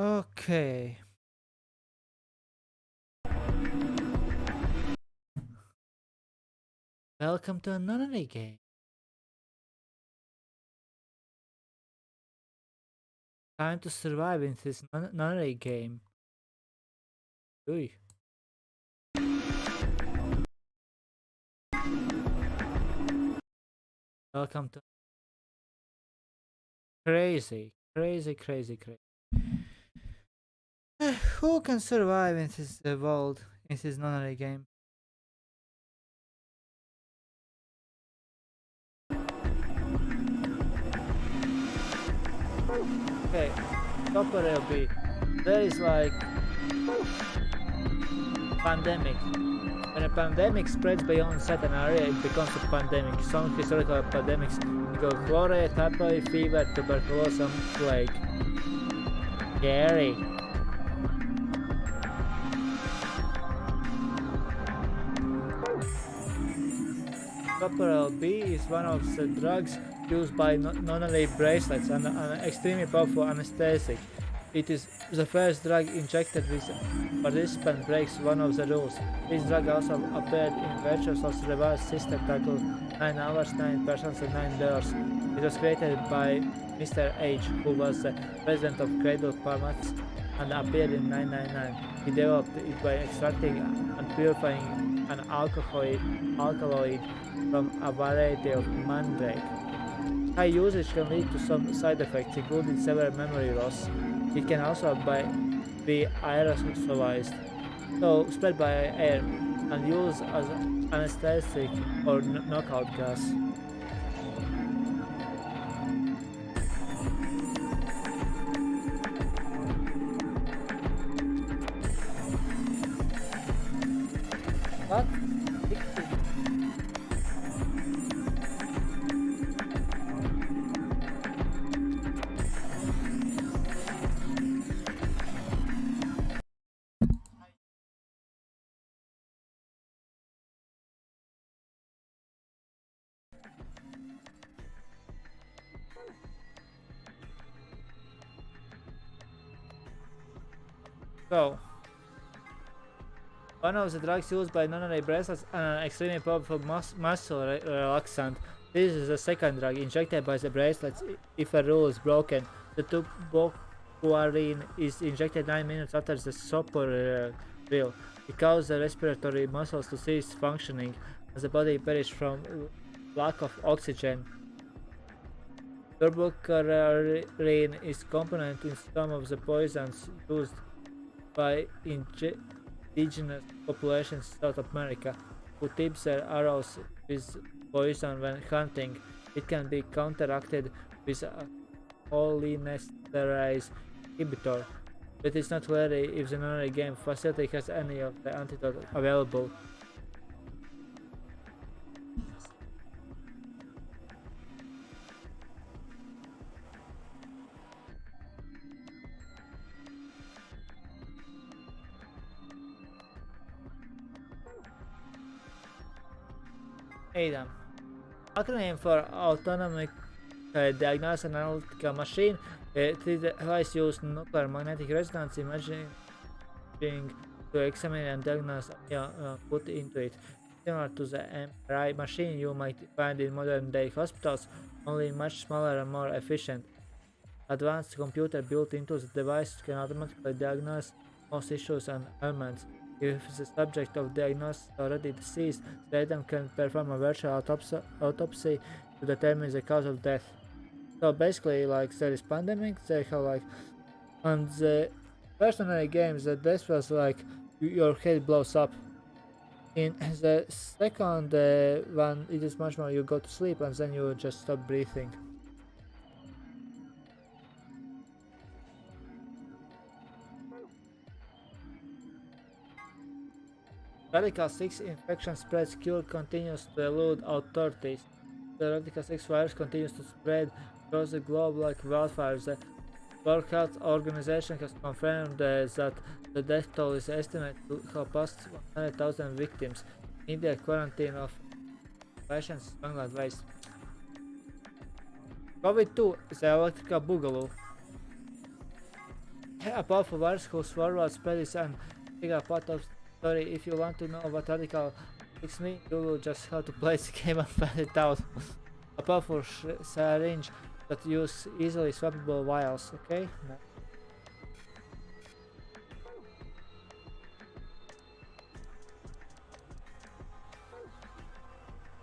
Okay. Welcome to a Nonary game. Time to survive in this Nonary game. Uy. Welcome to crazy. Who can survive in this world, in this Nonary game? Okay, Copper LB. There is like pandemic. When a pandemic spreads beyond certain area, it becomes a pandemic. Some historical pandemics include cholera, typhoid fever, tuberculosis, and plague. Scary. Copper LB is one of the drugs used by Nonary bracelets and an extremely powerful anesthetic. It is the first drug injected with participant breaks one of the rules. This drug also appeared in Virtuous Reverse Sister titled 9 Hours, 9 Persons and 9 Doors. It was created by Mr. H, who was the president of Cradle Pharmacy and appeared in 999. He developed it by extracting and purifying an alkaloid from a variety of mandrake. High usage can lead to some side effects, including severe memory loss. It can also be aerosolized, so spread by air, and used as anesthetic or knockout gas. What? So, one of the drugs used by Nonary bracelets and an extremely powerful muscle relaxant. This is the second drug injected by the bracelets if a rule is broken. The tubocuarine is injected 9 minutes after the sopor drill. It causes the respiratory muscles to cease functioning as the body perishes from lack of oxygen. Tubocuarine is component in some of the poisons used by indigenous populations in South America, who tip their arrows with poison when hunting. It can be counteracted with a cholinesterase inhibitor, but it's not clear if the Nonary game facility has any of the antidote available. ADAM. Acronym for Autonomic Diagnosis and Analytical Machine. This device uses nuclear magnetic resonance imaging to examine and diagnose put into it. Similar to the MRI machine you might find in modern day hospitals, only much smaller and more efficient. Advanced computer built into the device can automatically diagnose most issues and ailments. If the subject of diagnosis is already deceased, the item can perform a virtual autopsy to determine the cause of death. So basically, like, there is pandemic, they have like, on the personal games, the death was like your head blows up. In the second one, it is much more you go to sleep and then you just stop breathing. Radical 6 infection spreads cure continues to elude authorities. The Radical 6 virus continues to spread across the globe like wildfire. The World Health Organization has confirmed that the death toll is estimated to have passed 100,000 victims. India quarantine of patients is long advice. COVID-2 is the electrical boogaloo. A powerful virus whose forward spread is an integral part of the story. If you want to know what radical fix me, you will just have to play the game and find it out. A powerful syringe that use easily swappable vials, okay? No.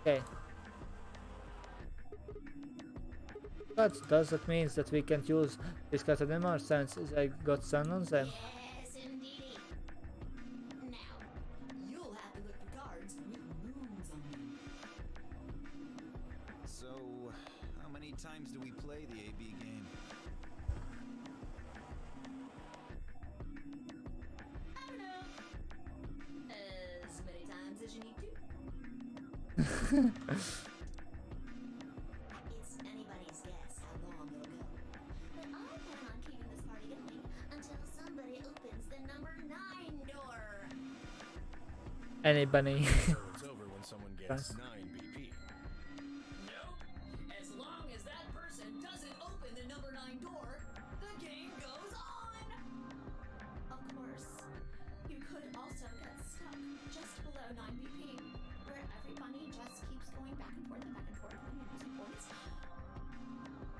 Okay. But does that mean that we can't use this card anymore since I got sun on them? Yes, indeedy. Now, you'll have to look for cards with moons on them. So, how many times do we play the AB game? I don't know. As many times as you need to. It's anybody's guess how long it'll go. But I plan on keeping this party going until somebody opens the number 9 door. Anybody? So it's over when someone gets 9 BP. Nope. As long as that person doesn't open the number 9 door, the game goes on. Of course, you could also get stuck just below 9 BP, where every bunny just keeps going back and forth when you're losing points.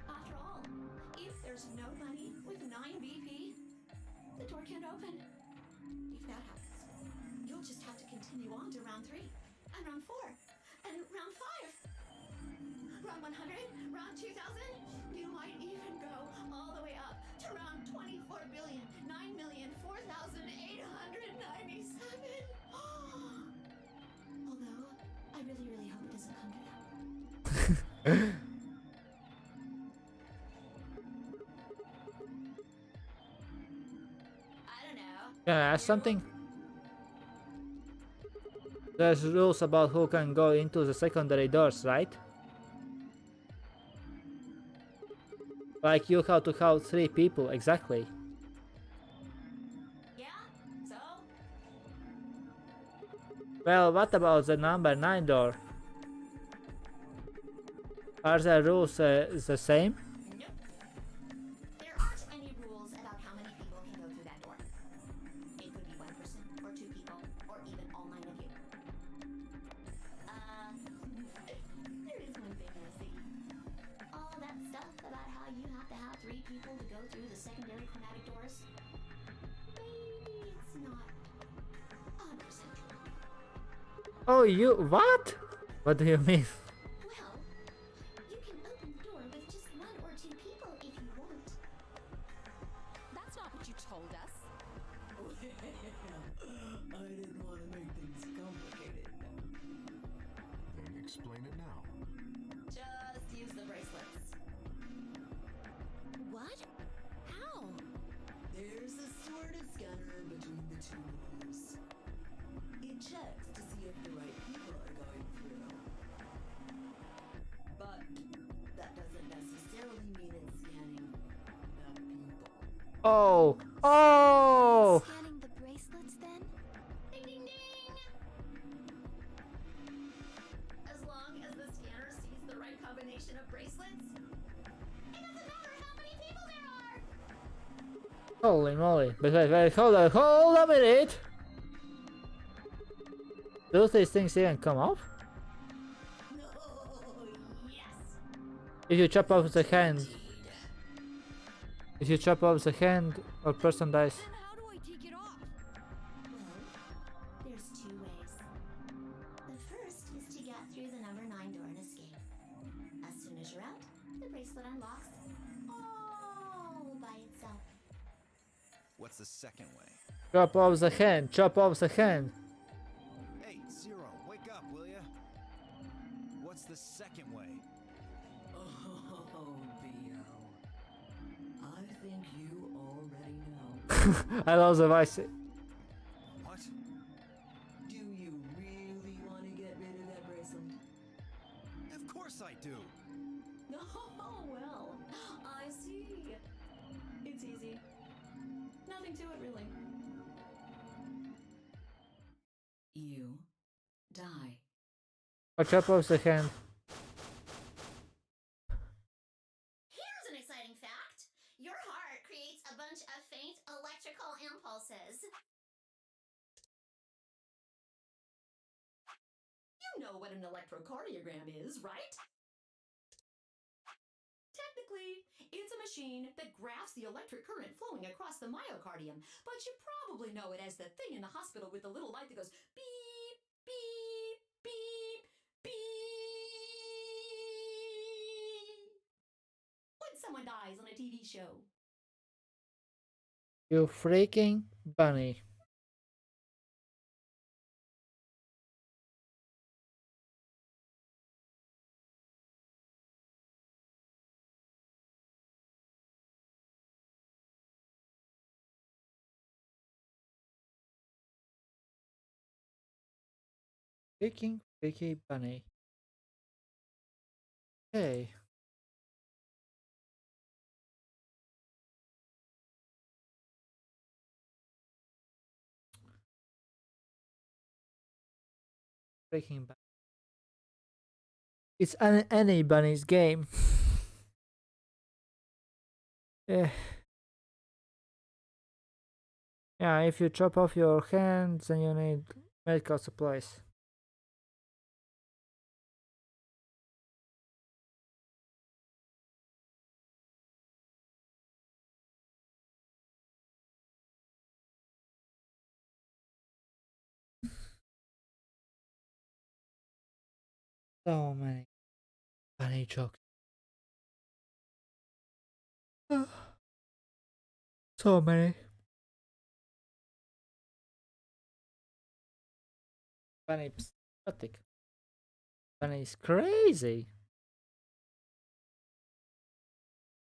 After all, if there's no bunny with 9 BP, the door can't open. If that happens, you'll just have to continue on to round 3, and round 4, and round 5. Round 100, round 2000, you might even go all the way up to round 24,009,004,897. Although, I really hope it doesn't come to that. I don't know. Can I ask something? There's rules about who can go into the secondary doors, right? Like you have to have 3 people, exactly. Yeah? So? Well, what about the number 9 door? Are the rules the same? Nope. There aren't any rules about how many people can go through that door. It could be 1 person, or 2 people, or even all 9 of you. There is one thing, Lucy. All that stuff about how you have to have 3 people to go through the secondary chromatic doors, maybe it's not 100% true. Oh, you what? What do you mean? Well, you can open the door with just 1 or 2 people if you want. That's not what you told us. I didn't want to make things complicated. Then explain it now. Just use the bracelets. What? How? There's a sort of scanner between the 2 doors. It checks to see if the right people are going through. But that doesn't necessarily mean it's scanning the people. Oh! Oh! Scanning the bracelets then? Ding ding ding! As long as the scanner sees the right combination of bracelets, it doesn't matter how many people there are! Holy moly. Wait, hold a minute! Do these things even come off? No, yes! If you chop off the hand... If you chop off the hand, or person dies. Then how do I take it off? Well, there's 2 ways. The first is to get through the number 9 door and escape. As soon as you're out, the bracelet unlocks all by itself. What's the second way? Chop off the hand, chop off the hand. Hey, Zero, wake up, will ya? What's the second way? Oh, BL. I think you already know. I love the voice. What? Do you really want to get rid of that bracelet? Of course I do. Oh, well, I see. It's easy. Nothing to it, really. You die. Or chop off the hand. Here's an exciting fact. Your heart creates a bunch of faint an electrocardiogram is, right? Technically, it's a machine that graphs the electric current flowing across the myocardium, but you probably know it as the thing in the hospital with the little light that goes beep, beep, beep, beep. When someone dies on a TV show. You freaking bunny. Freaky bunny. Hey. Freaking bunny. It's any bunny's game. Yeah. Yeah, if you chop off your hands, then you need medical supplies. So many bunny jokes. So many. Bunny psychotic. Bunny is crazy.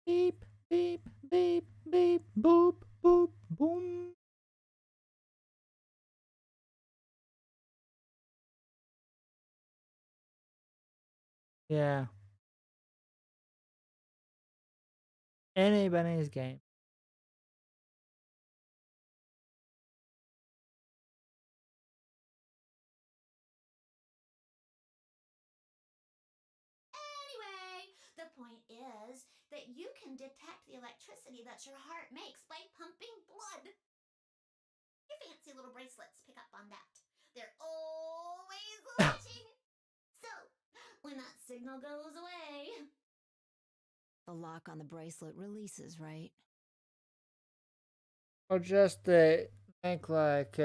Beep, beep, beep, beep, boop, boop, boom. Yeah. Any bunny's game. Anyway, the point is that you can detect the electricity that your heart makes by pumping blood. Your fancy little bracelets pick up on that. They're always watching. So, when that signal goes away, The lock on the bracelet releases, right? Or just make like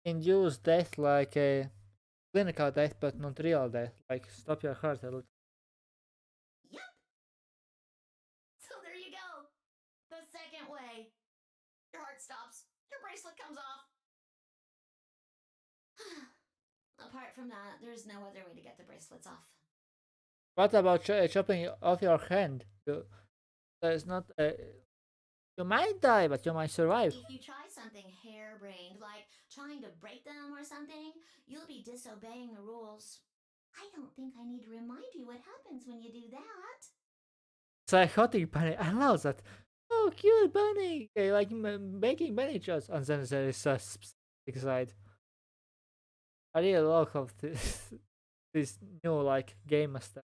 induce death, like a clinical death, but not real death. Like stop your heart a little. yep. So there you go. The second way. Your heart stops. Your bracelet comes off. Apart from that, there's no other way to get the bracelets off. What about chopping off your hand? There's not. You might die, but you might survive. If you try something harebrained, like trying to break them or something, you'll be disobeying the rules. I don't think I need to remind you what happens when you do that. Psychotic bunny. I love that. Oh, cute bunny. Okay, like making bunny jokes. And then there is a specific side. I really love this this new like game stuff.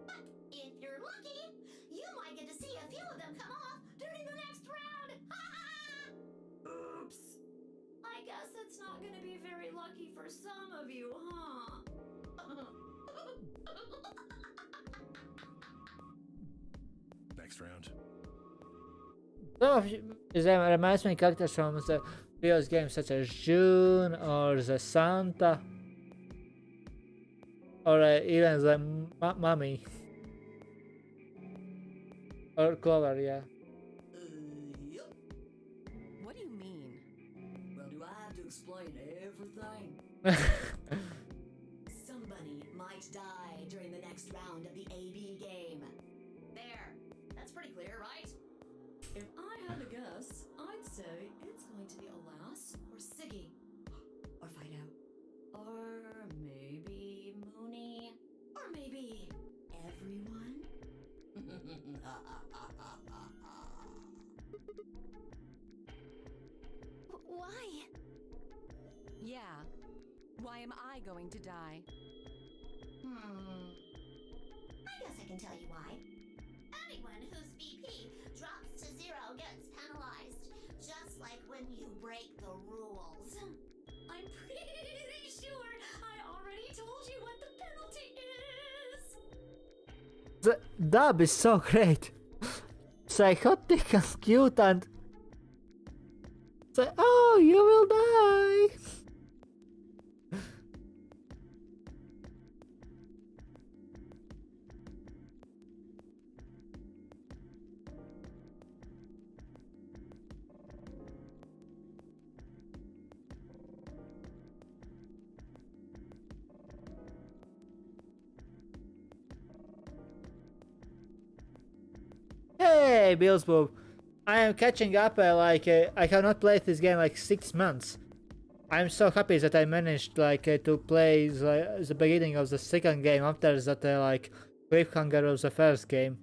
But if you're lucky, you might get to see a few of them come off during the next round. Oops. I guess it's not gonna be very lucky for some of you, huh? Next round. Some of you, it reminds me of characters from the previous games such as June or the Santa or even the Mummy or Clover, yeah. Yep. What do you mean? Well, do I have to explain everything? Somebody might die during the next round of the AB game. There. That's pretty clear, right? If I had to guess, I'd say it's going to be Alas or Siggy. Or Fido. Or maybe Mooney. Or maybe everyone. Why? Yeah. Why am I going to die? I guess I can tell you why. Anyone whose BP drops to 0 gets penalized, just like when you break the rules. I'm pretty sure The dub is so great. Psychotic and cute and say, oh, you will die. Hey, Beelzebub. I am catching up, I cannot play this game like 6 months. I'm so happy that I managed to play the beginning of the second game after that cliffhanger of the first game.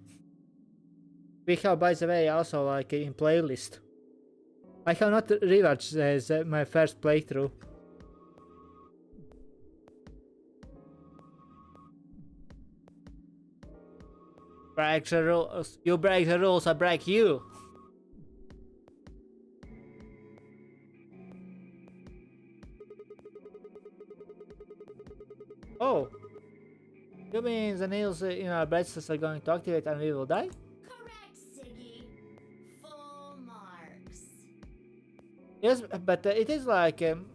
We have, by the way, also in playlist. I have not rewatched my first playthrough. Break the rules. You break the rules, I break you. Oh. You mean the nails in our bracelets are going to activate and we will die? Correct, Siggy. Full marks. Yes, but it is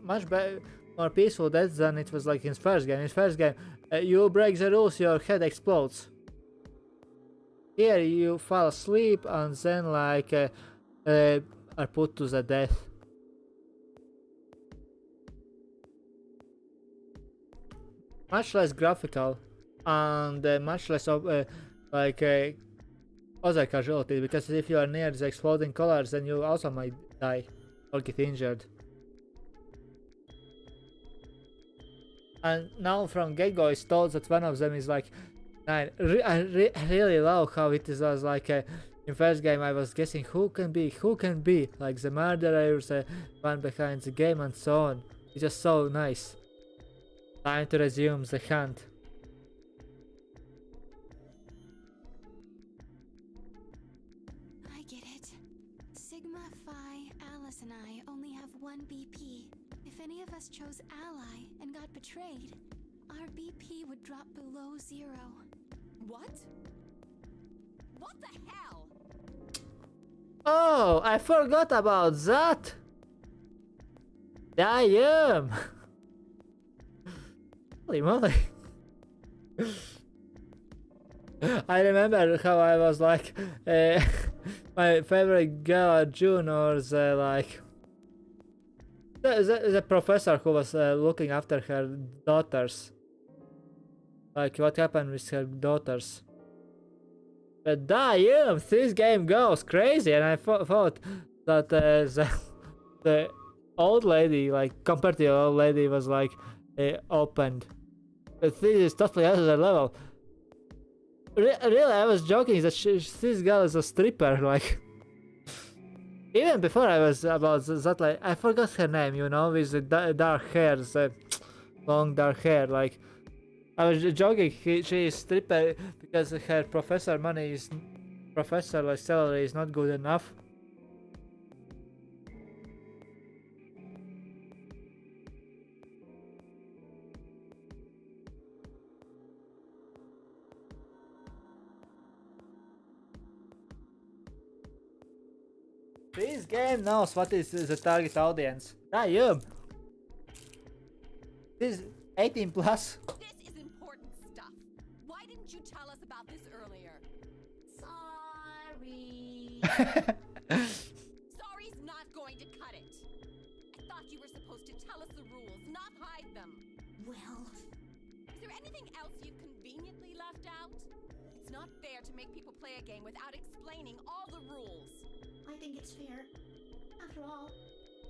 much more peaceful death than it was like in first game. In first game, you break the rules, your head explodes. Here you fall asleep and then are put to the death. Much less graphical and much less of other casualties, because if you are near the exploding colors then you also might die or get injured. And now from get-go it's told that one of them is like 9. I really love how it is was in first game I was guessing who can be like the murderer, the one behind the game and so on. It's just so nice. Time to resume the hunt. I get it. Sigma, Phi, Alice and I only have 1 BP. If any of us chose Ally and got betrayed, our BP would drop below 0. What? What the hell? Oh, I forgot about that. Damn. Holy moly. I remember how I was my favorite girl June, or the professor who was looking after her daughters. What happened with her daughters. But damn, this game goes crazy, and I thought that the old lady, compared to the old lady, was opened. But this is totally other level. Really, I was joking that this girl is a stripper, even before I was about that, I forgot her name, with the dark hair, the long dark hair, I was joking, she is stripper because her professor salary is not good enough. This game knows what is the target audience. Damn! This is 18 plus. This is important stuff. Why didn't you tell us about this earlier? Sorry. Sorry's not going to cut it. I thought you were supposed to tell us the rules, not hide them. Well, Is there anything else you've conveniently left out? It's not fair to make people play a game without explaining all the rules. I think it's fair. After all,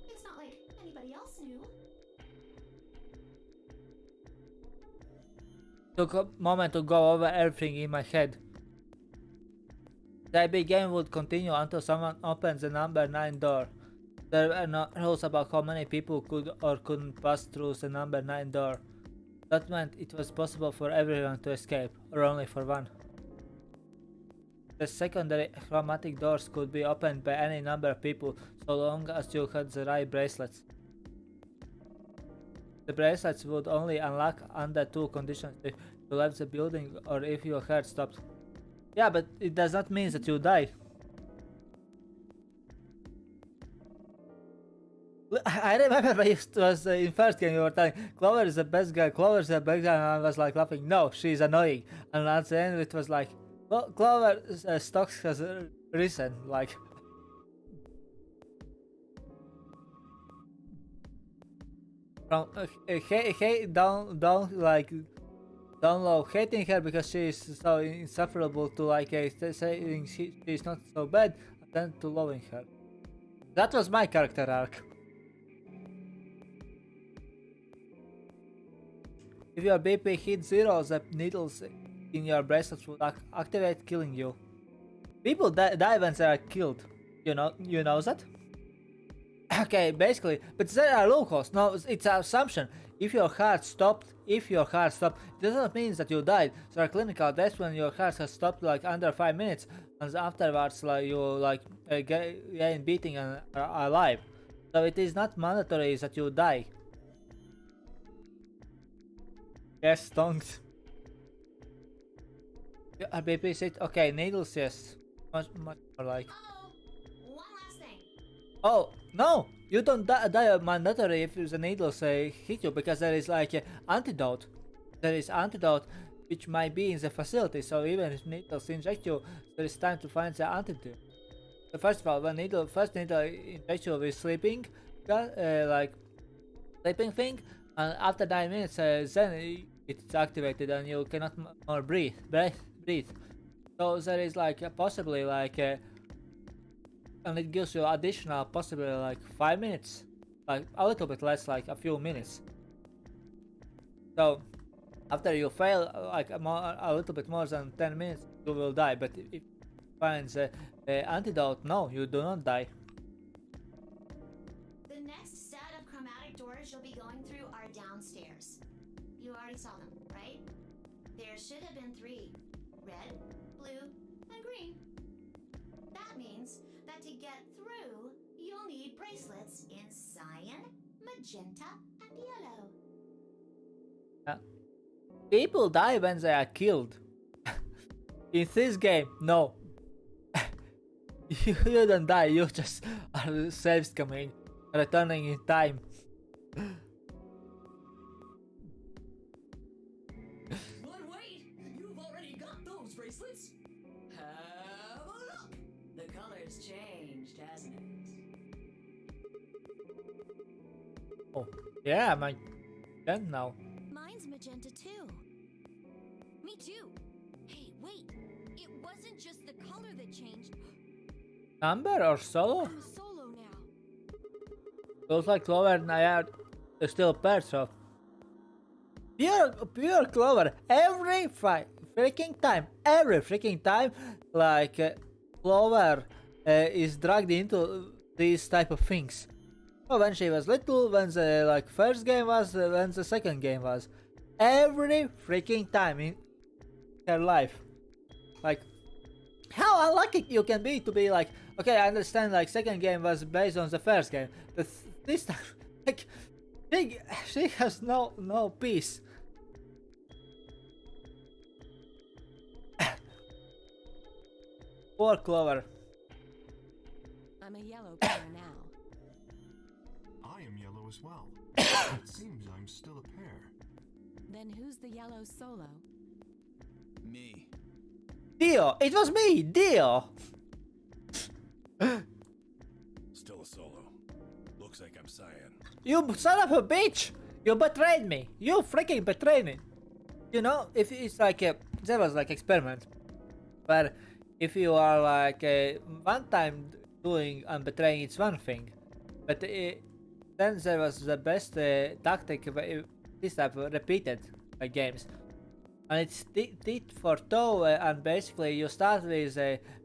it's not like anybody else knew. Took a moment to go over everything in my head. The big game would continue until someone opens the number 9 door. There were no rules about how many people could or couldn't pass through the number 9 door. That meant it was possible for everyone to escape, or only for one. The secondary chromatic doors could be opened by any number of people, so long as you had the right bracelets. The bracelets would only unlock under 2 conditions: if you left the building or if your heart stopped. Yeah, but it does not mean that you die. I remember when it was in first game you were telling Clover is the best guy, Clover is the best guy, and I was like laughing. No, she's annoying. And at the end it was like, well, Clover stocks has risen. Like, from down like down low, hating her because she is so insufferable to like saying she's not so bad, and then to loving her. That was my character arc. If your BP hits 0, the needles in your bracelets will activate, killing you. People die when they are killed. You know that? Okay, basically, but there are loopholes. No, it's an assumption. If your heart stopped, it doesn't mean that you died. There are clinical deaths when your heart has stopped like under 5 minutes, and afterwards like you like gain beating and are alive. So it is not mandatory that you die. Yes, tongues. BP said, okay, needles, yes. Much more like. Oh, one last thing. Oh, no! You don't die mandatory if the needles hit you, because there is like an antidote. There is antidote which might be in the facility, so even if needles inject you, there is time to find the antidote. So first of all, when first needle injects you with sleeping, like sleeping thing, and after 9 minutes, then it's activated and you cannot more breathe. So there is like possibly like, and it gives you additional possibly like 5 minutes, like a little bit less, like a few minutes. So after you fail like a little bit more than 10 minutes, you will die. But if you find the antidote, no, you do not die. The next set of chromatic doors you'll be going through are downstairs. You already saw them, right? There should have been 3. Red, blue, and green. That means that to get through, you'll need bracelets in cyan, magenta, and yellow. People die when they are killed. In this game, no. You don't die, you just are saves coming, returning in time. But wait, you've already got those bracelets. Have a look. The color's changed, hasn't it? Oh, yeah, my gun now. Mine's magenta too. Me too. Hey, wait. It wasn't just the color that changed. Number or solo? I'm a solo now. Looks like Clover and I are still pairs, so. Pure Clover. Every freaking time, like Clover is dragged into these type of things. Oh, when she was little, when the like first game was, when the second game was, every freaking time in her life. Like, how unlucky you can be to be like, okay, I understand like second game was based on the first game, but this time, like, she has no peace. Poor Clover. I'm a yellow pair now. I am yellow as well. It seems I'm still a pair. Then who's the yellow solo? Me. Dio! It was me! Dio! Still a solo. Looks like I'm cyan. You son of a bitch! You betrayed me! You freaking betrayed me! You know, if it's like a, there was like experiment where if you are like one time doing and betraying, it's one thing, but then there was the best tactic this type of repeated games, and it's tit for toe, and basically you start with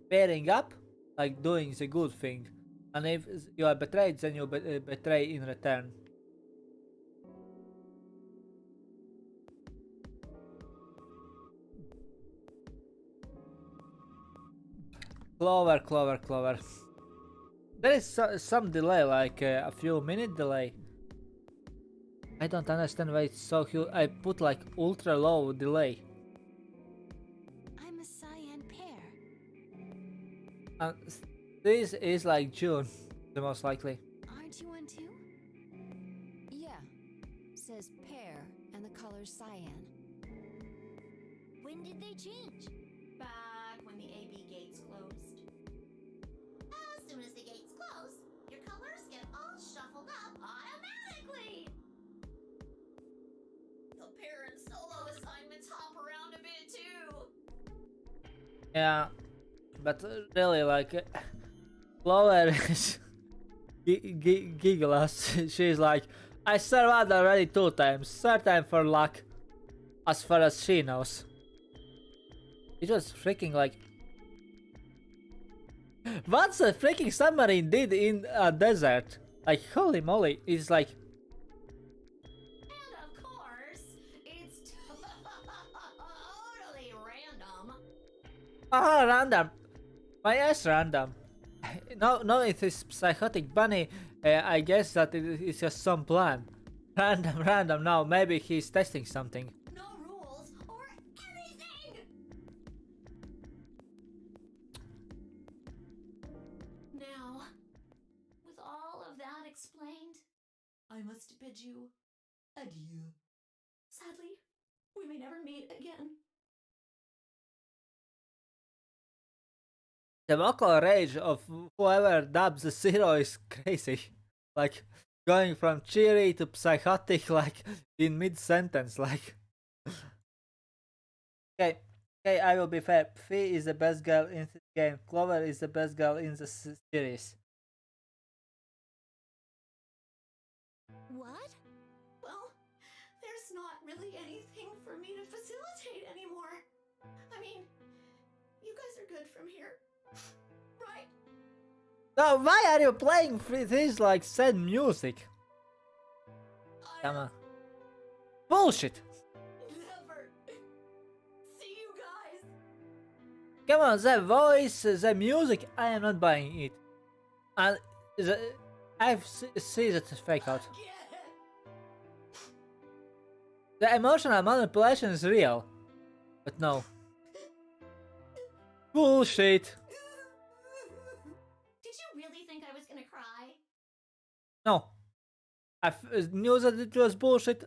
pairing up, like doing the good thing, and if you are betrayed, then you betray in return. Clover. There is some delay, like a few minute delay. I don't understand why it's so huge. I put like ultra low delay. I'm a cyan pair. And this is like June, the most likely. Aren't you one too? Yeah. Says pear and the color's cyan. When did they change? Back when the AB gates closed. As soon as the gates close, your colors get all shuffled up automatically. The parent solo assignments hop around a bit too. Yeah, but really, like, Clover is giggles. She's like, I survived already 2 times, third time for luck, as far as she knows. It was freaking like, what's a freaking submarine did in a desert? Like, holy moly, it's like, And of course, it's totally random. random. My ass random. No, it is psychotic bunny. I guess that it is just some plan. Random. Now maybe he's testing something. No rules or anything! Now, with all of that explained, I must bid you adieu. Sadly, we may never meet again. The vocal range of whoever dubs the zero is crazy. Like, going from cheery to psychotic, like, in mid-sentence, like. Okay, I will be fair. Fee is the best girl in the game. Clover is the best girl in the series. What? Well, there's not really anything for me to facilitate anymore. I mean, you guys are good from here, right? No, why are you playing this like sad music? Come on. Bullshit! Never see you guys. Come on, the voice, the music, I am not buying it. And I've seen that it's fake out. Again. The emotional manipulation is real. But no. Bullshit! Did you really think I was gonna cry? No. I knew that it was bullshit.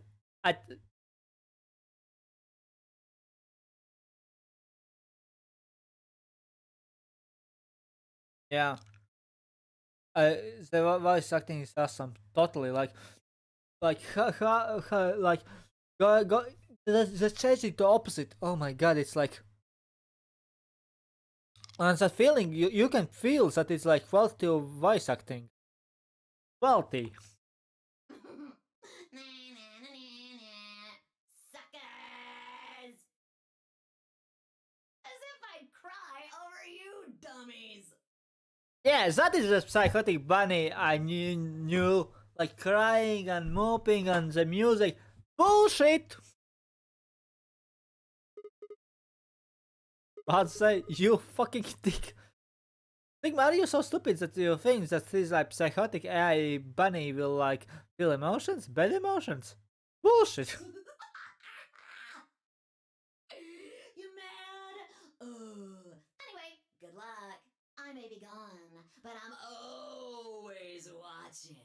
Yeah. The voice acting is awesome. Totally. Like, like go. They're changing to opposite. Oh my god, it's like. And that feeling, you can feel that it's like quality of voice acting. Quality. Suckers! As if I'd cry over you dummies. Yeah, that is the psychotic bunny I knew. Like crying and moping and the music. Bullshit! I'd say, you fucking dick. Like, Mario so stupid that you think that this like psychotic AI bunny will like feel emotions? Bad emotions? Bullshit. You mad? Anyway, good luck. I may be gone, but I'm always watching.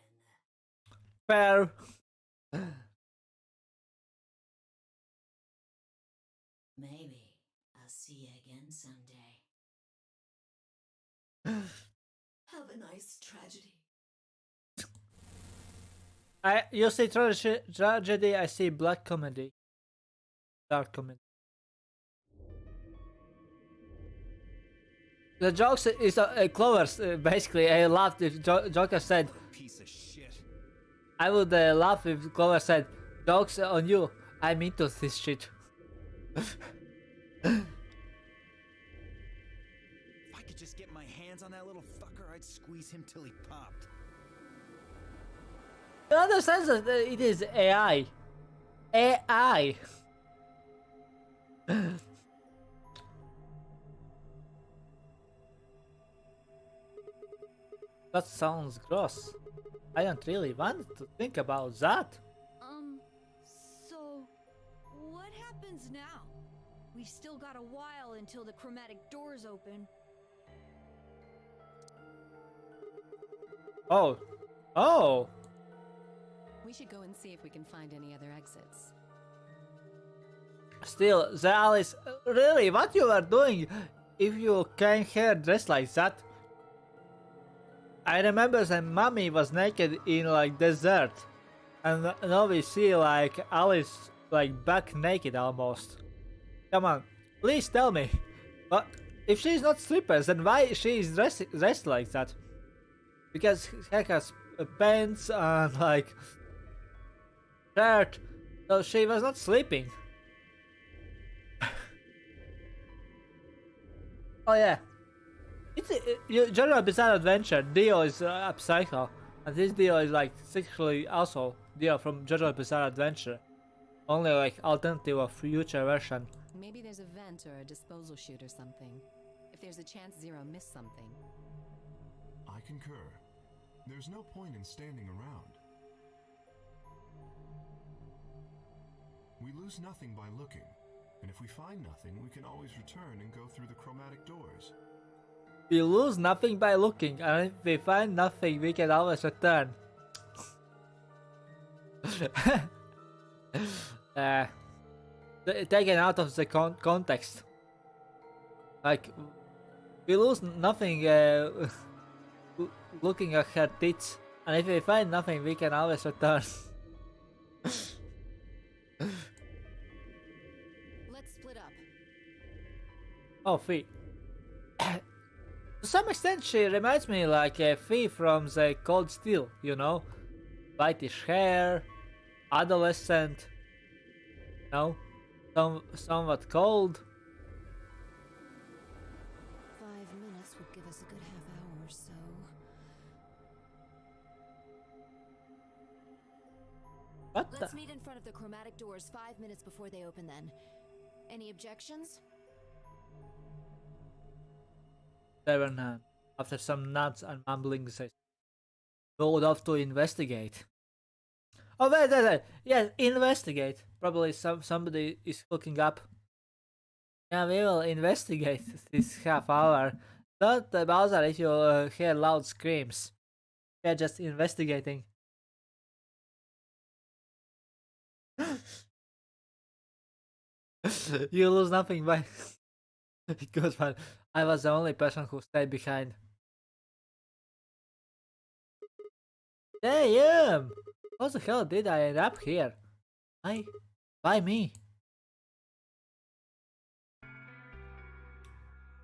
Fair. Maybe I'll see you again someday. Have a nice tragedy. You see tragedy, I see black comedy. Dark comedy. The jokes is Clovers, basically. I laughed if Joker said, Piece of shit. I would laugh if Clover said, jokes on you, I'm into this shit. If I could just get my hands on that little fucker, I'd squeeze him till he popped. You understand that it is AI. AI. That sounds gross. I don't really want to think about that. So what happens now? We've still got a while until the chromatic doors open. Oh. Oh. We should go and see if we can find any other exits. Still, the Alice, really, what you are doing if you came here dressed like that? I remember that mommy was naked in like desert, and now we see like Alice like back naked almost. Come on, please tell me. But if she's not strippers, then why she is dressed like that? Because she has pants and like shirt, so she was not sleeping. Oh yeah, it's General Bizarre Adventure. Dio is a psycho, and this Dio is like sexually also Dio from General Bizarre Adventure, only like alternative or future version. Maybe there's a vent or a disposal chute or something. If there's a chance Zero missed something. I concur. There's no point in standing around. We lose nothing by looking, and if we find nothing, we can always return and go through the chromatic doors. We lose nothing by looking, and if we find nothing, we can always return. Taken out of the context. Like, we lose nothing looking at her tits, and if we find nothing, we can always return. Let's split up. Oh, Fee. To some extent, she reminds me like a Fee from the Cold Steel, you know? Whitish hair, adolescent, you know? Somewhat cold. 5 minutes would give us a good half hour or so. What the? Let's meet in front of the chromatic doors 5 minutes before they open then. Any objections? Severnhand, after some nuts and mumbling, says, "Go off to investigate." Oh wait. Yes, investigate. Probably somebody is hooking up. Yeah, we will investigate this half hour. Don't bother if you hear loud screams. We are just investigating. You lose nothing by. Good one. I was the only person who stayed behind. Damn! How the hell did I end up here? Why me?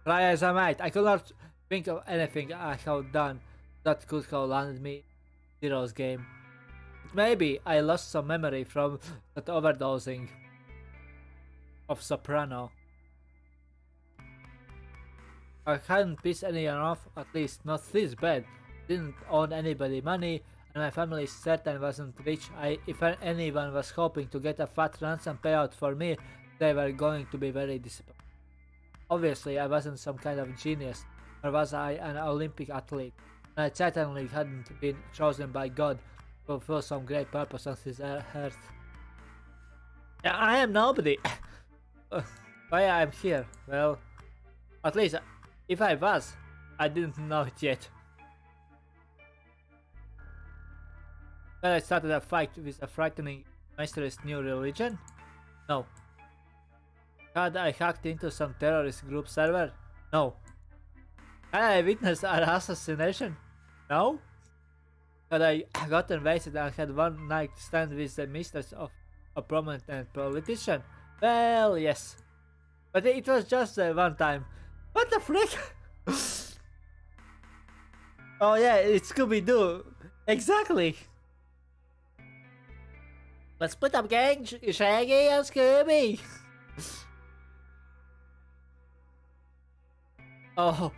Try as I might, I could not think of anything I have done that could have landed me in Zero's game. But maybe I lost some memory from that overdosing of Soprano. I hadn't pissed anyone off, at least not this bad. Didn't owe anybody money, and my family certainly wasn't rich. If anyone was hoping to get a fat ransom payout for me, they were going to be very disappointed. Obviously, I wasn't some kind of genius, nor was I an Olympic athlete, and I certainly hadn't been chosen by God to fulfill some great purpose on this earth. Yeah, I am nobody. Why I'm here? Well, at least if I was, I didn't know it yet. Then I started a fight with a frightening, mysterious new religion? No. Had I hacked into some terrorist group server? No. Had I witnessed an assassination? No. Had I gotten wasted and had one night stand with the mistress of a prominent politician? Well, yes. But it was just one time. What the frick? Oh yeah, it's Scooby-Doo. Exactly. Let's put up gang, Shaggy and Scooby. Oh,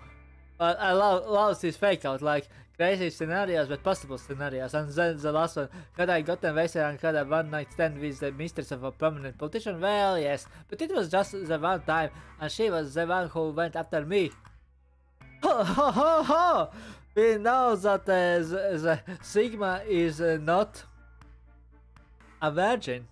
but I love this fake out, like crazy scenarios but possible scenarios. And then the last one, had I gotten wasted and had a one night stand with the mistress of a prominent politician? Well, yes, but it was just the one time, and she was the one who went after me. Ho ho ho ho! We know that the Sigma is not a virgin.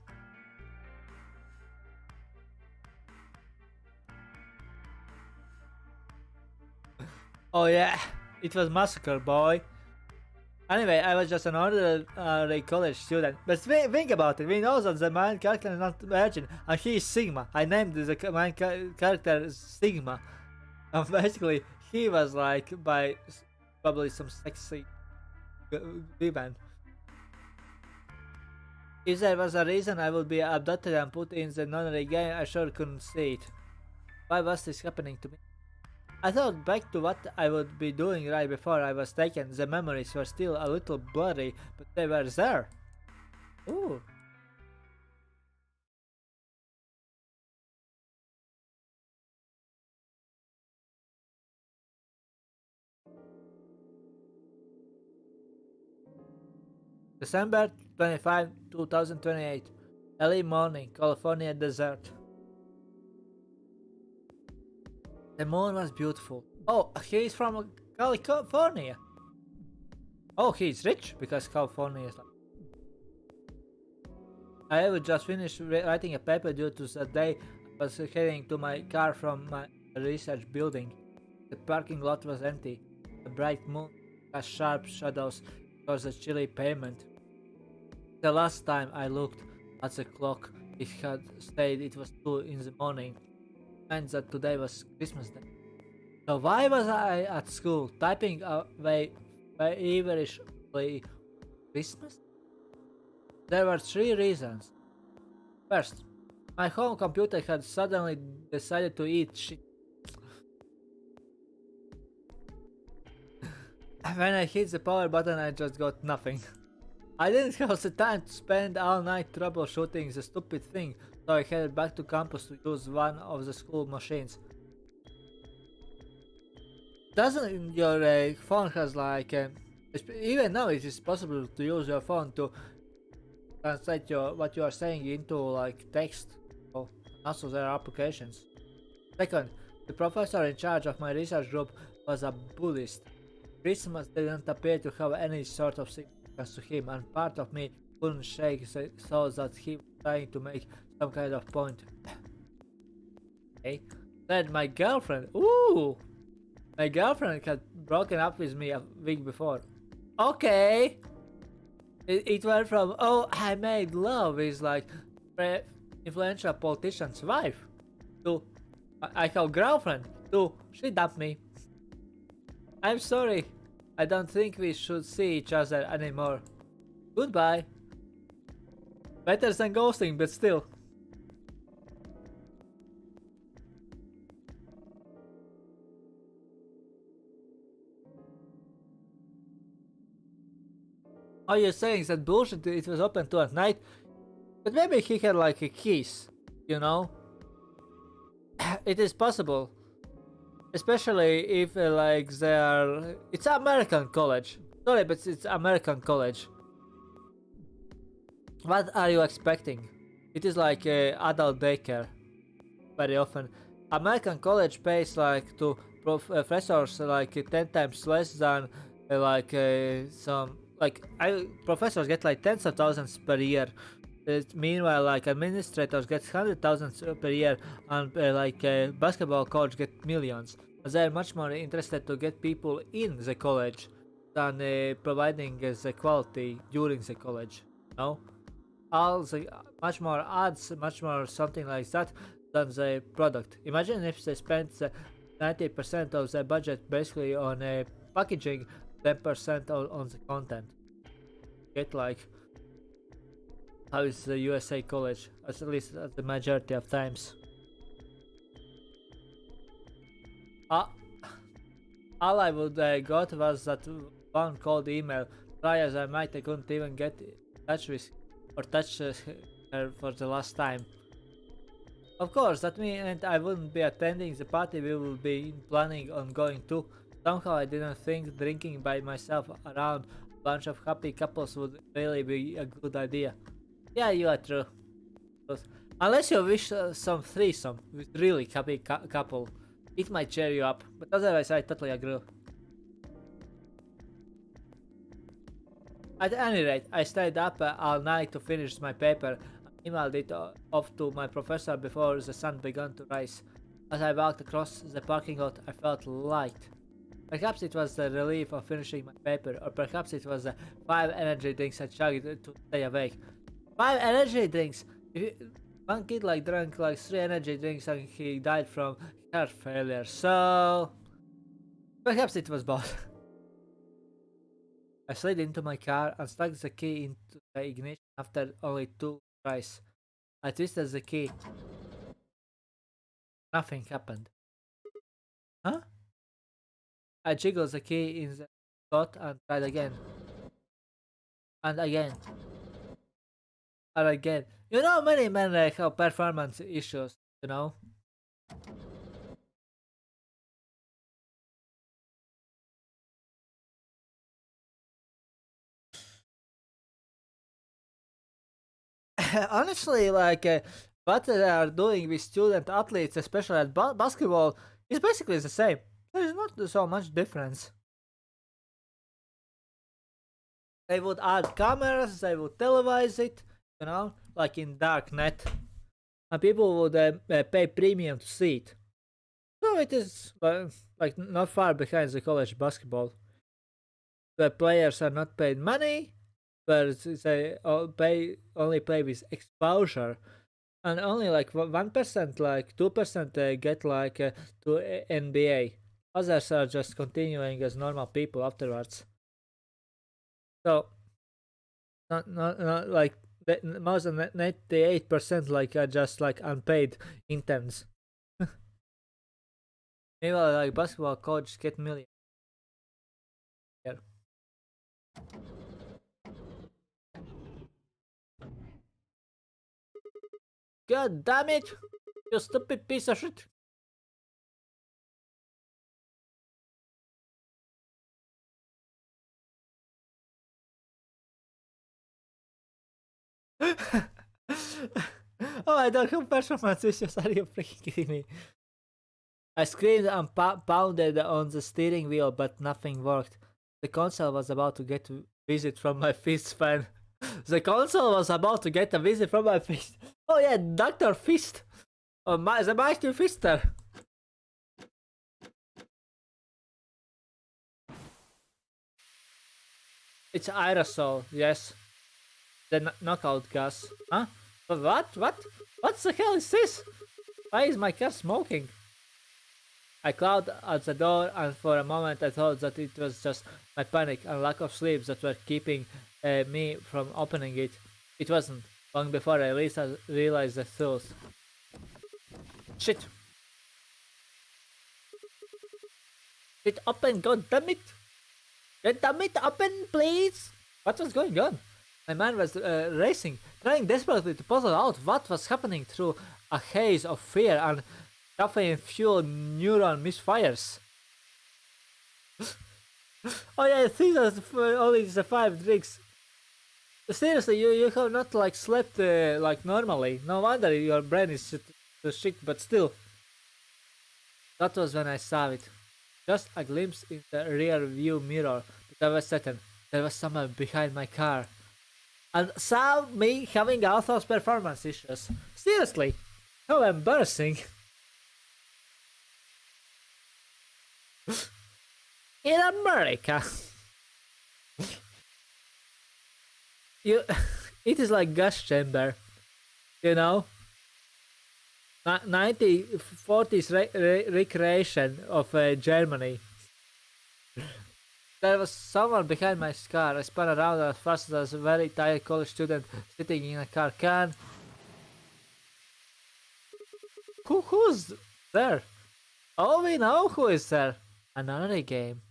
Oh yeah, it was massacre, boy. Anyway, I was just an ordinary college student. But think about it. We know that the main character is not virgin, and he is Sigma. I named the main character Sigma. And basically, he was like by probably some sexy women. If there was a reason I would be abducted and put in the Nonary game, I sure couldn't see it. Why was this happening to me? I thought back to what I would be doing right before I was taken. The memories were still a little blurry, but they were there. Ooh. December 25, 2028. Early morning, California desert. The moon was beautiful. Oh, he's from California. Oh, he's rich because California is like... I would just finish writing a paper due to the day I was heading to my car from my research building. The parking lot was empty. The bright moon cast sharp shadows across the chilly pavement. The last time I looked at the clock, it had said it was 2 in the morning, and that today was Christmas Day. So why was I at school typing away feverishly Christmas? There were 3 reasons. First, my home computer had suddenly decided to eat shit. When I hit the power button, I just got nothing. I didn't have the time to spend all night troubleshooting the stupid thing, so I headed back to campus to use one of the school machines. Doesn't your phone has like... even now it is possible to use your phone to translate what you are saying into like text, or also there are applications. Second, the professor in charge of my research group was a Buddhist. Christmas didn't appear to have any sort of significance to him, and part of me couldn't shake the thought that he was trying to make some kind of point. Okay. Then my girlfriend, my girlfriend had broken up with me a week before. Okay. It went from, oh, I made love with like influential politician's wife, to I have girlfriend, to she dumped me. I'm sorry. I don't think we should see each other anymore. Goodbye. Better than ghosting, but still. Are you saying that bullshit it was open to at night? But maybe he had like a keys, you know? It is possible. Especially if like they are... It's American college. Sorry, but it's American college. What are you expecting? It is like adult daycare. Very often. American college pays like to professors like 10 times less than some... Like professors get like tens of thousands per year. Meanwhile, like administrators get 100,000 per year, and basketball coach get millions. They're much more interested to get people in the college than providing the quality during the college. No, all the much more ads, much more something like that than the product. Imagine if they spent 90% of their budget basically on packaging, 10% on the content. Get like how is the USA college, at least at the majority of times. All I would got was that one cold email. Try as I might, I couldn't even get in touch with or touch her for the last time. Of course, that meant I wouldn't be attending the party we will be planning on going to. Somehow I didn't think drinking by myself around a bunch of happy couples would really be a good idea. Yeah, you are true. Unless you wish some threesome with really happy couple. It might cheer you up, but otherwise I totally agree. At any rate, I stayed up all night to finish my paper and emailed it off to my professor before the sun began to rise. As I walked across the parking lot, I felt light. Perhaps it was the relief of finishing my paper, or perhaps it was the 5 energy drinks I chugged to stay awake. 5 energy drinks! One kid like drank like 3 energy drinks and he died from heart failure, so perhaps it was both. I slid into my car and stuck the key into the ignition after only 2 tries. I twisted the key. Nothing happened. Huh? I jiggled the key in the slot and tried again. And again. And again. You know, many men have performance issues, you know? Honestly, like, what they are doing with student athletes, especially at basketball, is basically the same. There is not so much difference. They would add cameras, they would televise it, you know, like in darknet, and people would pay premium to see it. So it is like not far behind the college basketball. The players are not paid money, but they only play with exposure, and only like 1%, like 2% get like to NBA. Others are just continuing as normal people afterwards. So, not like more than 98% like are just like unpaid interns. Meanwhile, like basketball coaches get millions. Yeah. God damn it! You stupid piece of shit! Oh, I don't have performance issues. Are you freaking kidding me? I screamed and pounded on the steering wheel, but nothing worked. The console was about to get a visit from my fist fan. The console was about to get a visit from my fist. Oh yeah, Dr. Fist. Oh, the Mighty Fister. It's aerosol, yes. The knockout gas. Huh? What? What the hell is this? Why is my car smoking? I clawed at the door, and for a moment I thought that it was just my panic and lack of sleep that were keeping me from opening it. It wasn't. Long before I realized the truth. Shit! It open, god damn it! God damn it, open, please! What was going on? My mind was racing, trying desperately to puzzle out what was happening through a haze of fear and caffeine-fueled neuron misfires. Oh yeah, I think that's only the 5 drinks. Seriously, you have not like slept like normally. No wonder your brain is shit, but still. That was when I saw it. Just a glimpse in the rear view mirror, but I was certain there was someone behind my car. And saw me having all those performance issues. Seriously, how embarrassing. In America, it is like gas chamber, you know. 1940s recreation of Germany. There was someone behind my car. I spun around as fast as a very tired college student sitting in a car can. Who's there? Oh, we know who is there. A Nonary game.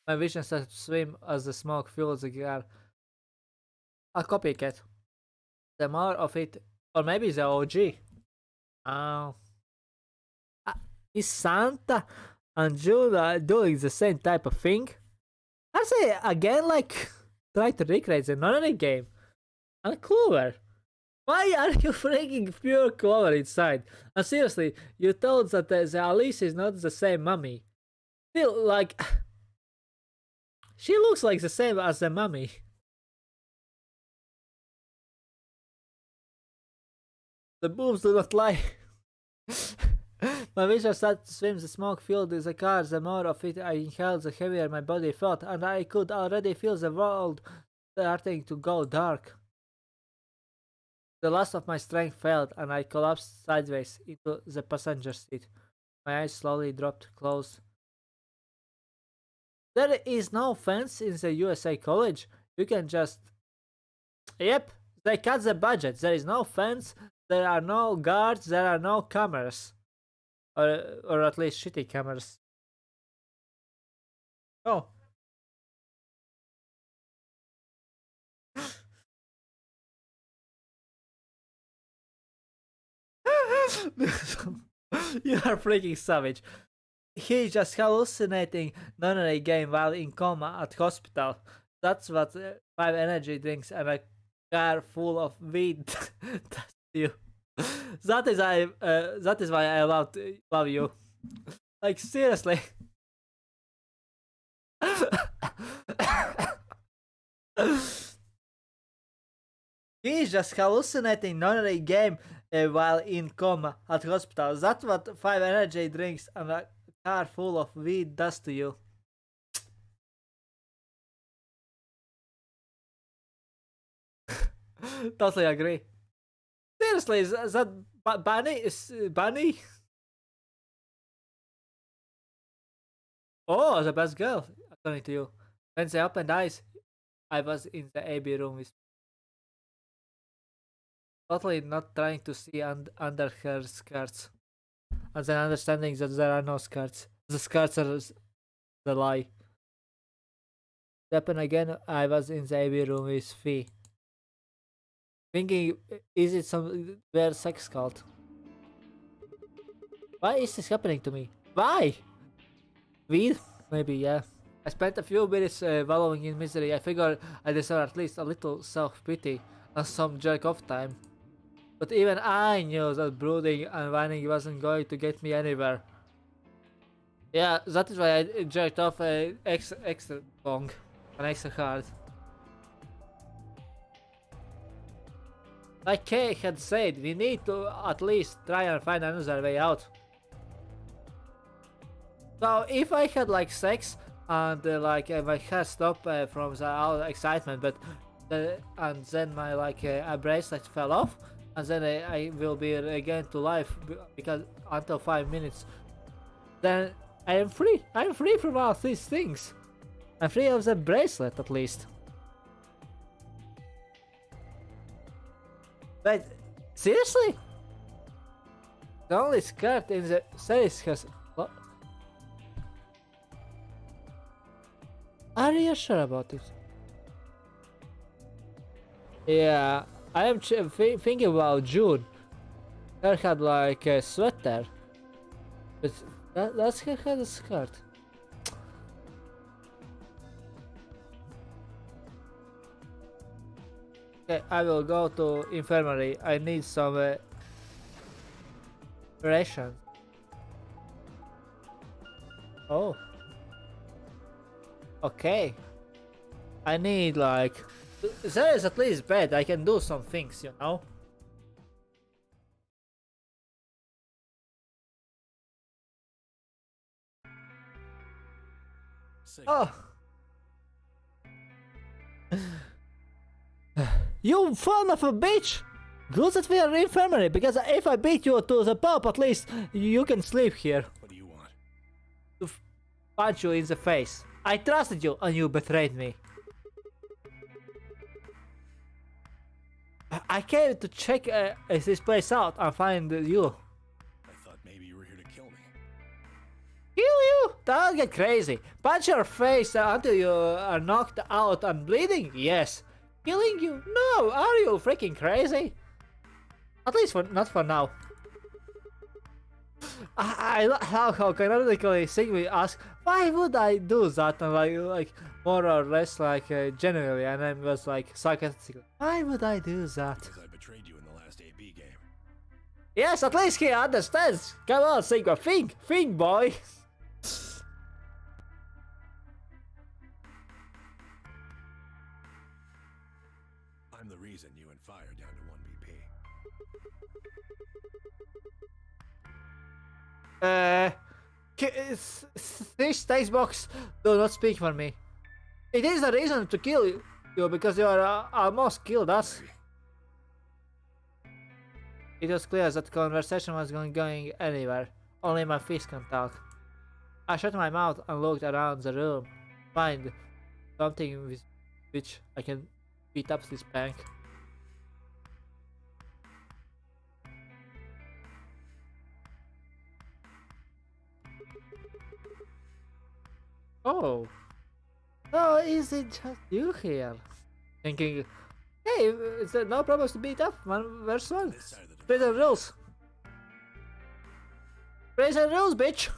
My vision started to swim as the smoke filled the car. A copycat. The more of it, or maybe the OG. Oh. Is Santa and Judah doing the same type of thing? I say again, like, try to recreate the Nonary game. And Clover. Why are you freaking pure Clover inside? And seriously, you told that the Alice is not the same mummy. Still, like, she looks like the same as the mummy. The boobs do not lie. My vision started to swim. The smoke filled the car. The more of it I inhaled, the heavier my body felt, and I could already feel the world starting to go dark. The last of my strength failed, and I collapsed sideways into the passenger seat. My eyes slowly dropped closed. There is no fence in the USA college. You can just... Yep, they cut the budget. There is no fence, there are no guards, there are no cameras. Or at least shitty cameras. Oh. You are freaking savage. He's just hallucinating Nonary game while in coma at hospital. That's what 5 energy drinks and a car full of weed does to you. That is why I love you. Like seriously. He's just hallucinating Nonary game while in coma at hospital. That's what 5 energy drinks and a car full of weed does to you. Totally agree. Seriously, is that Bunny? Is Bunny? Oh, the best girl, according to you. When they opened eyes, I was in the AB room with totally not trying to see under her skirts. And then understanding that there are no skirts. The skirts are the lie. It happened again, I was in the AB room with Fee. Thinking, is it some weird sex cult? Why is this happening to me? Why? Weed? Maybe, yeah. I spent a few minutes wallowing in misery. I figured I deserve at least a little self-pity and some jerk-off time. But even I knew that brooding and whining wasn't going to get me anywhere. Yeah, that is why I jerked off extra long and extra hard. Like Kay had said, we need to at least try and find another way out. So if I had like sex and my hair stopped from the all excitement, but and then my bracelet fell off, and then I will be again to life because until 5 minutes, then I am free. I am free from all these things. I'm free of the bracelet at least. But seriously? The only skirt in the series has... What? Are you sure about it? Yeah, I am thinking about June. Her had like a sweater. But that's her had a skirt. Okay, I will go to infirmary. I need some rations. Oh. Okay. I need like... There is at least bed. I can do some things, you know? Oh. You son of a bitch! Good that we are in infirmary, because if I beat you to the pulp, at least you can sleep here. What do you want? To punch you in the face. I trusted you and you betrayed me. I came to check this place out and find you. I thought maybe you were here to kill me. Kill you? Don't get crazy. Punch your face until you are knocked out and bleeding? Yes. Killing you? No, are you freaking crazy? At least not for now. I love how canonically Sigmy asks, why would I do that? And like more or less genuinely, and I was like sarcastically, why would I do that? Because I betrayed you in the last AB game. Yes, at least he understands. Come on, Sigma, think, boy. I'm the reason you and Fire down to 1 BP. This text box do not speak for me. It is a reason to kill you because you are almost killed us. It was clear that conversation was going anywhere. Only my fist can talk. I shut my mouth and looked around the room, find something with which I can beat up this bank. Oh. Oh, is it just you here? Thinking, hey, is there no problems to beat up? 1v1. This side of the door. Prison rules. Prison rules, bitch.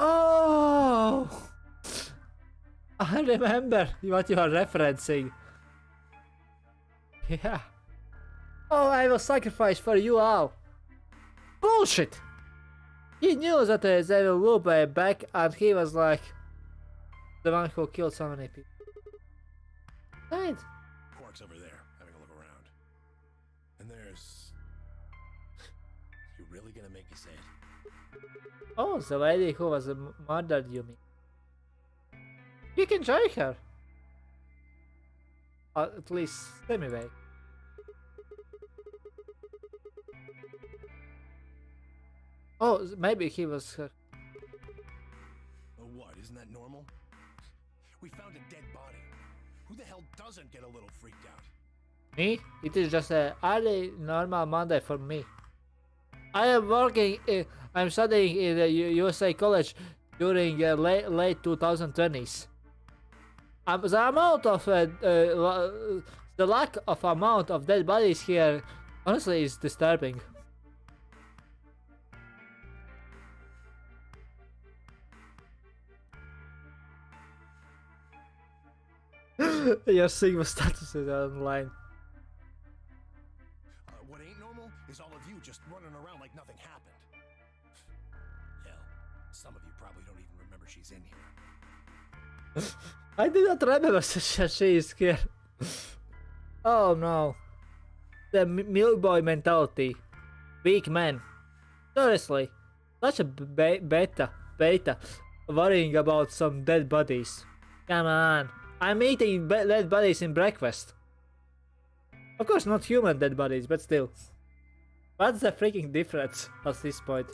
Oh, I remember what you are referencing. Yeah. Oh, I will sacrifice for you all. Bullshit. He knew that they will loop back, and he was like the one who killed so many people. Right. Quark's over there, having a look around. And there's... You really gonna make me say it? Oh, the lady who was murdered, you mean? You can try her. At least, anyway. Oh, maybe he was her. Oh, what? Isn't that normal? We found a dead body. Who the hell doesn't get a little freaked out? Me? It is just a early normal Monday for me. I am working. I'm studying in the USA college during late 2020s. The amount of the lack of amount of dead bodies here, honestly, is disturbing. Your Sigma status is online. What ain't normal is all of you just running around like nothing happened. Hell, some of you probably don't even remember she's in here. I did not remember she is here. Oh no. The milk boy mentality. Weak man. Seriously. Such a beta. Worrying about some dead bodies. Come on. I'm eating dead bodies in breakfast. Of course not human dead bodies, but still. What's the freaking difference at this point?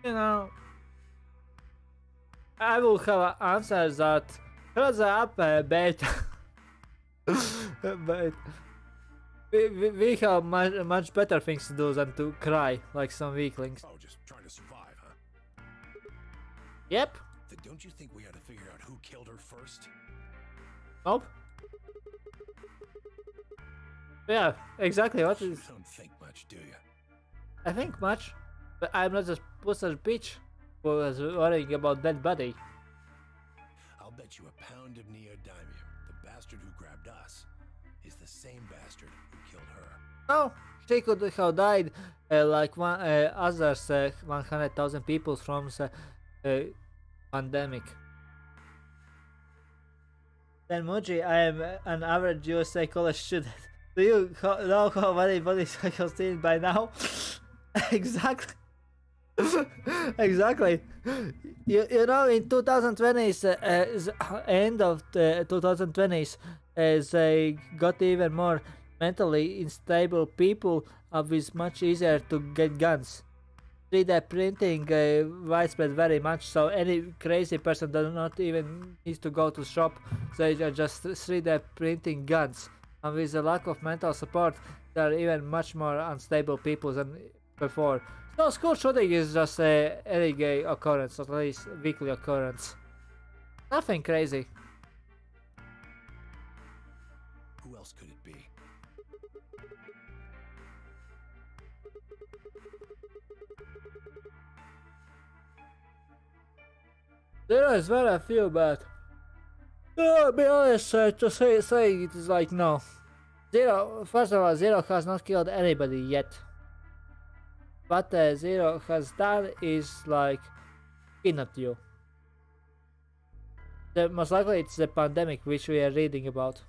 You know, I will have an answer that close up beta. But we have much better things to do than to cry like some weaklings. Oh, just trying to survive, huh? Yep. Then don't you think we ought to figure out who killed her first? Nope. Yeah, exactly. What You is? don't think much, do you? I think much, but I'm not just pussy bitch who was worrying about dead body. I'll bet you a pound of neodymium the bastard who grabbed us is the same bastard who killed her. No, she could have died like others 100,000 people from the pandemic. Then Muji, I am an average USA college student. Do you know how many bodies I have seen by now? Exactly. Exactly. You know, in 2020s, end of the 2020s, they got even more mentally unstable people, it's much easier to get guns. 3D printing widespread very much, so any crazy person does not even need to go to shop. They are just 3D printing guns, and with the lack of mental support, they are even much more unstable people than before. So school shooting is just a everyday occurrence, at least weekly occurrence. Nothing crazy. Who else could it be? There is very few, but Be honest, to say it is like no. Zero. First of all, Zero has not killed anybody yet. What Zero has done is like kidnapped you. Most likely it's the pandemic which we are reading about.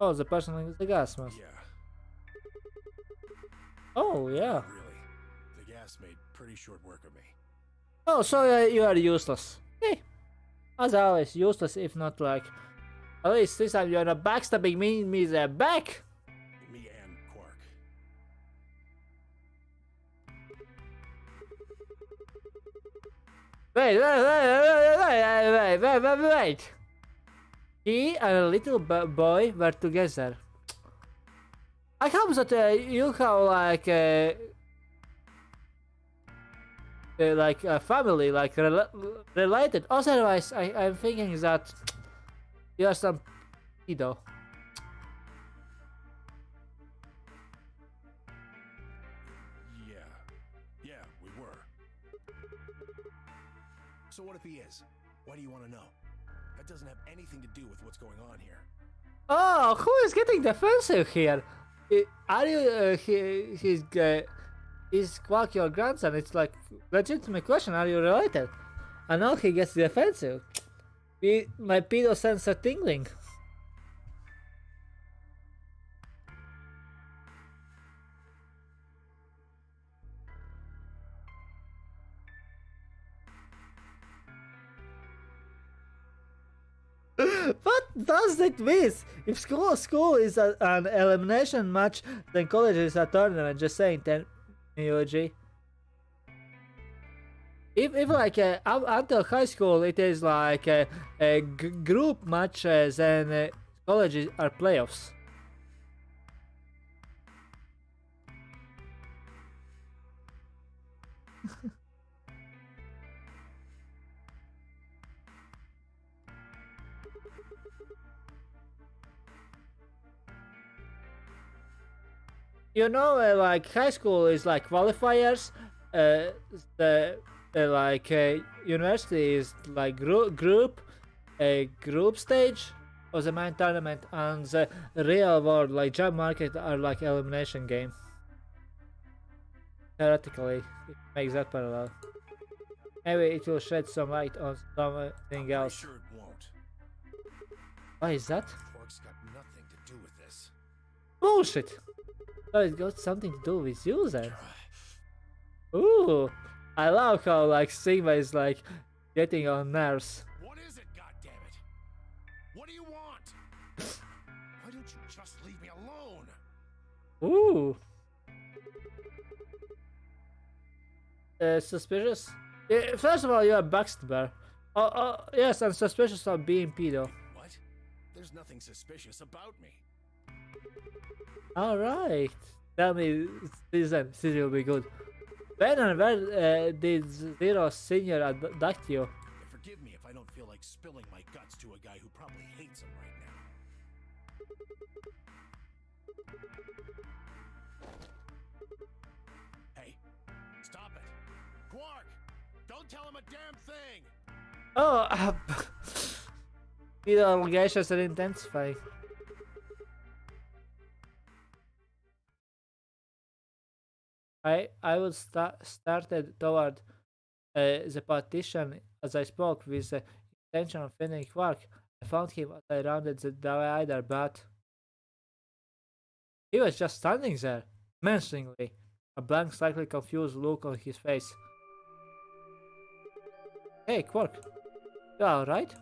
Oh, the person with the gas mask. Yeah, Oh, yeah. really. The gas made pretty short work of me. Oh, so you are useless. Hey, as always, useless if not like. At least this time you are not backstabbing me the back. Me and Quark. Wait. He and a little boy were together. I hope that you have like a family, like related. Otherwise, I'm thinking that you are some pedo. Yeah, we were. So what if he is? Why do you want to know? That doesn't have anything to do with what's going on here. Oh, who is getting defensive here? Are you is Quark your grandson? It's like legitimate question. Are you related? And now he gets defensive. My pedo sense are tingling. What does that mean? If school is an elimination match, then college is a tournament. Just saying, then UG. If like until high school it is like a group matches and colleges are playoffs. You know, like high school is like qualifiers. The university is like group stage of the main tournament, and the real world like job market are like elimination game. Theoretically, it makes that parallel. Maybe it will shed some light on something else. Sure it won't. Why is that? Quark's got nothing to do with this. Bullshit! Oh, it got something to do with you then. Ooh, I love how like Sigma is like getting on nerves. What is it, goddammit? What do you want? Why don't you just leave me alone? Ooh. Suspicious? First of all, you're a backstabber. Oh, yes, I'm suspicious of being pedo. What? There's nothing suspicious about me. Alright. Tell me, season will be good. When and where did Zero Senior abduct you? Forgive me if I don't feel like spilling my guts to a guy who probably hates him right now. Hey, stop it. Quark! Don't tell him a damn thing! Oh, pedo allegations are intensifying. I was started toward the partition as I spoke with the intention of finding Quark. I found him as I rounded the divider, but he was just standing there, menacingly, a blank, slightly confused look on his face. Hey, Quark, you alright?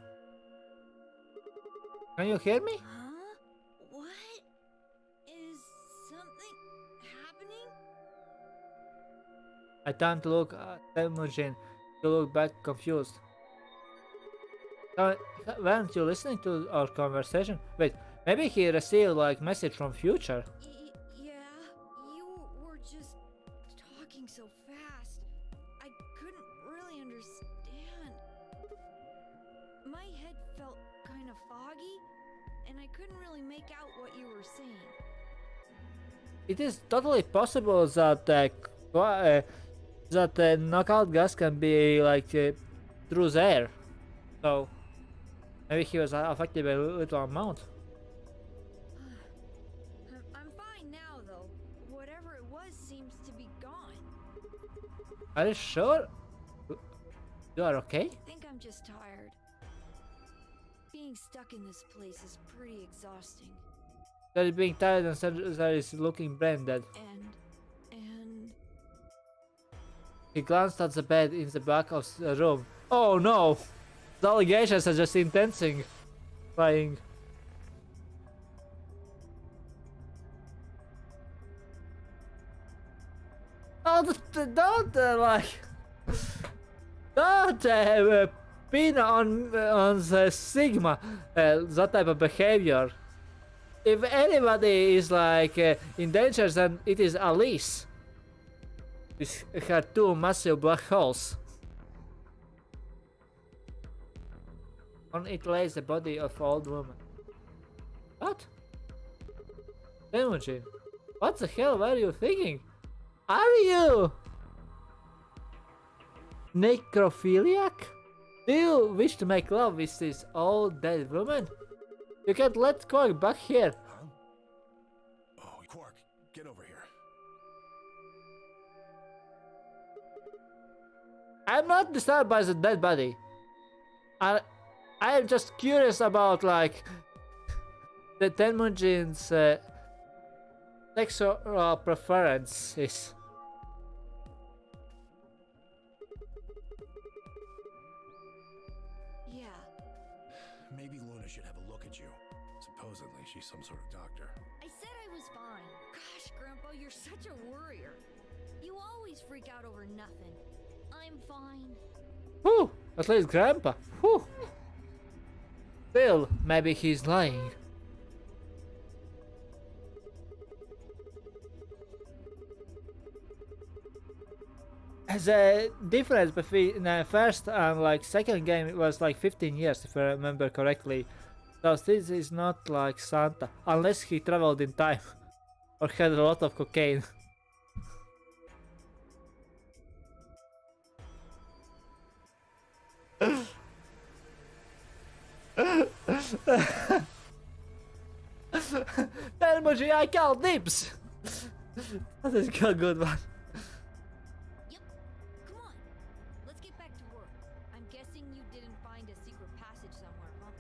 Can you hear me? Huh? What? Is something happening? I turned to look at Temujin. You look back confused. Weren't you listening to our conversation? Wait, maybe he received like message from future. Yeah, you were just talking so fast. I couldn't really understand. My head felt kind of foggy, and I couldn't really make out what you were saying. It is totally possible that knockout gas can be like through the air. So maybe he was affected by a little amount. I'm fine now, though. Whatever it was seems to be gone. Are you sure? You are okay? I think I'm just tired. Being stuck in this place is pretty exhausting. That is being tired and that is looking brain dead. And He glanced at the bed in the back of the room. Oh no! The allegations are just intensing. Flying. Oh, don't like... Don't pin on the Sigma, that type of behavior. If anybody is like in danger, then it is Alice. With her two massive black holes. On it lays the body of old woman. What? Temujin, what the hell were you thinking? Are you necrophiliac? Do you wish to make love with this old dead woman? You can't let Quark back here. Huh? Oh, Quark, get over here. I'm not disturbed by the dead body. I am just curious about like the Temujin's sexual preferences. yeah, Maybe Luna should have a look at you. Supposedly, she's some sort of doctor. I said I was fine. Gosh, Grandpa, you're such a worrier. You always freak out over nothing. I'm fine. Whew, at least Grandpa. Whew. Still, maybe he's lying. The difference between the first and like second game it was like 15 years if I remember correctly. So this is not like Santa, unless he traveled in time or had a lot of cocaine. Emoji, I call dibs! That is a good one. Yep. Come on. Let's get back to work. I'm guessing you didn't find a secret passage somewhere, huh?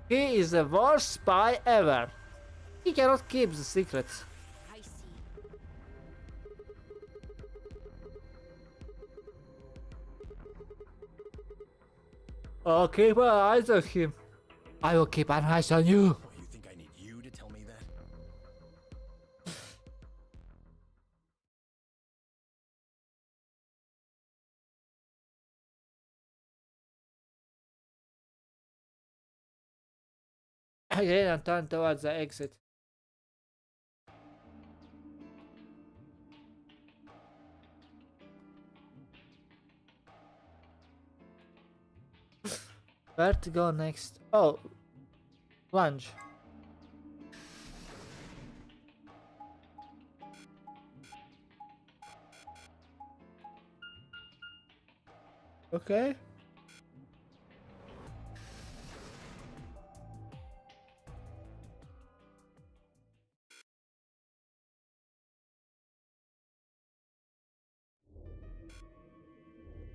He is the worst spy ever. He cannot keep the secrets. I see. I'll keep an eye on him. I will keep an eye on you. What, you think I need you to tell me that? Again, and turn towards the exit. Where to go next? Oh, lunch. Okay.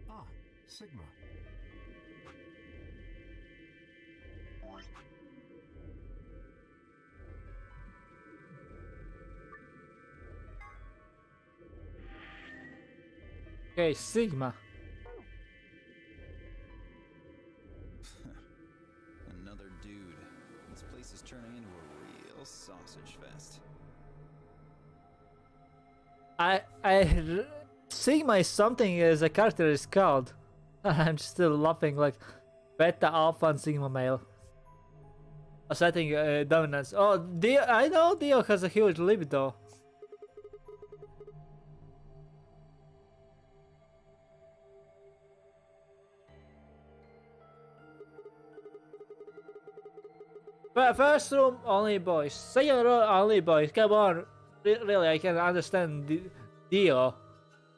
Ah, Sigma. Okay, Sigma. Another dude. This place is turning into a real sausage fest. Sigma is something the character is called. I'm still laughing like beta, alpha, and sigma male. Asserting dominance. Oh, Dio, I know Dio has a huge libido. First room, only boys. Second room, only boys. Come on. Really, I can understand Dio.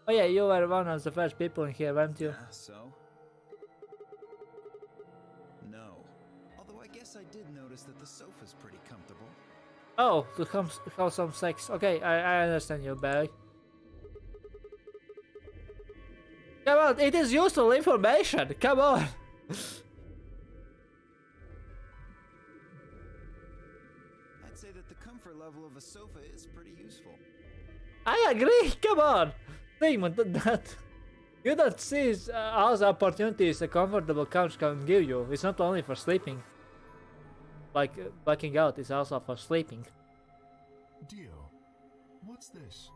Oh yeah, you were one of the first people in here, weren't you? Yeah, so? No. Although I guess I did notice that the sofa's pretty comfortable. Oh, to have some sex. Okay, I understand you, Barry. Come on, it is useful information. Come on. I'd say that the comfort level of a sofa is pretty useful. I agree. Come on, Sigmund. That you don't see all the opportunities a comfortable couch can give you. It's not only for sleeping. Like blacking out is also for sleeping. Dio, what's this?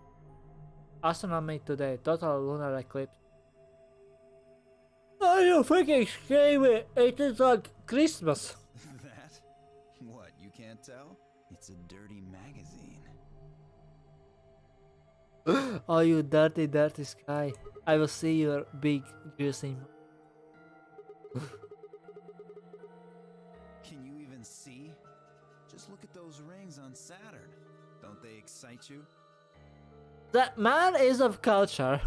Astronomy today, total lunar eclipse. Are you freaking kidding me? It is like Christmas. That? What, you can't tell? It's a dirty magazine. Oh, you dirty, dirty sky. I will see your big, juicy. Can you even see? Just look at those rings on Saturn. Don't they excite you? That man is of culture.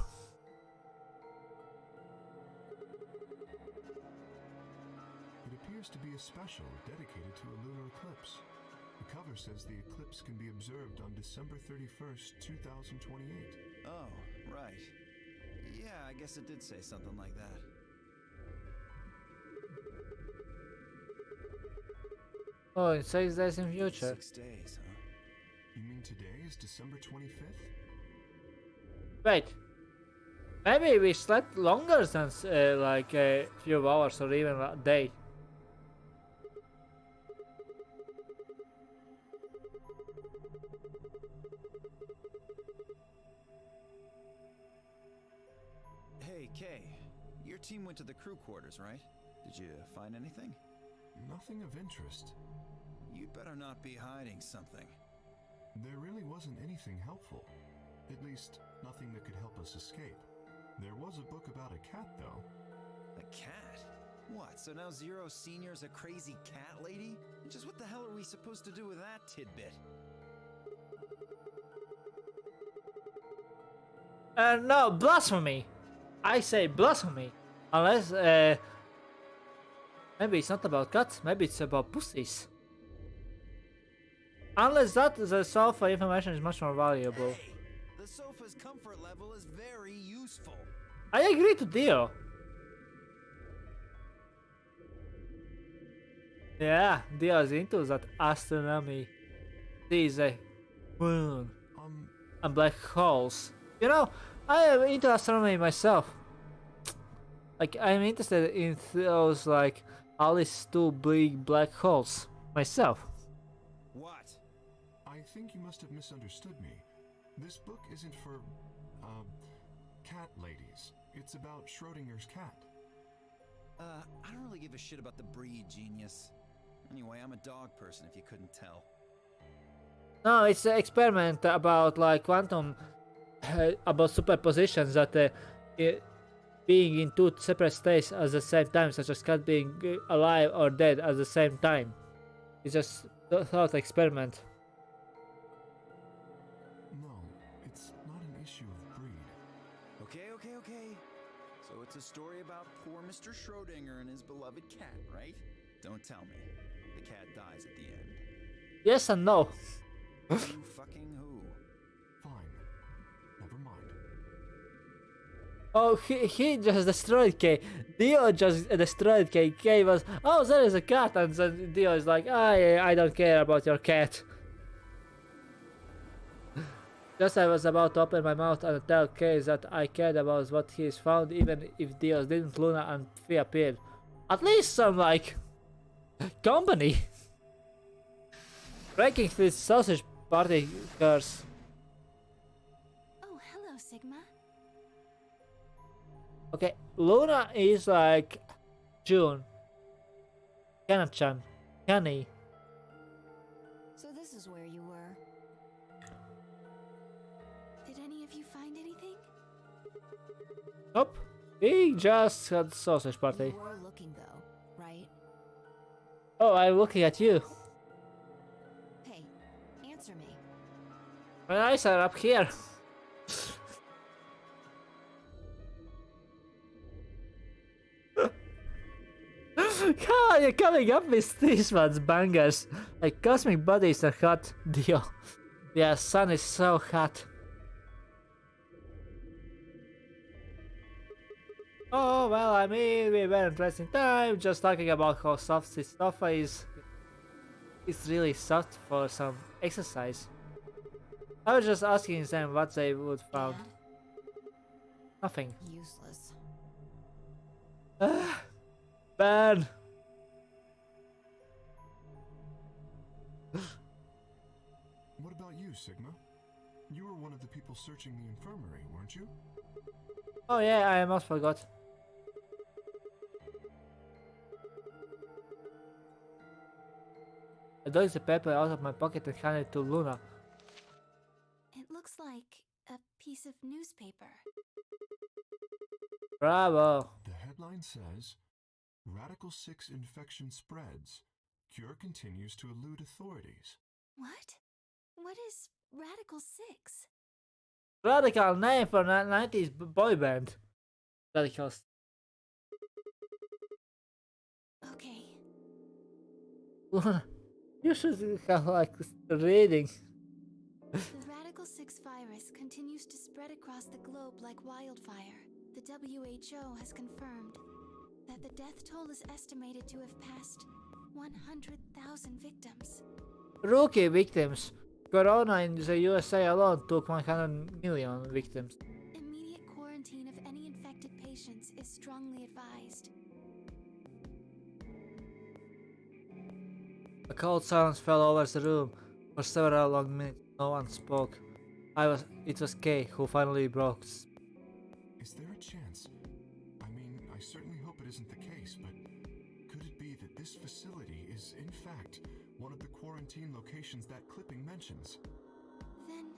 It appears to be a special dedicated to a lunar eclipse. The cover says the eclipse can be observed on December 31st, 2028. Oh, right. Yeah, I guess it did say something like that. Oh, it says days in future. 6 days, huh? You mean today is December 25th? Wait. Maybe we slept longer than like a few hours or even a day. Hey, Kay. Your team went to the crew quarters, right? Did you find anything? Nothing of interest. You'd better not be hiding something. There really wasn't anything helpful. At least, nothing that could help us escape. There was a book about a cat, though. A cat? What, so now Zero Senior's a crazy cat lady? Just what the hell are we supposed to do with that tidbit? No, blasphemy! I say blasphemy! Unless, maybe it's not about cats, maybe it's about pussies. Unless that, the sofa information is much more valuable. Hey, the sofa's comfort level is very useful. I agree to Dio. Yeah, Dio is into that astronomy. Sees a moon and black holes. You know, I am into astronomy myself. Like, I'm interested in those, like, all these two big black holes myself. What? I think you must have misunderstood me. This book isn't for, cat ladies. It's about Schrodinger's cat. I don't really give a shit about the breed, genius. Anyway, I'm a dog person if you couldn't tell. No, it's an experiment about, like, quantum, about superpositions that being in two separate states at the same time, such as cat being alive or dead at the same time. It's just a thought experiment. No, it's not an issue of breed. Okay. So it's a story about poor Mr. Schrodinger and his beloved cat, right? Don't tell me. The cat dies at the end. Yes and no. Who fucking who? Fine. Never mind. Oh, he just destroyed K. Dio just destroyed K. K was, oh, there is a cat, and then Dio is like, I don't care about your cat. Just I was about to open my mouth and tell K that I cared about what he's found, even if Dio didn't. Luna and Fee appeared. At least some, like, company. Breaking this sausage party curse. Oh, hello, Sigma. Okay, Luna is like June. Kana-chan. Kani. So this is where you were. Did any of you find anything? Nope. We just had sausage party. You were looking though, right? Oh, I'm looking at you. Hey, answer me. My eyes are up here. How are you coming up with these ones, bangers? Like cosmic bodies are hot, Dio. Yeah, sun is so hot. Oh well, I mean, we weren't wasting time just talking about how soft this sofa is. It's really soft for some exercise. I was just asking them what they would found. And Nothing. useless. Ben! What about you, Sigma? You were one of the people searching the infirmary, weren't you? Oh yeah, I almost forgot. I dug the paper out of my pocket and handed it to Luna. It looks like a piece of newspaper. Bravo! The headline says, Radical 6 infection spreads. Cure continues to elude authorities. What? What is Radical 6? Radical name for 90s boy band. Radicals. Okay. Luna, you should have like reading. The Radical 6 virus continues to spread across the globe like wildfire. The WHO has confirmed that the death toll is estimated to have passed 100,000 victims. Rookie victims. Corona in the USA alone took 100 million victims. Immediate quarantine of any infected patients is strongly advised. A cold silence fell over the room. For several long minutes, no one spoke. It was Kay who finally broke. Is there a chance? I mean, I certainly hope it isn't the case, but could it be that this facility is, in fact, one of the quarantine locations that clipping mentions? Then,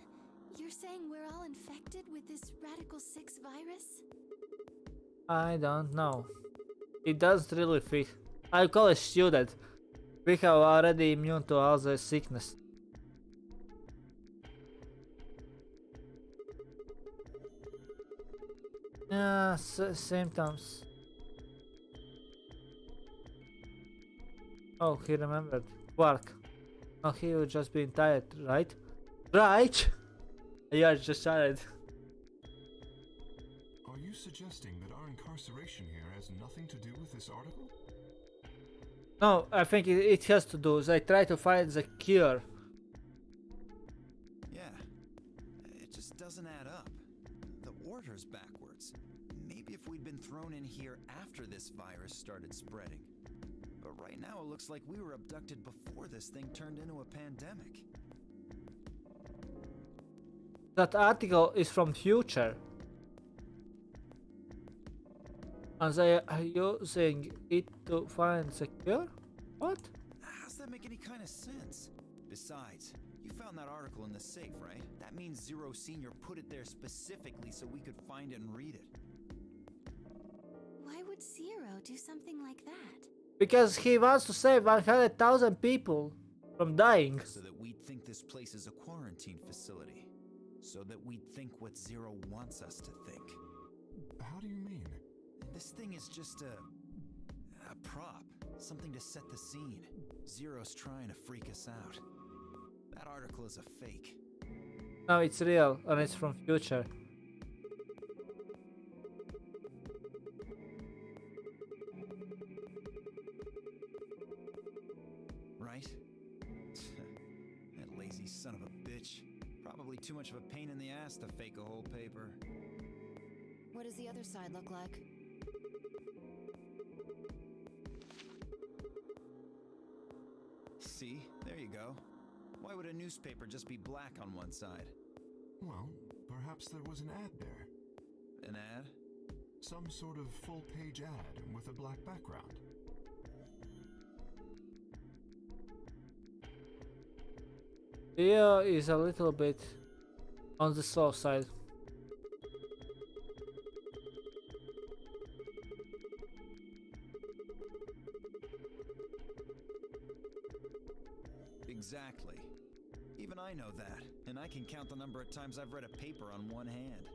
you're saying we're all infected with this Radical 6 virus? I don't know. It doesn't really fit. I'll call a student. We have already immune to all the sickness. Yeah, symptoms. Oh, he remembered. Quark. Oh, he would just been tired, right? Right? Yeah, just tired. Are you suggesting that our incarceration here has nothing to do with this article? No, I think it has to do. They try to find the cure. Yeah, it just doesn't add up. The order's backwards. Maybe if we'd been thrown in here after this virus started spreading. But right now it looks like we were abducted before this thing turned into a pandemic. That article is from future. And they are using it to find the cure? What? How's that make any kind of sense? Besides, you found that article in the safe, right? That means Zero Senior put it there specifically so we could find it and read it. Why would Zero do something like that? Because he wants to save 100,000 people from dying. So that we'd think this place is a quarantine facility. So that we'd think what Zero wants us to think. How do you mean? This thing is just a prop. Something to set the scene. Zero's trying to freak us out. That article is a fake. No, it's real and it's from future. Right? That lazy son of a bitch. Probably too much of a pain in the ass to fake a whole paper. What does the other side look like? See? There you go. Why would a newspaper just be black on one side? Well, perhaps there was an ad there. An ad? Some sort of full-page ad with a black background. Here is a little bit on the slow side. Exactly. Even I know that, and I can count the number of times I've read a paper on one hand.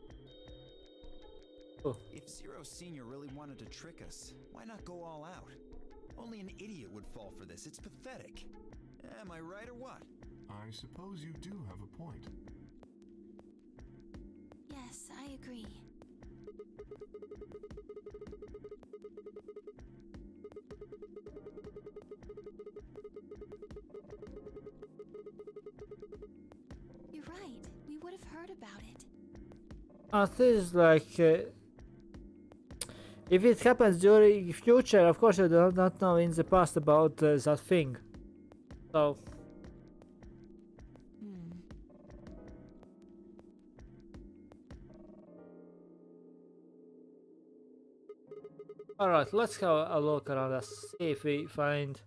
Oh. If Zero Senior really wanted to trick us, why not go all out? Only an idiot would fall for this. It's pathetic. Am I right or what? I suppose you do have a point. Yes, I agree. You're right. We would have heard about it. I think like if it happens during future, of course you do not know in the past about that thing. So alright, let's have a look around us, see if we find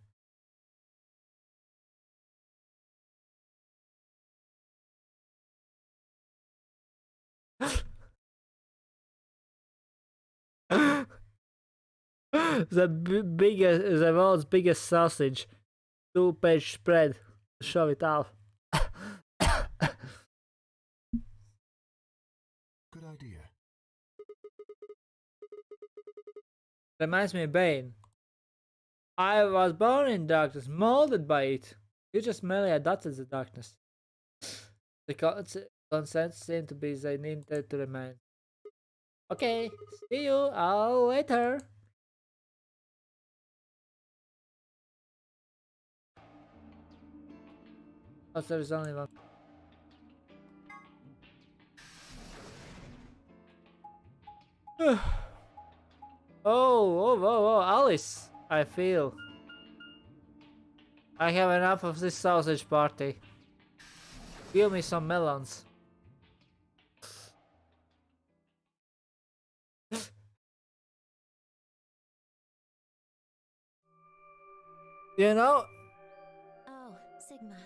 the world's biggest sausage, 2-page spread. Show it all. Good idea. Reminds me of Bane. I was born in darkness, molded by it. You just merely adopted the darkness. The concepts seem to be they needed to remain. Okay, see you all later. Oh, there's only one. Oh, Alice, I feel. I have enough of this sausage party. Give me some melons. You know, Oh, Sigma.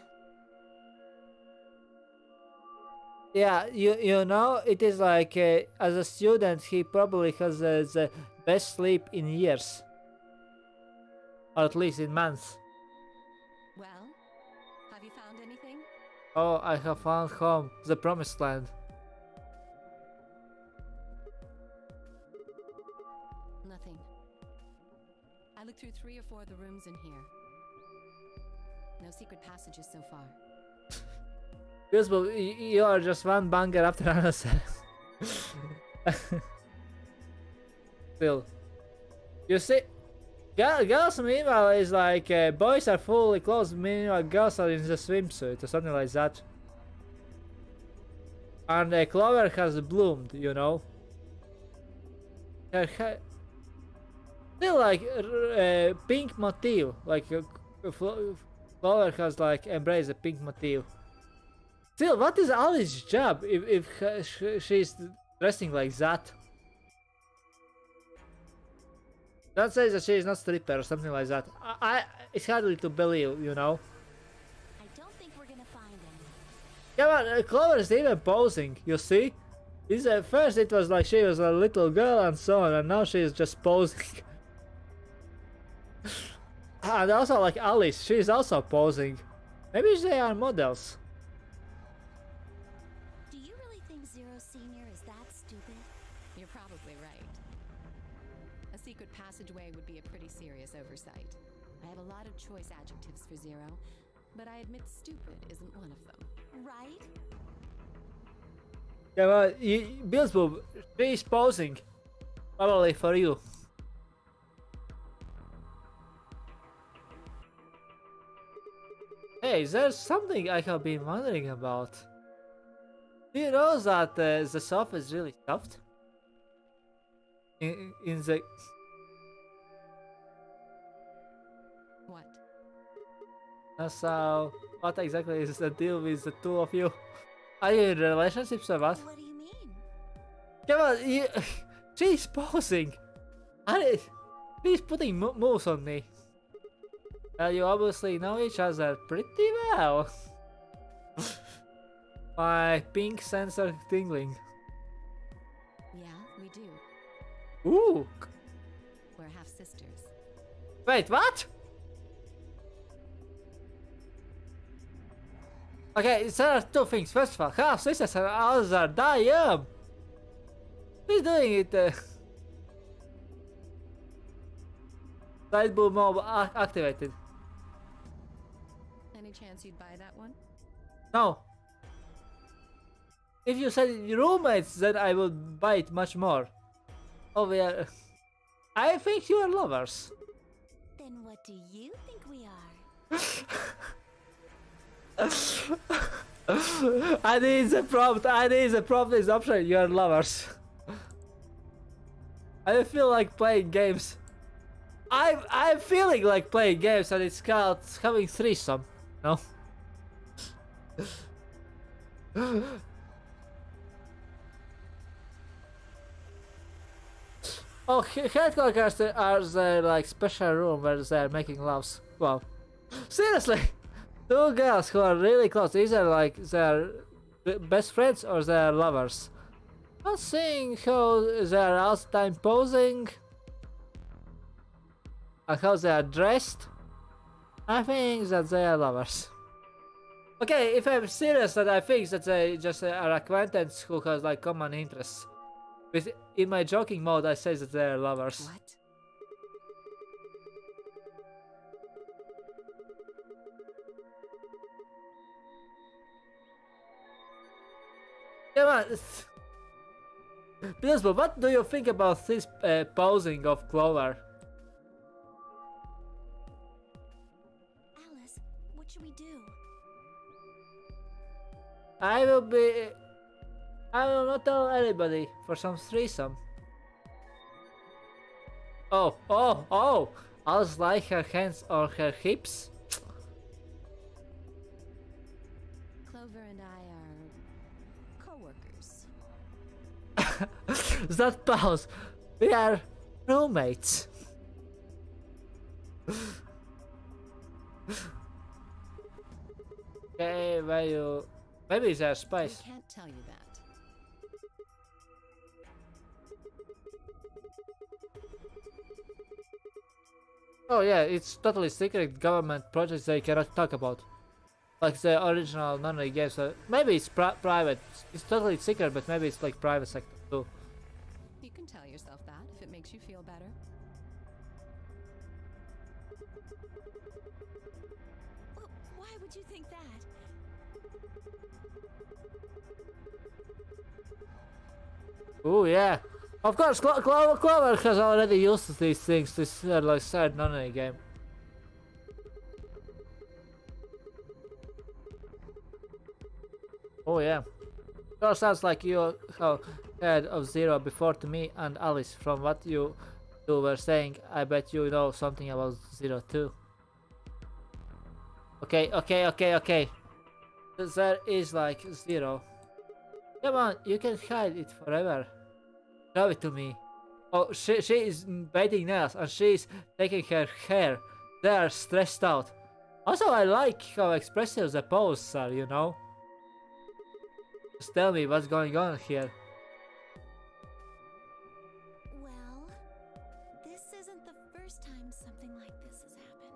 yeah, you know, it is like as a student, he probably has the best sleep in years, or at least in months. Well, have you found anything? Oh, I have found home, the promised land. Nothing. I looked through 3 or 4 of the rooms in here. No secret passages so far. Useful, you are just one banger after another. Still, you see, girls meanwhile is like boys are fully clothed, meanwhile girls are in the swimsuit or something like that. And Clover has bloomed, you know. Still like pink motif, like Clover has like embraced the pink motif. Still, what is Alice's job if she's dressing like that? That says that she is not stripper or something like that. It's hardly to believe, you know. I don't think we're gonna find him. Yeah, but Clover is even posing, you see? First it was like she was a little girl and so on, and now she is just posing. And also like Alice, she is also posing. Maybe they are models. Do you really think Zero Senior is that stupid? You're probably right. A secret passageway would be a pretty serious oversight. I have a lot of choice adjectives for Zero, but I admit stupid isn't one of them. Right? Yeah, well, Beelzebub, she is posing. Probably for you. Hey, there's something I have been wondering about. Do you know that the sofa is really soft? In the... What? So, what exactly is the deal with the two of you? Are you in relationships or what? What do you mean? Come on, she's posing. She's putting moves on me. Well, you obviously know each other pretty well. My pink sensor tingling. Yeah, we do. Ooh. We're half sisters. Wait, what? Okay, there are two things. First of all, half sisters and others are damn. Who's doing it? Side boob mode activated. Any chance you'd buy that one? No. If you said roommates, then I would buy it much more. Oh, we are. I think you are lovers. Then what do you think we are? I need the prompt. I need the prompt is option. You are lovers. I feel like playing games. I'm feeling like playing games, and it's called having threesome. No. Oh, headquarters are the like special room where they're making loves. Wow. Seriously, two girls who are really close. Either like they're best friends or they're lovers. Not seeing how they're all the time posing and how they are dressed. I think that they are lovers. Okay, if I'm serious, then I think that they just are acquaintances who has like common interests. But in my joking mode, I say that they are lovers. What? Come on. Bilbo, what do you think about this posing of Clover? Alice, what should we do? I will not tell anybody for some threesome. Oh! Alice like her hands or her hips? Clover and I are co-workers. That pause. We are roommates. Okay, where you? Maybe there's spice. I can't tell you that. Oh yeah, it's totally secret government projects they cannot talk about. Like the original Nonary game, so maybe it's private. It's totally secret, but maybe it's like private sector too. You can tell yourself that if it makes you feel better. Well, why would you think that? Oh yeah, of course. Clover has already used these things. This like sad Nonary game. Oh yeah. Sure sounds like you have heard of Zero before to me and Alice. From what you two were saying, I bet you know something about Zero too. Okay. There is like Zero. Come on, you can hide it forever. Show it to me. Oh, she is biting nails and she's taking her hair. They are stressed out. Also, I like how expressive the poses are, you know? Just tell me what's going on here. Well, this isn't the first time something like this has happened.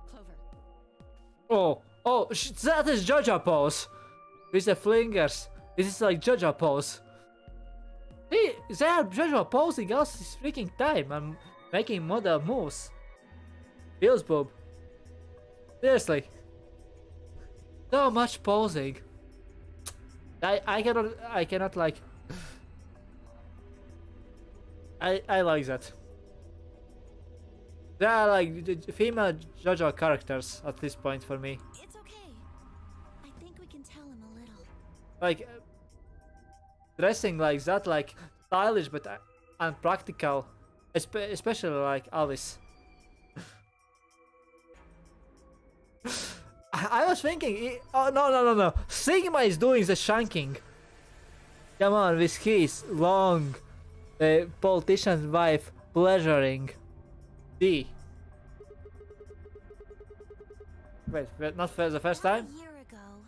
Clover. Oh, that is JoJo pose. With the flingers. This is like JoJo pose. See, they are JoJo posing all this freaking time and making model moves. Beelzebub. Seriously. So much posing. I cannot like. I like that. They are like female JoJo characters at this point for me. It's okay. I think we can tell him a little. Like dressing like that, like stylish but unpractical, especially like Alice. I was thinking, oh no, Sigma is doing the shanking. Come on, with his long politician's wife pleasuring D. Wait, not for the first time? A year ago,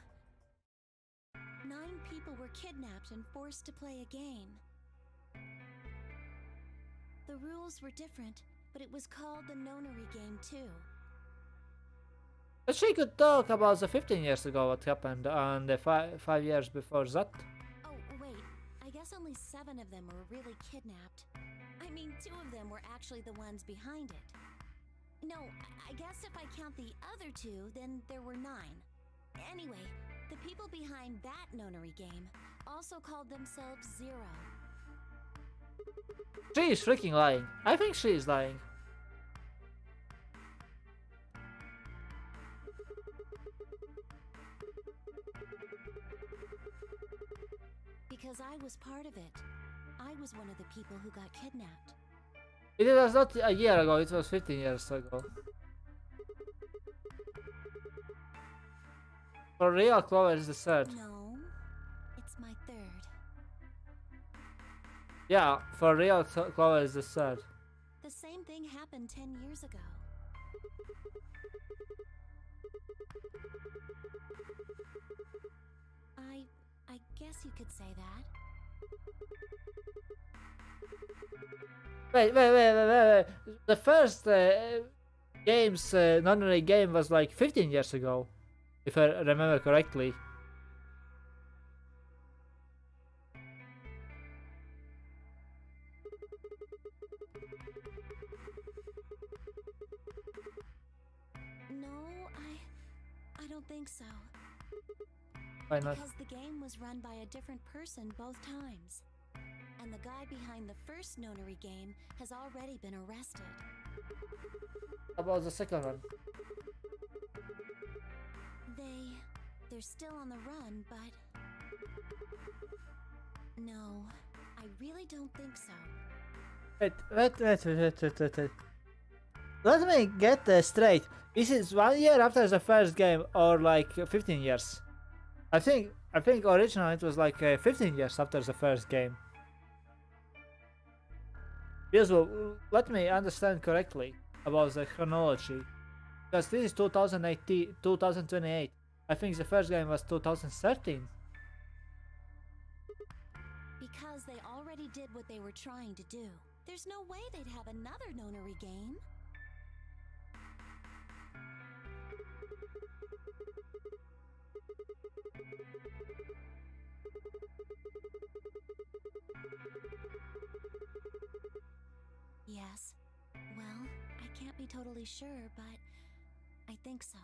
9 people were kidnapped and forced to play a game. The rules were different, but it was called the Nonary game too. But she could talk about the 15 years ago what happened and the 5 years before that. Oh, wait. I guess only 7 of them were really kidnapped. I mean, 2 of them were actually the ones behind it. No, I guess if I count the other two, then there were 9. Anyway, the people behind that Nonary game also called themselves Zero. She is freaking lying. I think she is lying. Because I was part of it. I was one of the people who got kidnapped. It was not a year ago, it was 15 years ago. For real, Clover is the 3rd. No, it's my 3rd. Yeah, for real, Clover is the 3rd. The same thing happened 10 years ago. I guess you could say that. Wait. The first Nonary game was like 15 years ago, if I remember correctly. No, I don't think so. Why not? Because the game was run by a different person both times. And the guy behind the first Nonary game has already been arrested. How about the second one? They're still on the run, but... No, I really don't think so. Wait. Let me get this straight. Is it 1 year after the first game or like 15 years? I think originally it was like 15 years after the first game. Yes, well, let me understand correctly about the chronology. Because this is 2028. I think the first game was 2013. Because they already did what they were trying to do. There's no way they'd have another Nonary game. Yes. Well, I can't be totally sure, but I think so.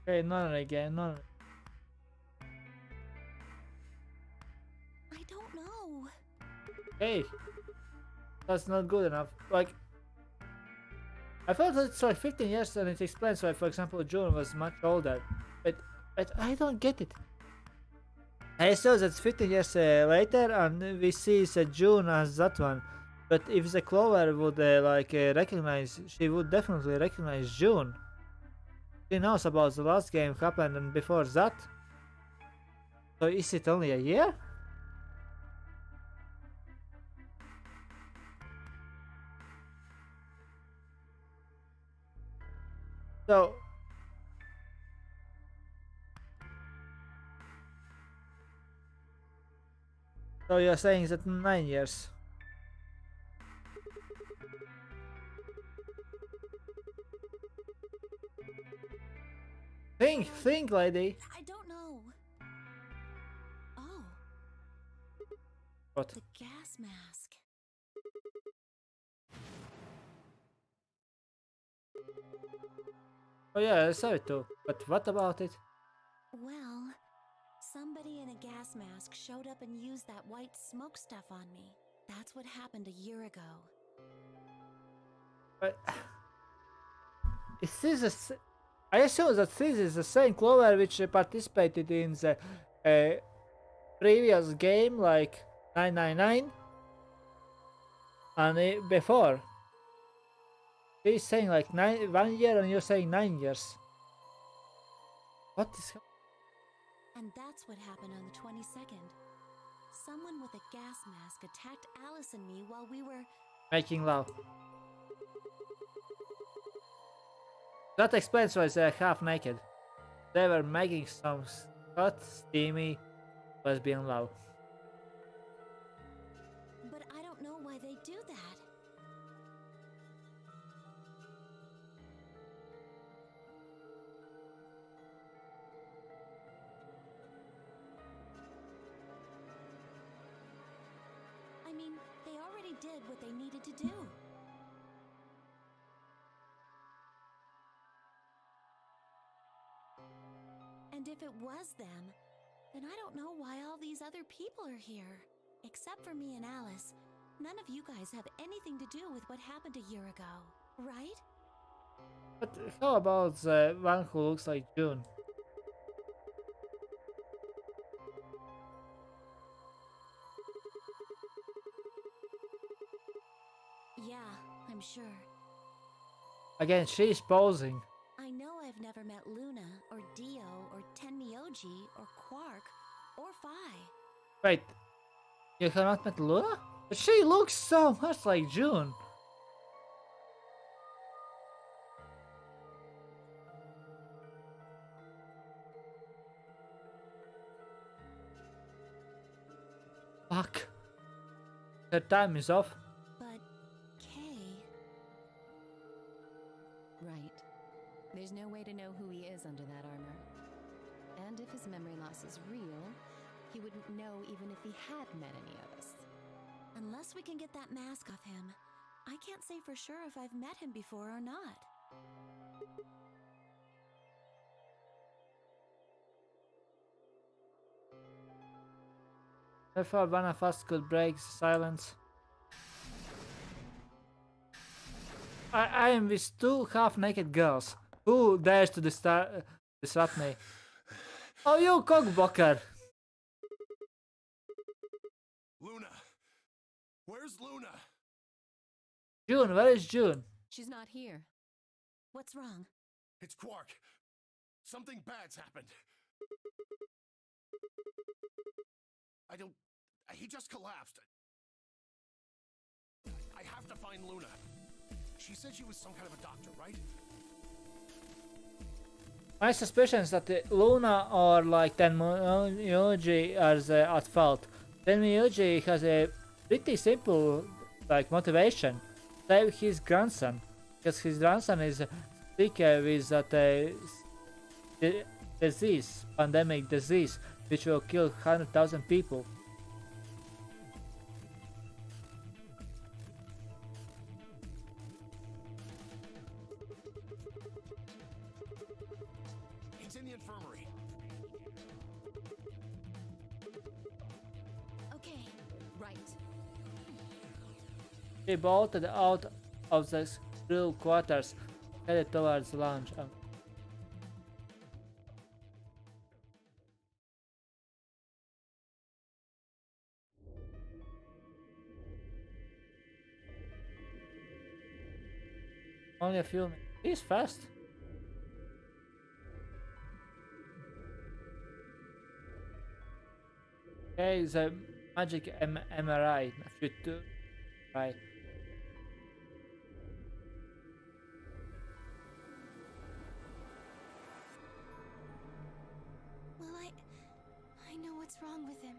Okay, none again, none. I don't know. Hey, that's not good enough. Like, I thought it's like 15 years and it explains why, for example, June was much older. But I don't get it. I saw that 15 years later and we see the June as that one. But if the Clover would recognize, she would definitely recognize June. She knows about the last game happened and before that. So is it only a year? So you're saying that 9 years? Think, lady. I don't know. Oh. What? The gas mask. Oh yeah, I saw it too. But what about it? Well, somebody in a gas mask showed up and used that white smoke stuff on me. That's what happened a year ago. But is this I assume that this is the same Clover which participated in the previous game, like 999, and before. He's saying like 1 year, and you're saying 9 years. What is? And that's what happened on the 22nd. Someone with a gas mask attacked Alice and me while we were Making love. That explains why they're half naked. They were making some hot, steamy lesbian love. But I don't know why they do that. they did what they needed to do. And if it was them, then I don't know why all these other people are here. Except for me and Alice, none of you guys have anything to do with what happened a year ago, right? But how about the one who looks like June? Yeah, I'm sure. Again, she's posing. I know I've never met Luna, or Dio, or Tenmyoji, or Quark, or Phi. Wait, you have not met Luna? But she looks so much like June. Fuck. Her time is off. But Kay... Right. There's no way to know who he is under that armor. And if his memory loss is real, he wouldn't know even if he had met any of us. Unless we can get that mask off him, I can't say for sure if I've met him before or not. I thought one of us could break the silence. I am with two half-naked girls. Who dares to disrupt me? Oh, you cockblocker! Luna! Where's Luna? June, where is June? She's not here. What's wrong? It's Quark. Something bad's happened. He just collapsed. I have to find Luna. She said she was some kind of a doctor, right? My suspicion is that Luna or like Tenmyoji are at fault. Tenmyoji has a pretty simple like motivation: save his grandson, because his grandson is sick with that disease, pandemic disease, which will kill 100,000 people. He's in the infirmary. Okay. Right. He bolted out of the crew quarters, headed towards the lounge. Only a few minutes. He's fast. Okay, the magic MRI. If you do, right. Well, I know what's wrong with him.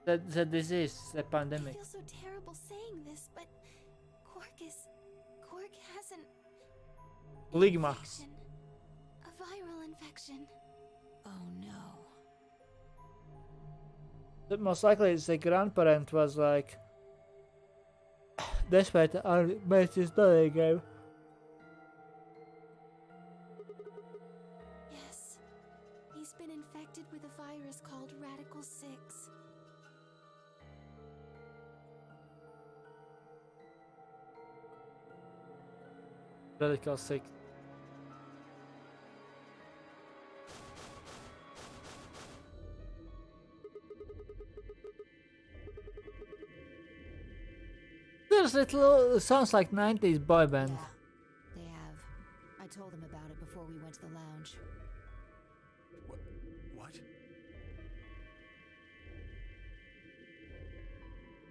The disease, the I pandemic. feel so terrible saying this, but Quark has an Ligma. infection. A viral infection. Oh no. Most likely the grandparent was like desperate and made his daughter game. Yes. He's been infected with a virus called Radical 6. Radical sick. It sounds like 90s boy band. Yeah, they have. I told them about it before we went to the lounge. What?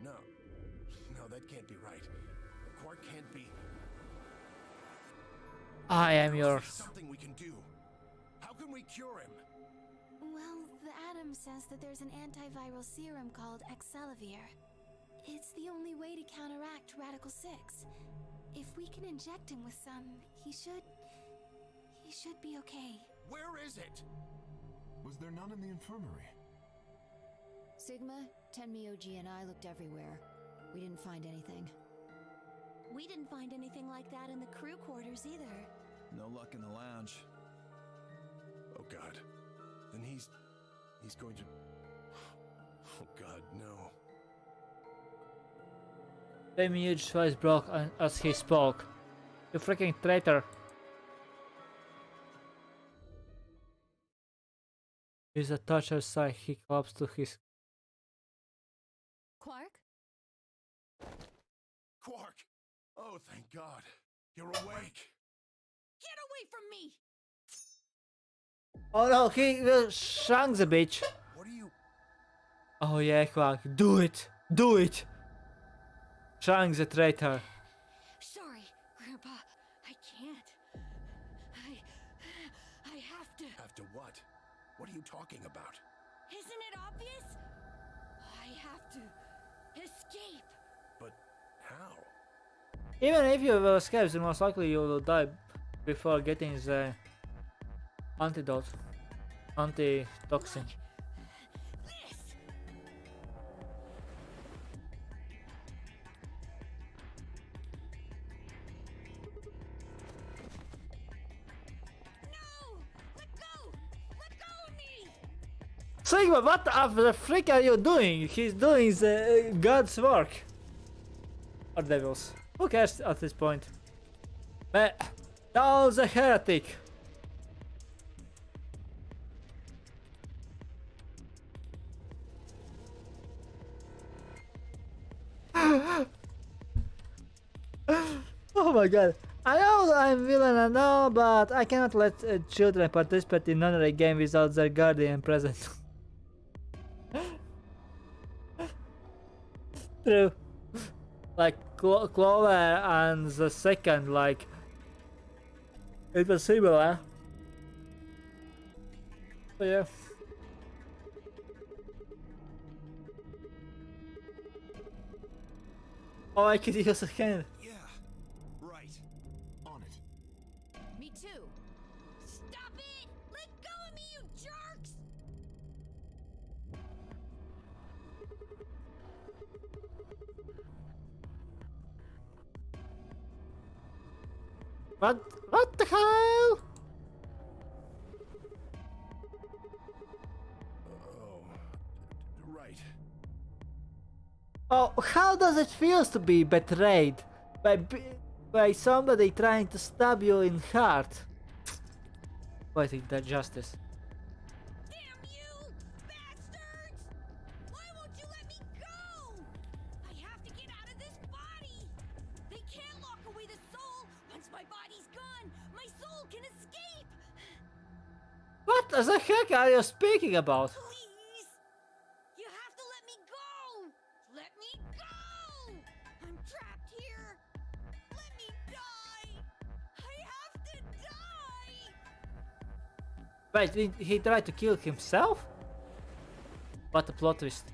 No. No, that can't be right. Quark can't be... I am There's yours. something we can do. How can we cure him? Well, the Atom says that there's an antiviral serum called Excelavir. It's the only way to counteract Radical 6. If we can inject him with some, he should be okay. Where is it? Was there none in the infirmary? Sigma, Tenmyoji, and I looked everywhere. We didn't find anything. We didn't find anything like that in the crew quarters either. No luck in the lounge. Oh God. Then he's going to... Oh God, no. Same huge voice broke as he spoke. You freaking traitor. He's a toucher side. He collapsed to his... Quark? Quark! Oh, thank God. You're awake. Get away from me! Oh no, he shrunk the bitch. What are you... Oh yeah, Quark, do it! Do it! Shrunk the traitor. Sorry, Grandpa. I can't. I have to. Have to what? What are you talking about? Isn't it obvious? I have to escape. But how? Even if you will escape, then most likely you will die before getting the antidote. Anti-toxin. This. No! Let go! Let go of me! Sigma, what the frick are you doing? He's doing the God's work. Or devils. Who cares at this point? Down the heretic! Oh my god. I know I'm villain and all, but I cannot let children participate in Nonary game without their guardian present. True. Like Clover and the second, like it was similar. But yeah. Oh, I could use a hand. Yeah, right. On it. Me too. Stop it! Let go of me, you jerks! What the hell? Oh, right. Oh, how does it feel to be betrayed by somebody trying to stab you in heart? Fighting that justice. Damn you! Bastards! Why won't you let me go? I have to get out of this body! They can't lock away the soul! Once my body's gone, my soul can escape! What the heck are you speaking about? Please! You have to let me go! Let me go! I'm trapped here! Let me die! I have to die! Wait, he tried to kill himself? What a plot twist.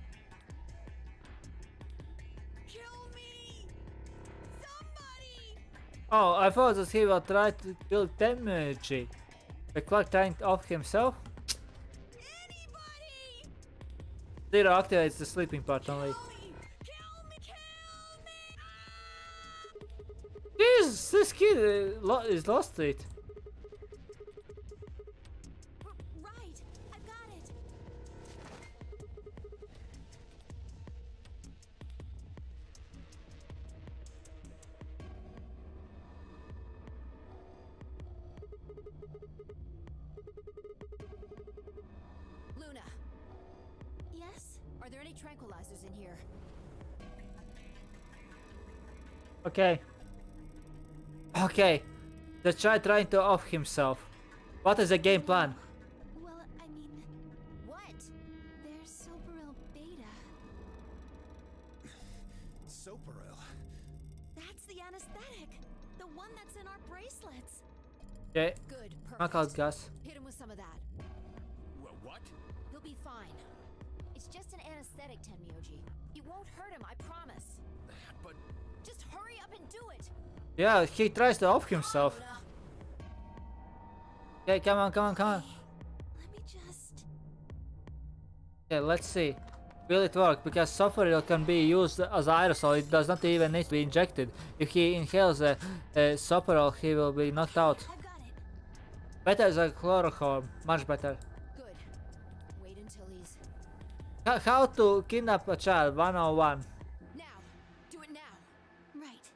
Kill me! Somebody! Oh, I thought that he will try to kill Temuji. The clock trying to off himself? Anybody! Zero activates the sleeping part only. Kill me! Kill me! Kill me! Jesus, this kid is lost to it. Right, I've got it. Luna, Yes? are there any tranquilizers in here? Okay. Okay. Let's try trying to off himself. What is the game plan? Well, I mean, What? there's Soparil Beta. Soparil. That's the anesthetic. The one that's in our bracelets. Okay. Good, perfect. Knockout gas. Hit him with some of that. What? He'll be fine. It's just an anesthetic, Tenmyoji. It won't hurt him, I promise. But Just hurry up and do it. Yeah, he tries to off himself. Luna. Okay, come on, come on, come on. Let me just... Okay, let's see. will it work? Because Sophril can be used as aerosol, it does not even need to be injected. If he inhales Sophril, he will be knocked out. I've got it. Better than chloroform, much better. Good. Wait until he's. How to kidnap a child, 101. Now! Do it now! Right.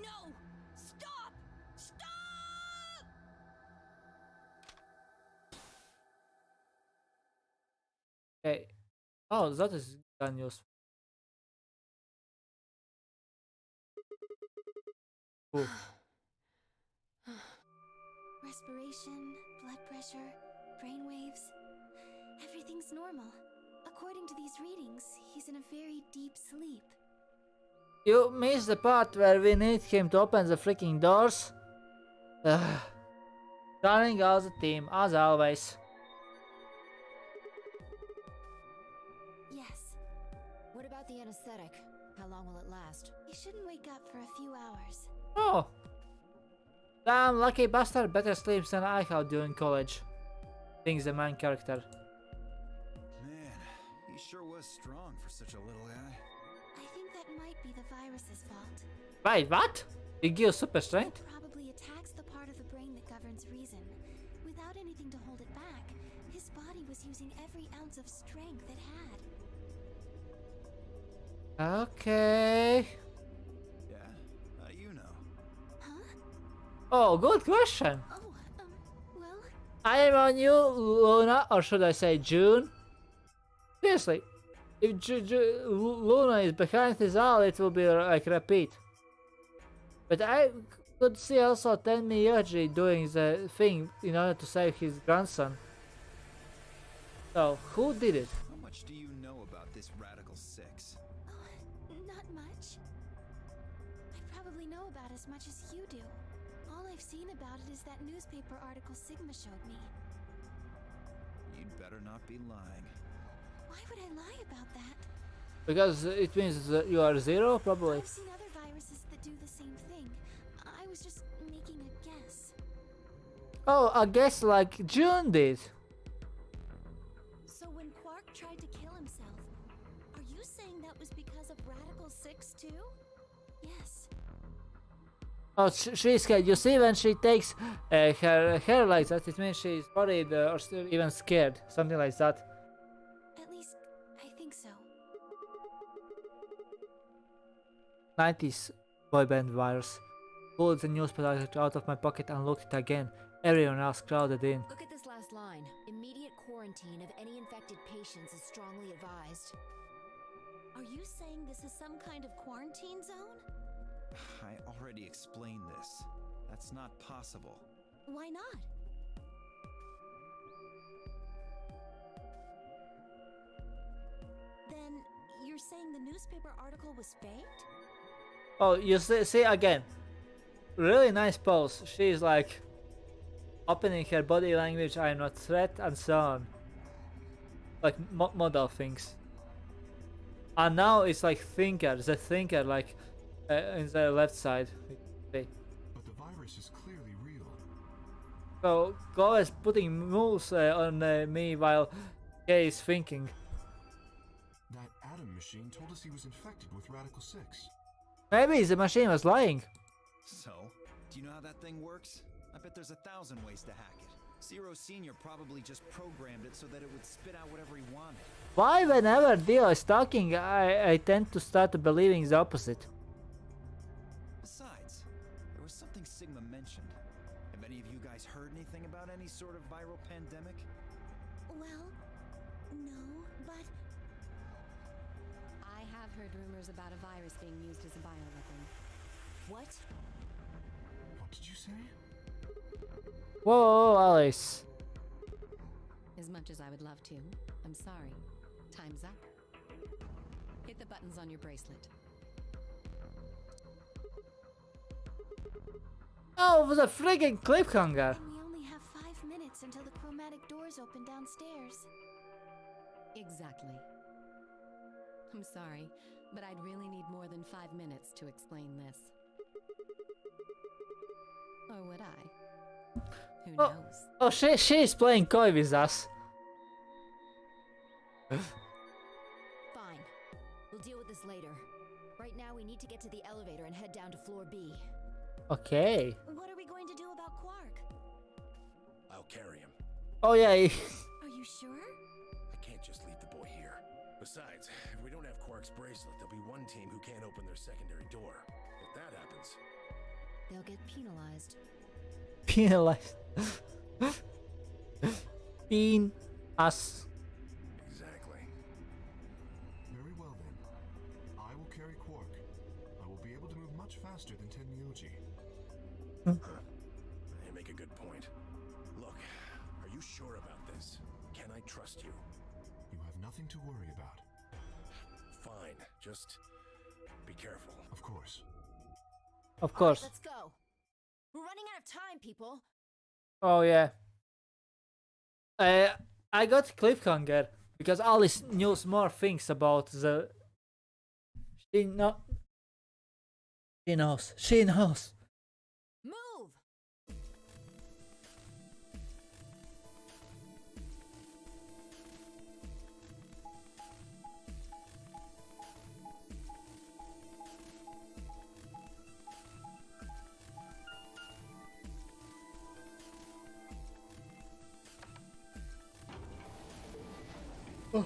No! Stop! Stop! Okay. Oh, that is gun use. Ooh. Respiration, blood pressure, brain waves. Everything's normal. According to these readings, he's in a very deep sleep. You missed the part where we need him to open the freaking doors. Running as a team, as always. Yes, What about the anesthetic? How long will it last? he shouldn't wake up for a few hours. Oh. Damn lucky bastard, better sleeps than I had during college. Thinks the main character. Man, he sure was strong for such a little guy. I think that might be the virus's fault. Wait, what? It gives super strength? Probably attacks the part of the brain that governs reason. Without anything to hold it back, his body was using every ounce of strength it had. Okay. Yeah? How do you know? Huh? Oh, good question. Oh, well, I am on you, Luna, or should I say June? Seriously, if Luna is behind this all, it will be like repeat. But I could see also Tenmi Yoji doing the thing in order to save his grandson. So, who did it? How much do you know about this Radical Six? not much. I probably know about as much as you do. All I've seen about it is that newspaper article Sigma showed me. You'd better not be lying. Why would I lie about that? Because it means that you are zero, probably. I've seen other viruses that do the same thing. I was just making a guess. Oh, I guess like June did. So when Quark tried to kill himself, are you saying that was because of Radical 6 too? Yes. Oh, she's scared. You see, when she takes her hair like that, it means she's worried or still even scared. Something like that. At least, I think so. 90s boy band virus. Pulled the newspaper out of my pocket and looked it again. Everyone else crowded in. Look at this last line. Immediate quarantine of any infected patients is strongly advised. Are you saying this is some kind of quarantine zone? I already explained this. That's not possible. Why not? Then you're saying the newspaper article was faked? Oh, you see again. Really nice pose. She's like opening her body language, I am not threat, and so on. Like model things. And now it's like thinker, the thinker, like in the left side. But the virus is clearly real. So Go is putting moves on me while Kay is thinking. That Atom machine told us he was infected with Radical 6. Maybe the machine was lying. So, do you know how that thing works? I bet there's 1,000 ways to hack it. Zero Senior probably just programmed it so that it would spit out whatever he wanted. Why whenever Dio is talking, I tend to start believing the opposite. Besides, there was something Sigma mentioned. Have any of you guys heard anything about any sort of viral pandemic? Well, no, but I have heard rumors about a virus being used as a bioweapon. What? What did you say? Whoa, Alice. As much as I would love to, I'm sorry. Time's up. Hit the buttons on your bracelet. Oh, it was a friggin' cliffhanger. and we only have 5 minutes until the chromatic doors open downstairs. Exactly. I'm sorry, but I'd really need more than 5 minutes to explain this. Or would I? Who Oh. knows? Oh, she's playing coy with us. Fine. we need to get to the elevator and head down to floor B. Okay. What are we going to do about Quark? I'll carry him. Oh yeah. Are you sure? I can't just leave the boy here. Besides, if we don't have Quark's bracelet, there'll be one team who can't open their secondary door. If that happens, They'll get penalized. Penalized. Bean us. exactly. Very well then. I will carry Quark. I will be able to move much faster than Tenmyoji. You make a good point. Look, are you sure about this? Can I trust you? You have nothing to worry about. Fine, just be careful. Of course. Of course. Let's go. We're running out of time, people. Oh yeah. I got cliffhanger because Alice knows more things about the. She knows. She knows. Move! Oh.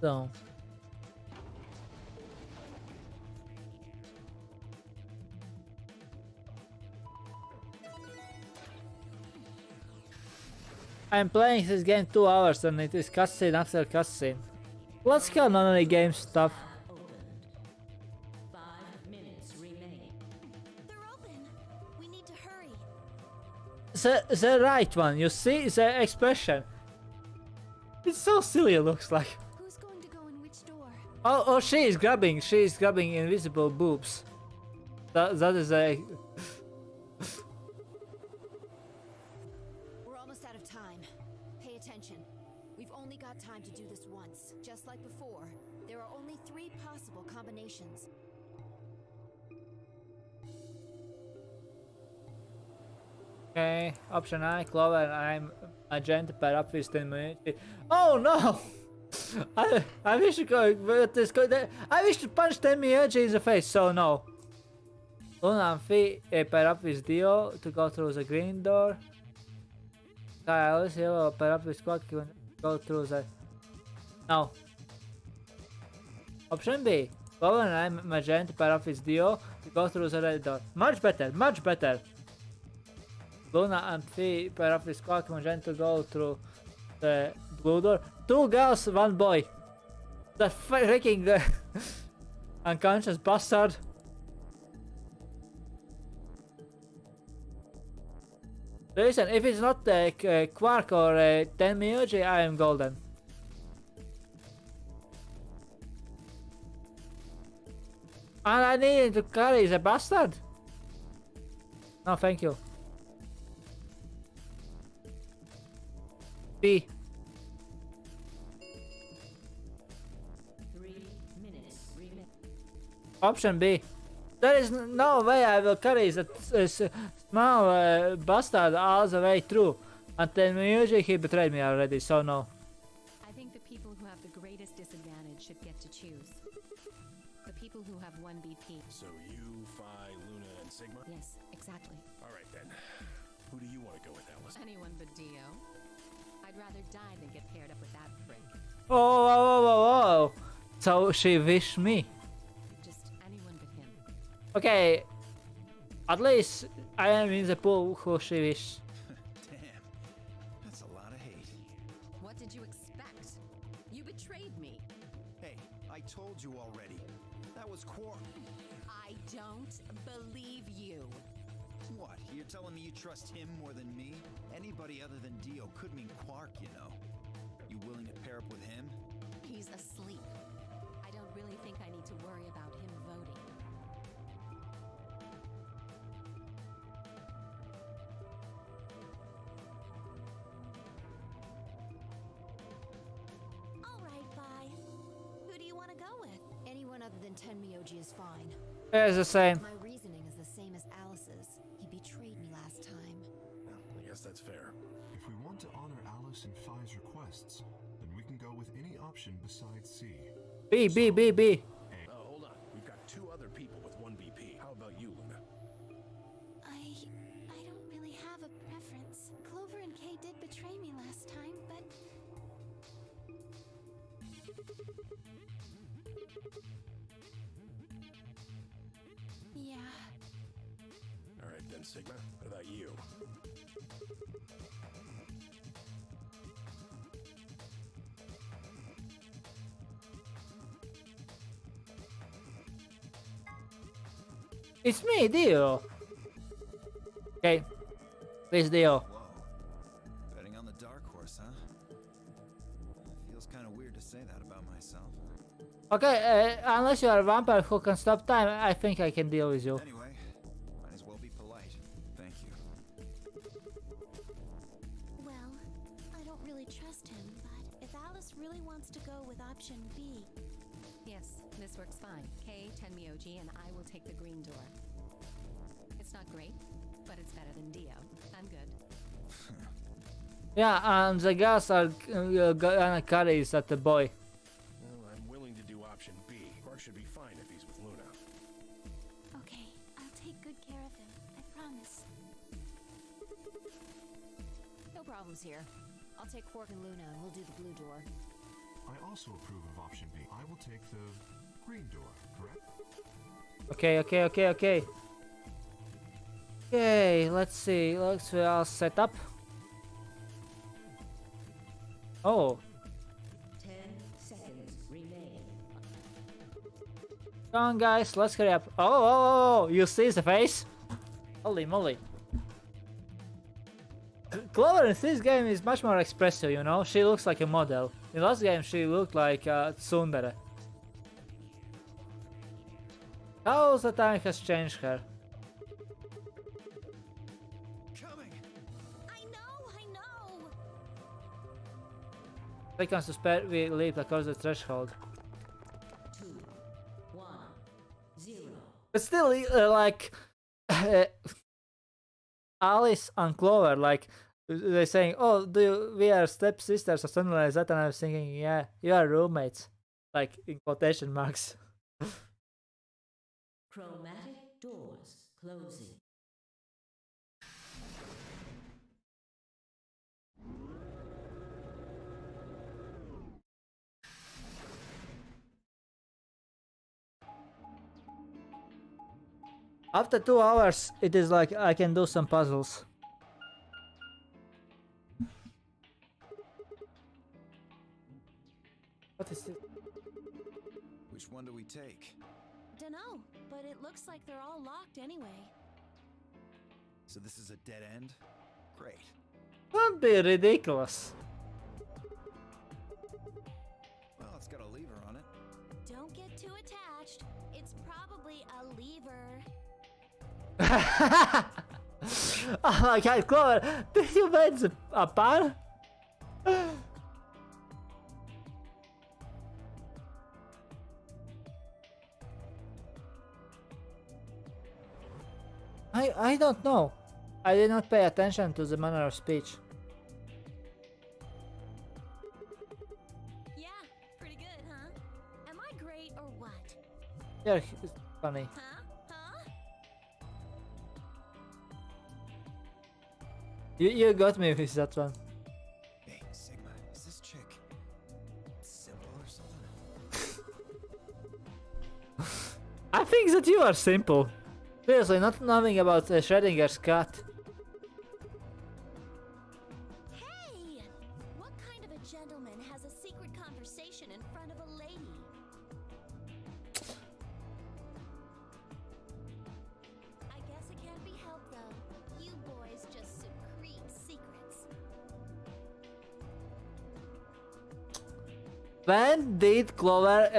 So. I'm playing this game 2 hours and it is cutscene after cutscene. Let's go Nonary game stuff. Opened. 5 minutes remaining. They're open. We need to hurry. The right one, you see the expression. It's so silly it looks like. Who's going to go in which door? Oh, she is grabbing invisible boobs. That is a. We're almost out of time. Pay attention. We've only got time to do this once. Just like before, there are only 3 possible combinations. Okay, option I, Clover, I'm magenta, pair up with immunity. Oh no! I wish to go with this. I wish to punch Tenmyoji in the face, so no. Luna and Fi pair up with Dio to go through the green door. I always yellow pair up with Quark to go through the. No. Option B. Clover and I'm magenta, pair up with Dio to go through the red door. Much better, much better. Luna and Fi pair up with Quark magenta to go through the blue door. 2 girls, 1 boy. That freaking unconscious bastard. Listen, if it's not Quark or Tenmyoji, I am golden. And I need to carry the bastard. No, thank you. B. 3 minutes remaining. Option B. There is no way I will carry that small bastard all the way through. And then usually he betrayed me already, so no. I think the people who have the greatest disadvantage should get to choose. The people who have 1 BP. So you, Phi, Luna, and Sigma? Yes, exactly. Alright then. Who do you want to go with, Alice? Anyone but Dio. I'd rather die than get paired up with that prick. Oh, whoa, whoa, whoa. So she wished me. Just anyone but him. Okay. At least I am in the pool who she wished. Damn, that's a lot of hate. What did you expect? You betrayed me. Hey, I told you already. That was Quark. I don't believe you. What? You're telling me you trust him more than me? Anybody other than Dio could mean Quark, you know. You willing to pair up with him? He's asleep. I don't really think I need to worry about him voting. All right, bye. Who do you want to go with? Anyone other than Tenmyoji is fine. It's the same. My reasoning is the same as guess that's fair. If we want to honor Alice and Phi's requests, then we can go with any option besides C. B, B, B, B. Hold on. We've got 2 other people with 1 BP. How about you, Luna? I don't really have a preference. Clover and Kay did betray me last time, but yeah. All right then, Sigma. What about you? It's me, Dio. Okay. Please, Dio. Whoa. Betting on the dark horse, huh? Feels kind of weird to say that about myself. Okay, unless you are a vampire who can stop time, I think I can deal with you. Anyway, might as well be polite. Thank you. Well, I don't really trust him, but if Alice really wants to go with option B, Yes, this works fine. Kay, Tenmyoji, and I will take the green door. It's not great, but it's better than Dio. I'm good. Yeah, and the girls are gonna carry at the boy. Well, I'm willing to do option B. Mark should be fine if he's with Luna. okay, I'll take good care of him. I promise. No problems here. I'll take Quark and Luna and we'll do the blue door. I also approve of option B. I will take the green door, correct? Okay, okay, okay, okay. Okay, let's see. Looks we all set up. Oh, 10 seconds remain. come on, guys, let's hurry up. Oh, you see the face? Holy moly. Clover in this game is much more expressive, you know? She looks like a model. In last game, she looked like tsundere. How the time has changed her. Coming! I know! Seconds to spare, we leap across the threshold. 2, 1, 0. But still, like, Alice and Clover, like, they're saying, oh, we are stepsisters or something like that, and I was thinking, yeah, you are roommates. Like, in quotation marks. Chromatic doors closing. After 2 hours, it is like I can do some puzzles. What is this? Which one do we take? Dunno, but it looks like they're all locked anyway. So this is a dead end? Great. Don't be ridiculous. Well, it's got a lever on it. Don't get too attached. It's probably a lever. Oh my god, Clover, did you make a pun? I don't know. I did not pay attention to the manner of speech. Yeah, pretty good, huh? Am I great or what? Yeah, it's funny. Huh? Huh? You got me with that one. Hey, Sigma, is this chick simple or something? I think that you are simple. Seriously, not knowing about Schrodinger's cat. Hey! What kind of a gentleman has a secret conversation in front of a lady? I guess it can't be helped though. You boys just secrete secrets. When did Clover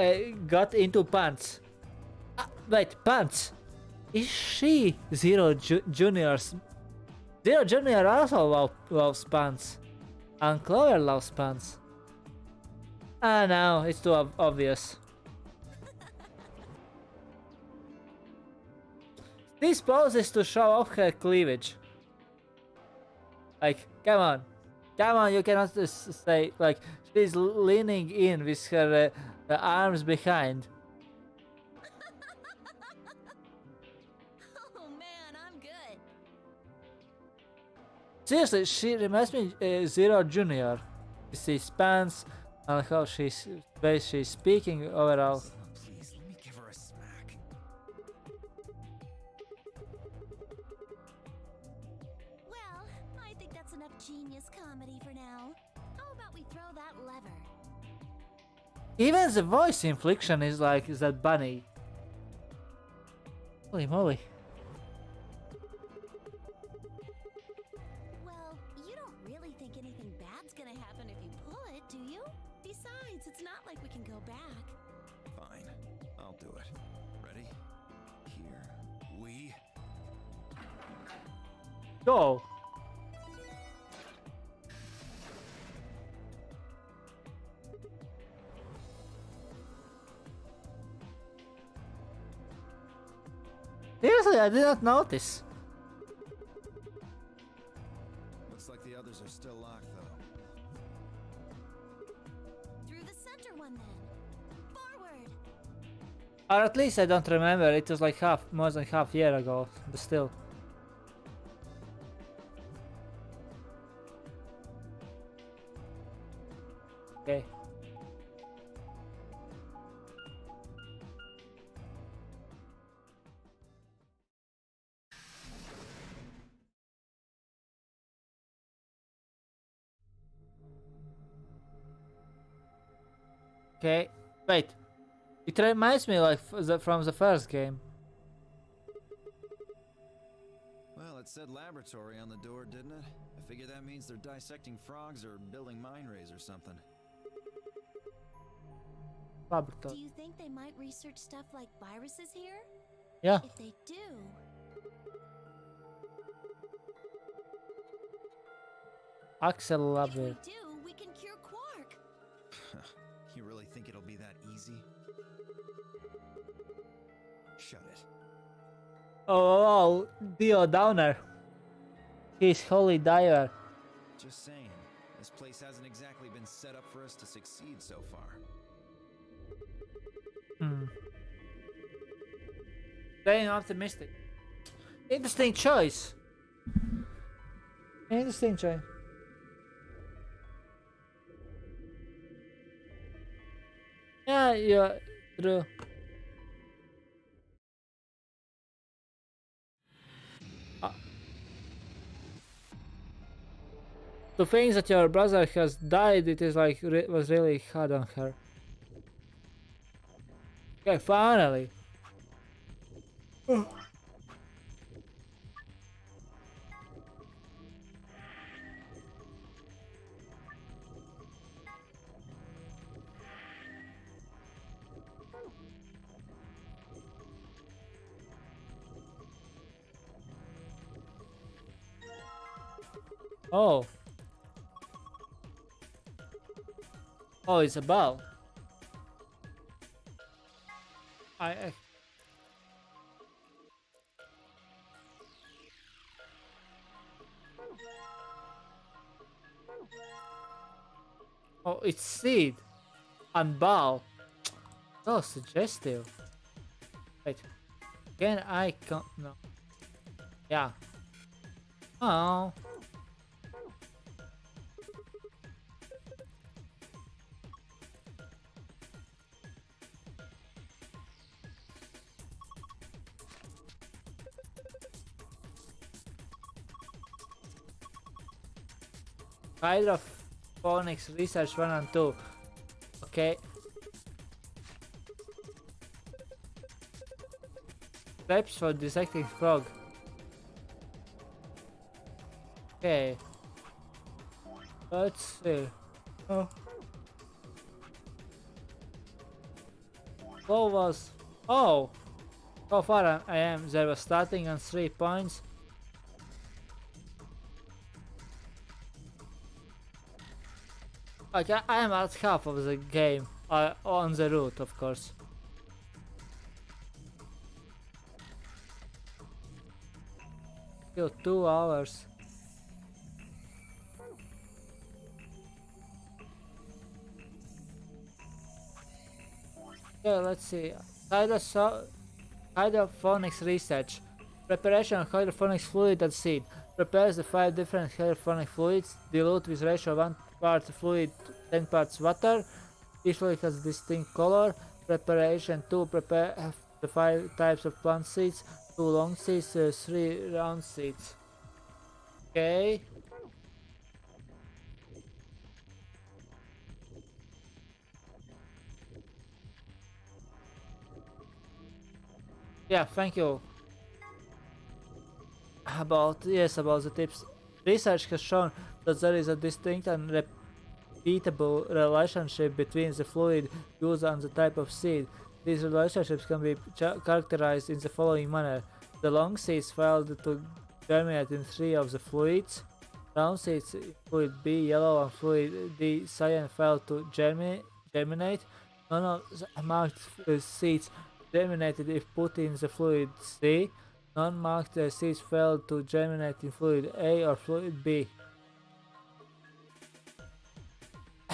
got into pants? Wait, pants? Is she Zero Junior's? Zero Junior also loves pants. And Clover loves pants. Ah, no, it's too obvious. This pose is to show off her cleavage. Like, come on. Come on, you cannot just say, like, she's leaning in with her arms behind. Oh man, I'm good. Seriously, she reminds me Zero Junior. You see pants and how she's way she's speaking overall. Please, let me give her a smack. Well, I think that's enough genius comedy for now. How about we throw that lever? Even the voice inflection is like that bunny. Holy moly. Well, you don't really think anything bad's gonna happen if you pull it, do you? Besides, it's not like we can go back. Fine, I'll do it. Ready? Here we Go! Seriously, I did not notice. Looks like the others are still locked, though. Through the center one then. Forward! Or at least I don't remember, it was like more than half year ago, but still. Okay. Okay, wait. It reminds me like from the first game. Well, it said laboratory on the door, didn't it? I figure that means they're dissecting frogs or building mine rays or something. Do Laboratory. you think they might research stuff like viruses here? Yeah. If they do, Axel if we Labir. do, we can cure Quark. You really think it'll be that easy? Shut it. Oh, Dio Downer. He's holy diver. Just saying, this place hasn't exactly been set up for us to succeed so far. Staying optimistic. Interesting choice. Interesting choice. Yeah, yeah, true. To think that your brother has died, it is like was really hard on her. Okay, finally. Oh. Oh, it's a ball. I Oh, it's seed and ball. So suggestive. Wait. Can I no. Yeah. Oh. Hydroponics Research 1 and 2. Okay. Steps for dissecting frog. Okay. Let's see. Oh. What was... Oh! So far I am. There was starting on 3 points. Like I am at half of the game, on the route, of course. Still 2 hours. Okay, let's see. Hydroponics research. Preparation of hydroponics fluid at seed. Prepares the 5 different hydroponic fluids, dilute with ratio of 1 part fluid to 10 parts water. Each fluid has distinct color. Preparation 2. Prepare the 5 types of plant seeds. 2 long seeds, 3 round seeds. Okay. Yeah, thank you. About the tips. Research has shown that there is a distinct and repeatable relationship between the fluid used and the type of seed. These relationships can be characterized in the following manner. The long seeds failed to germinate in 3 of the fluids. Round seeds in fluid B, yellow, and fluid D, cyan, failed to germinate. None of the marked seeds germinated if put in the fluid C. Non-marked seeds failed to germinate in fluid A or fluid B.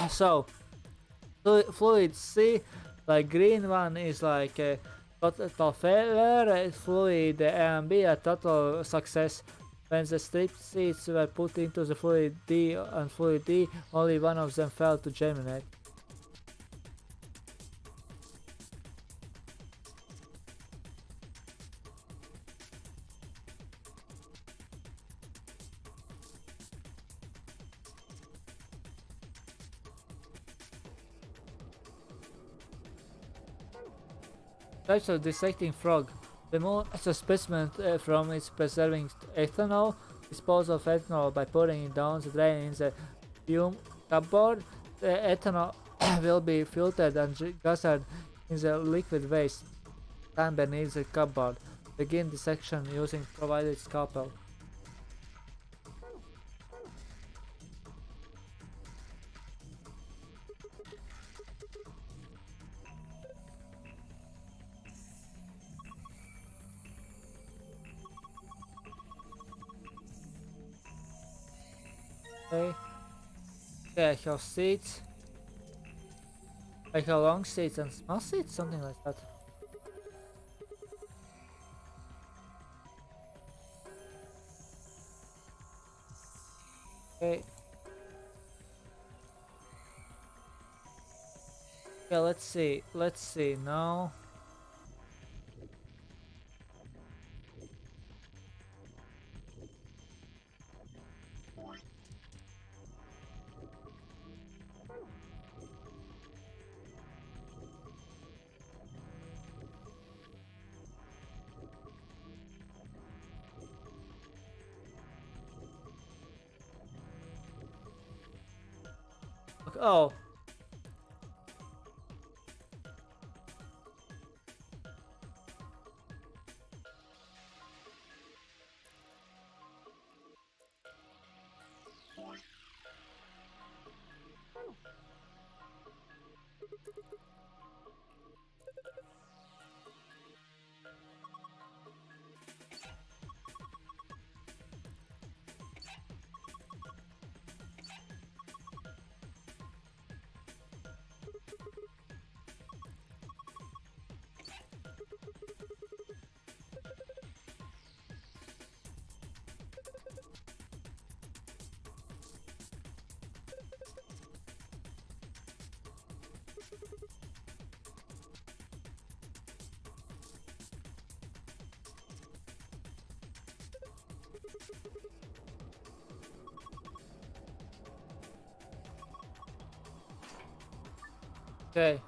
So, fluid C, like green one, is like a total failure. Fluid A and B a total success. When the stripped seeds were put into the fluid D and fluid D, only one of them failed to germinate. Types of dissecting frog. Remove a specimen from its preserving ethanol. Dispose of ethanol by pouring it down the drain in the fume cupboard. The ethanol will be filtered and gathered in the liquid waste stand beneath the cupboard. Begin dissection using provided scalpel. Okay. Okay, I have seeds. I have long seeds and small seeds, something like that. Okay. Okay, let's see. Let's see now. Okay, oh. Okay.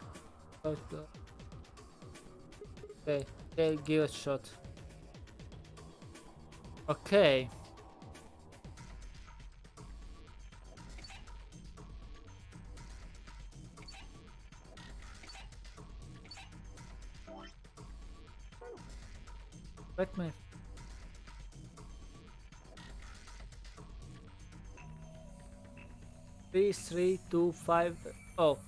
Okay. Okay, give it a shot. Okay. Let me. 3, 3, 2, 5. Oh.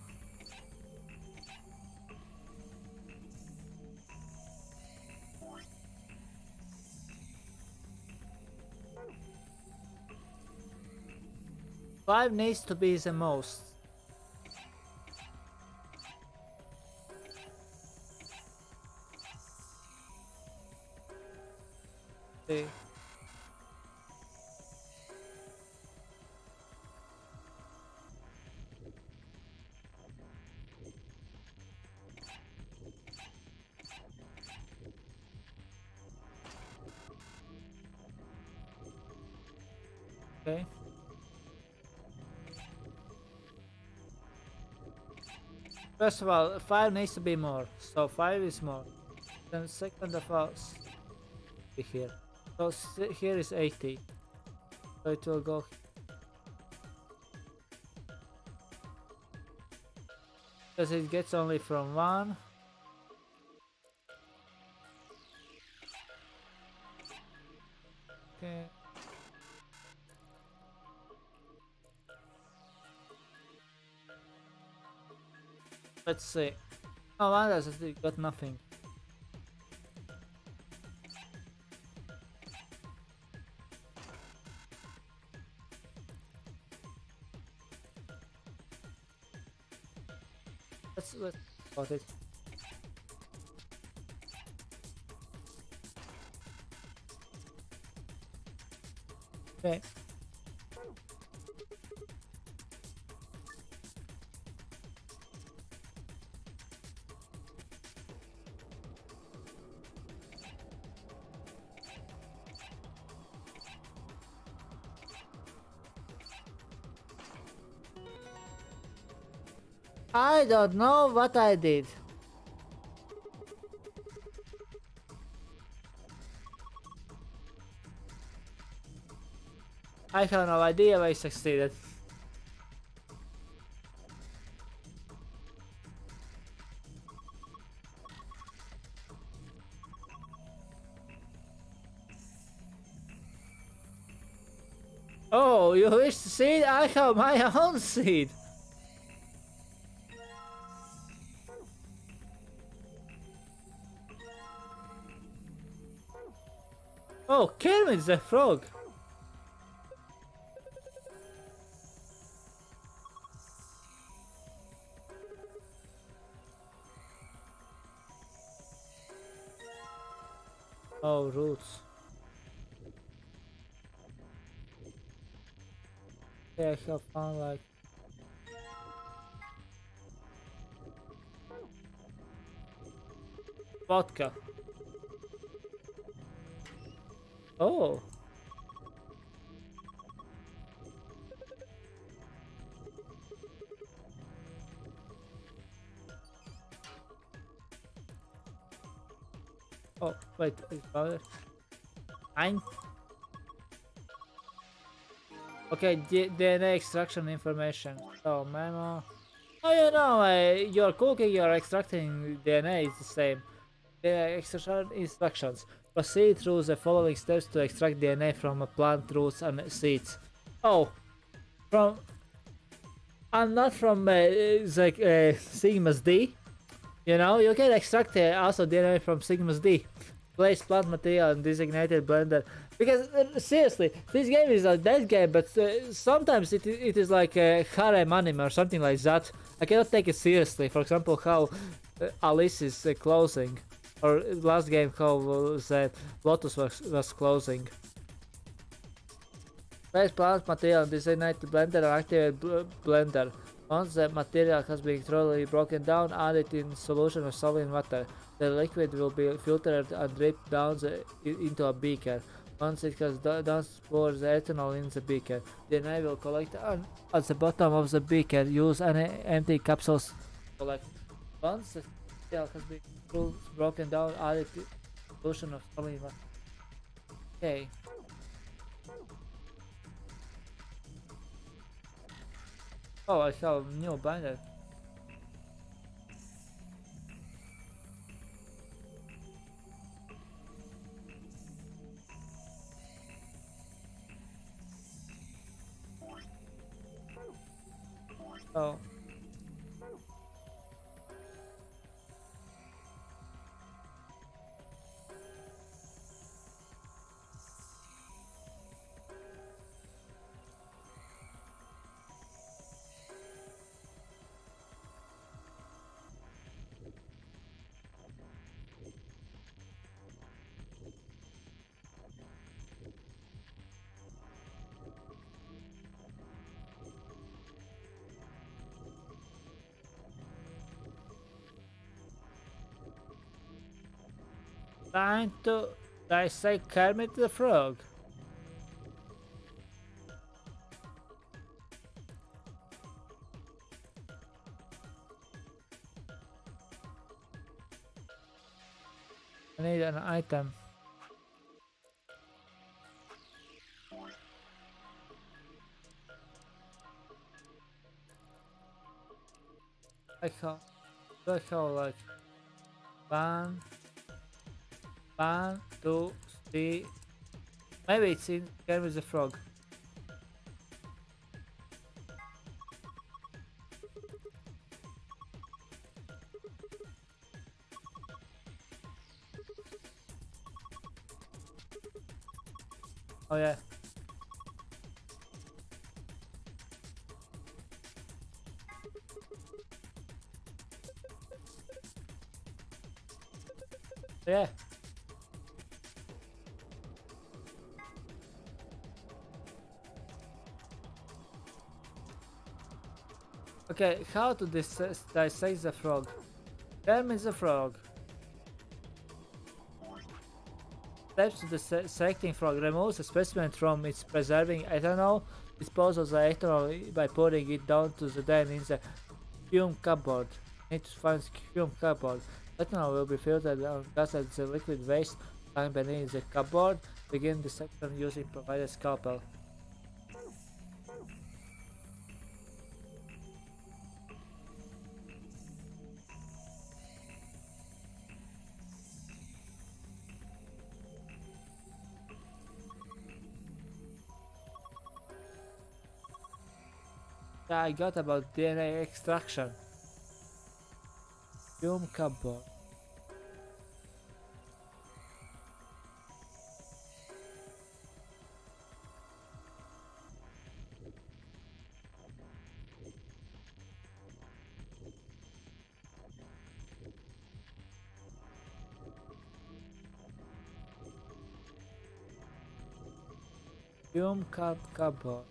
Five needs to be the most. See. Okay. First of all, 5 needs to be more, so 5 is more. Then second of all, be here. So here is 80. So it will go. Because it gets only from 1. Okay. Let's see. Oh, one does it got nothing. Let's got it. Okay. I don't know what I did. I have no idea I succeeded. Oh, you wish to see it? I have my own seed. Oh, Kermit the Frog. Oh, roots. Yeah, I have found like vodka. Oh. Oh, wait, it's powder. 9. Okay, DNA extraction information. So, memo. Oh, you know, you're cooking, you're extracting DNA is the same. The extraction instructions. Proceed through the following steps to extract DNA from a plant roots and seeds. Oh, from... I'm not from the Sigma's D. You know, you can extract also DNA from Sigma's D. Place plant material in designated blender. Because seriously, this game is a dead game, but sometimes it is like a harem anime or something like that. I cannot take it seriously. For example, how Alice is closing, or last game how the Lotus was closing. Place plant material in designated blender and activate blender. Once the material has been thoroughly broken down, add it in solution of solid water. The liquid will be filtered and dripped down into a beaker. Once it has done, pour the ethanol in the beaker. Then I will collect at the bottom of the beaker. Use any empty capsules to collect. Once the material has been broken down, add it in solution of solid water. Okay. Oh, I have a new binder. Oh. Trying to dissect Kermit the Frog. I need an item. Like how like 1, 1, 2, 3. Maybe it's in Kermit the Frog. Oh yeah. Yeah. Okay, how to dissect the frog? Kermit the Frog. Steps to dissecting frog. Removes a specimen from its preserving ethanol. Dispose of the ethanol by pouring it down to the den in the fume cupboard. Need to find fume cupboard. Ethanol will be filtered and gassed at the liquid waste lying beneath the cupboard. Begin dissection using provided scalpel. Yeah, I got about DNA extraction. Fume cupboard. Fume cupboard.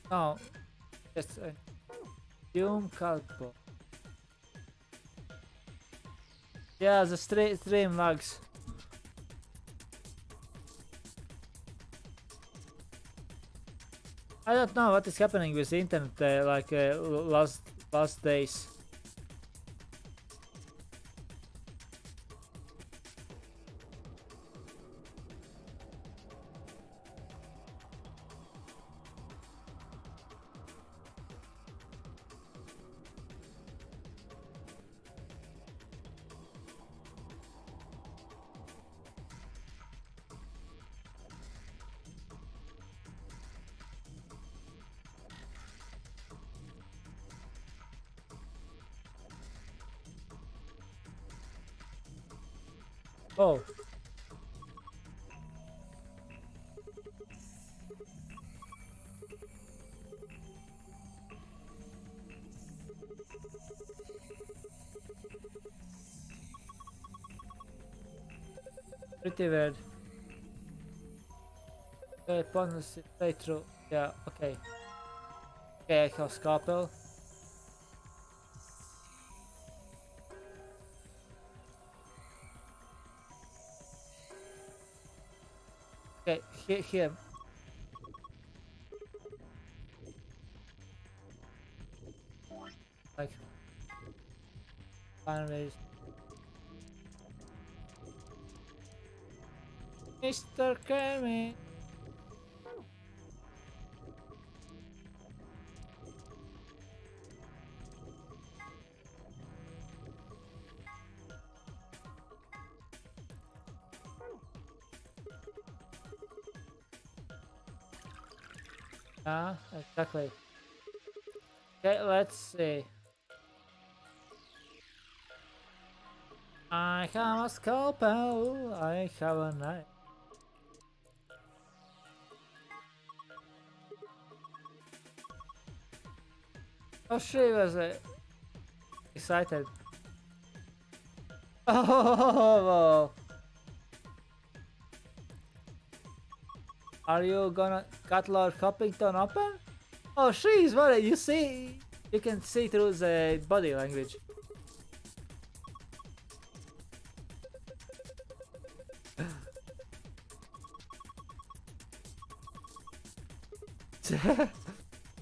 No, it's a fume cupboard. Yeah, the stream lags. I don't know what is happening with the internet last days. Oh. Pretty weird. Okay, bonus playthrough. Yeah, okay. Okay, I have scalpel. Okay, here. Like, finally. Mr. Kermit. Yeah, exactly. Okay, let's see. I have a scalpel, I have a knife. Oh, she was excited. Oh, are you gonna cut Lord Hoppington open? Oh, she's worried. You see, you can see through the body language.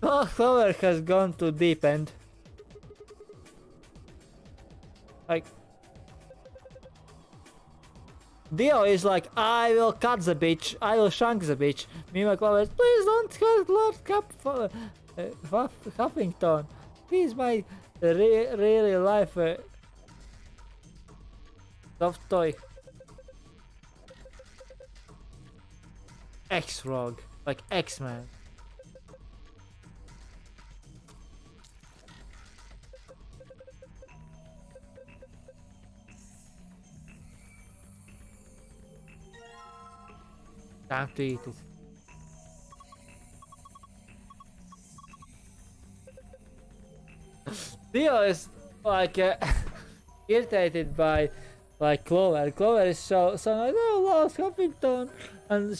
Oh, Clover has gone to deep end. Like, Dio is like, I will cut the bitch, I will shank the bitch. Meanwhile, Clover is, please don't cut Lord Huffington. He's my really life soft toy. X-Frog, like X-Man. Time to eat it. Dio is like irritated by like Clover. Clover is so like, oh, Lost Huffington, and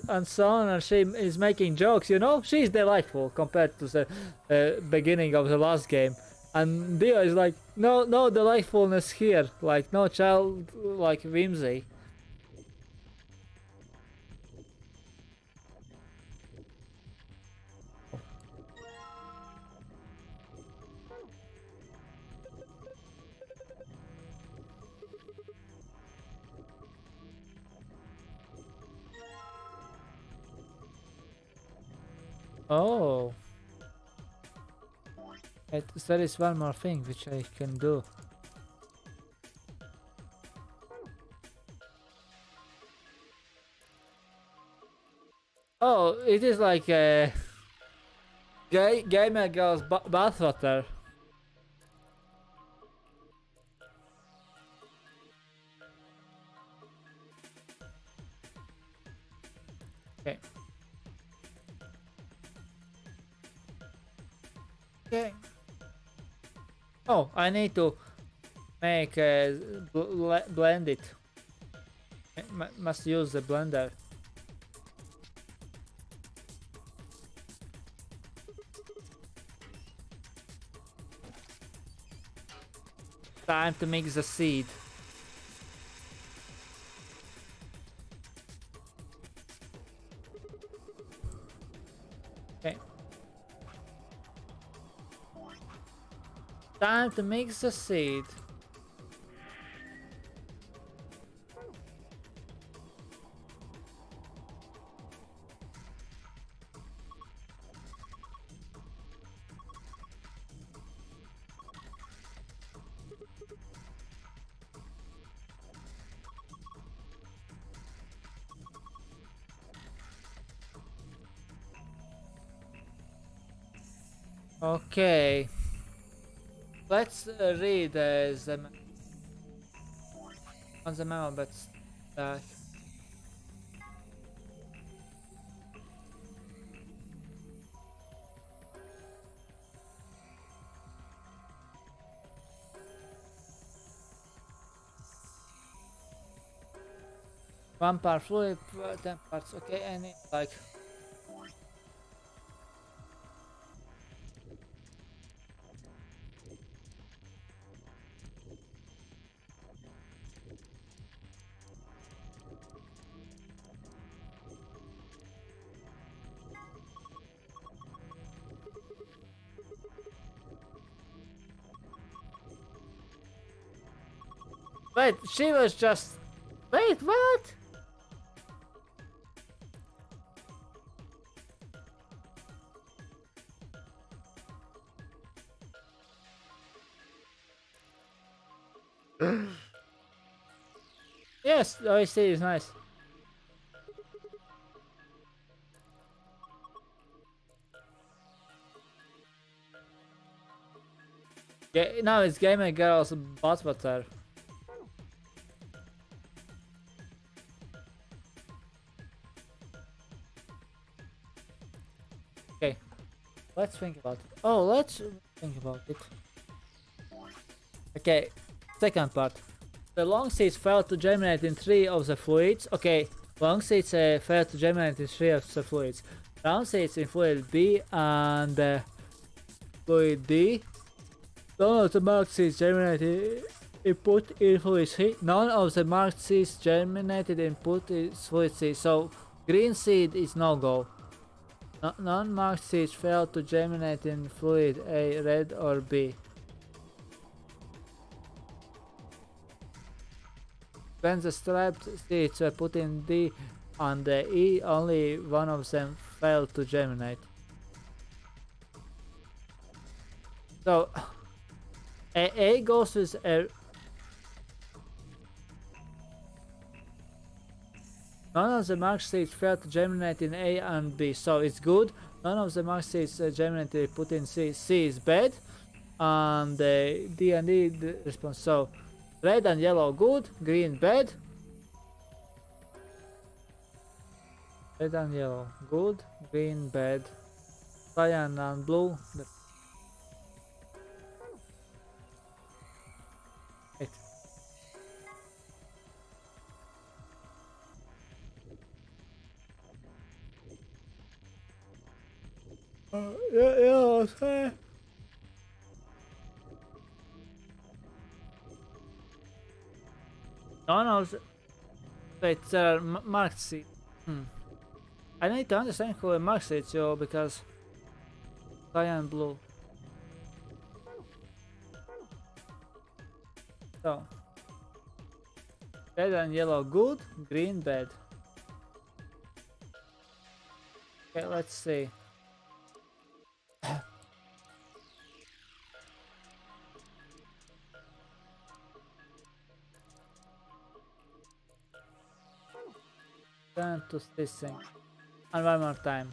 and so on, and she is making jokes. You know, she's delightful compared to the beginning of the last game. And Dio is like, no delightfulness here, like no child like whimsy. Oh. There is one more thing which I can do. Oh, it is like a gamer girl's bathwater. Okay. Okay. Oh, I need to make blend it. Must use the blender. Time to mix the seed. Okay. Time to mix the seed. Okay. Let's read on the memo, but back. One part fluid, 10 parts. Okay, any like. Wait, she was just. Wait, what? Yes, OST is nice. Now it's Gamer Girl's butt. Okay, let's think about it. Oh, let's think about it. Okay, second part. The long seeds fail to germinate in 3 of the fluids. Okay, long seeds fail to germinate in 3 of the fluids. Round seeds in fluid B and fluid D. None of the marked seeds germinated input in fluid C. None of the marked seeds germinated input in fluid C. So green seed is no go. Non-marked seeds fail to germinate in fluid A, red or B. When the striped seeds were put in D and E, only one of them failed to germinate. So A goes with a... None of the marked seeds failed to germinate in A and B, so it's good. None of the marked seeds germinated put in C. C is bad, and D and E the response. So red and yellow good, green bad. Red and yellow good, green bad. Cyan and blue. Right. Yeah, okay. None of the... Wait, marked seed. I need to understand who a marked seed, so because cyan blue. So red and yellow good, green bad. Okay, let's see. Turn to this thing. And one more time.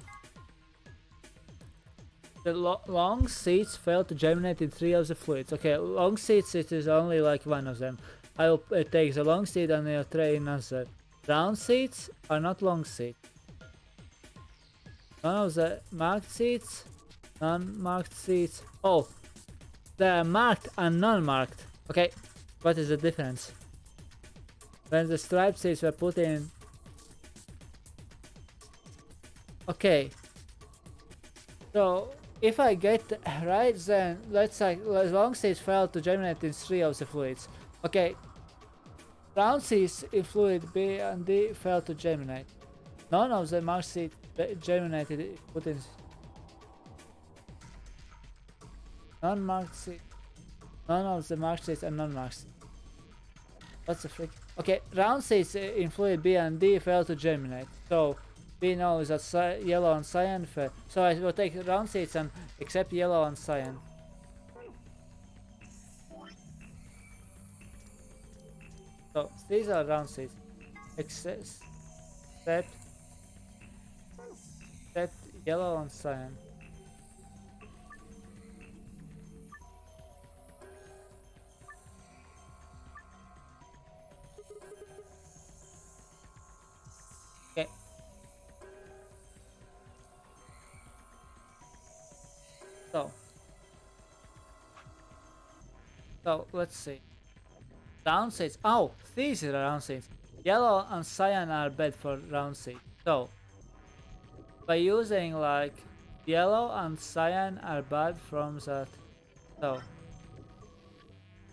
The long seeds fail to germinate in 3 of the fluids. Okay, long seeds, it is only like one of them. I will take the long seed and I'll try another. Round seeds are not long seeds. None of the marked seeds, non-marked seeds. Oh, they are marked and non-marked. Okay, what is the difference? When the striped seeds were put in... Okay, so if I get right, then let's say long seeds fail to germinate in 3 of the fluids. Okay, round seeds in fluid B and D fail to germinate. None of the marked seeds germinated put in non-marked seeds. None of the marked seeds are non-marked seeds. What's the frick? Okay, round seeds in fluid B and D fail to germinate. So we know that yellow and cyan fail. So I will take round seeds and accept yellow and cyan. So these are round seeds. Except yellow and cyan. Okay. So let's see. Round seeds. Oh, these are round seeds. Yellow and cyan are bad for round seeds. So by using like yellow and cyan are bad from that. So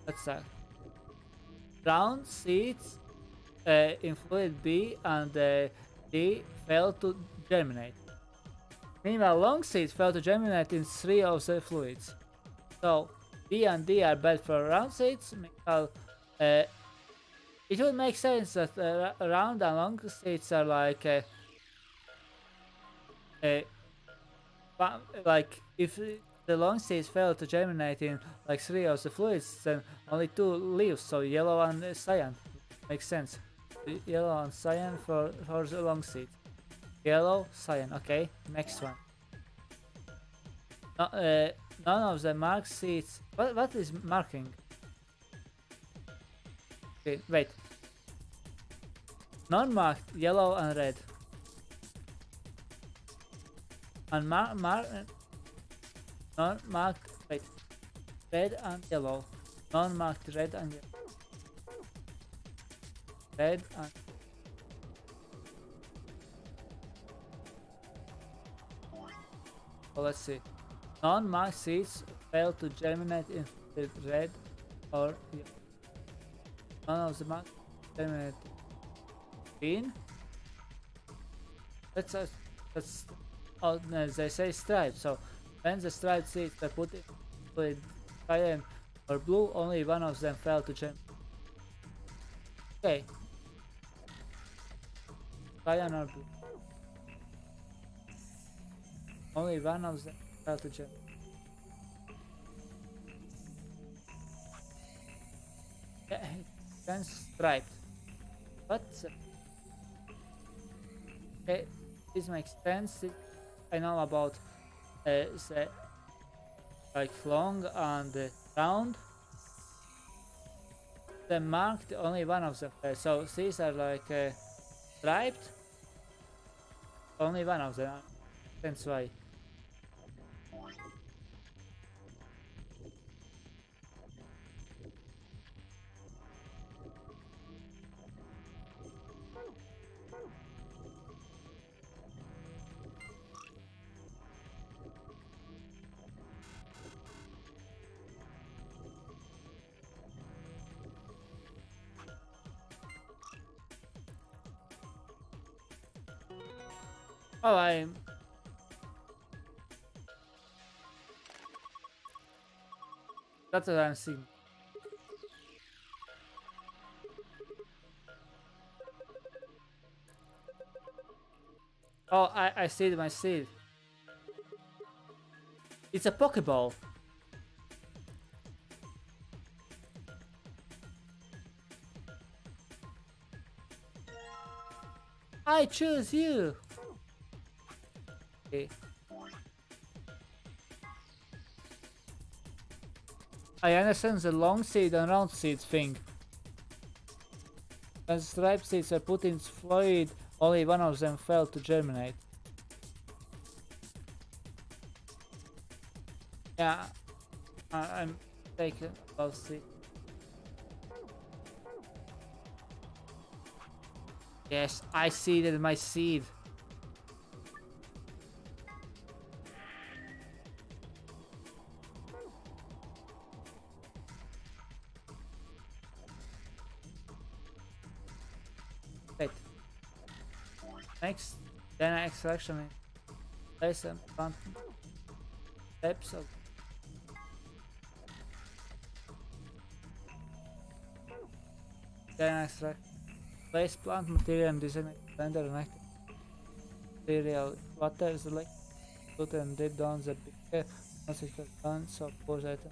let's start. Round seeds in fluid B and D fail to germinate. Meanwhile, long seeds fail to germinate in 3 of the fluids. So B and D are bad for round seeds. Meanwhile, it would make sense that round and long seeds are like if the long seeds fail to germinate in like 3 of the fluids, then only 2 leaves. So yellow and cyan makes sense. Yellow and cyan for the long seed. Yellow, cyan. Okay, next one. none of the marked seats. What is marking? Okay, wait. Non-marked yellow and red. And non-marked, wait, red and yellow. Non-marked red and yellow. Red and let's see. Non-marked seeds fail to germinate in the red or yellow. None of the marked germinate green. That's oh no, they say striped. So when the striped seeds are put in cyan or blue, only one of them failed to germinate. Okay. Cyan or blue. Only one of them failed to germinate. Yeah, then striped. What? Okay, this makes sense. I know about the like long and round. They marked only one of them. So these are like striped. Only one of them. That's why. Oh, that's what I'm seeing. Oh, I see my seed. It's a Pokeball. I choose you. Okay. I understand the long seed and round seed thing. When striped seeds are put in fluid, only one of them failed to germinate. Yeah, I'm taking about seed. Yes, I seeded my seed. Wait. Next, then extraction. Place and plant steps of. Then extract. Place plant material and design blender and active material. Water is like put and dip down the beaker once it is done, so pause item.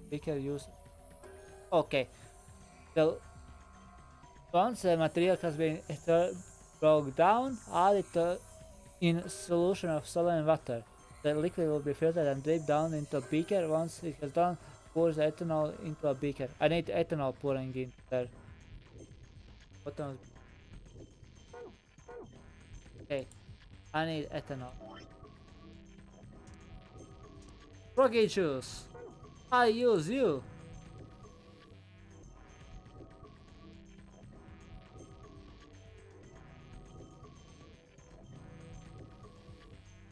Beaker use. Okay. So once the material has been broken down, add it in solution of salt and water. The liquid will be filtered and dipped down into a beaker. Once it is done, pour the ethanol into a beaker. I need ethanol pouring in there. Bottom. Okay, I need ethanol. Froggy juice. I use you.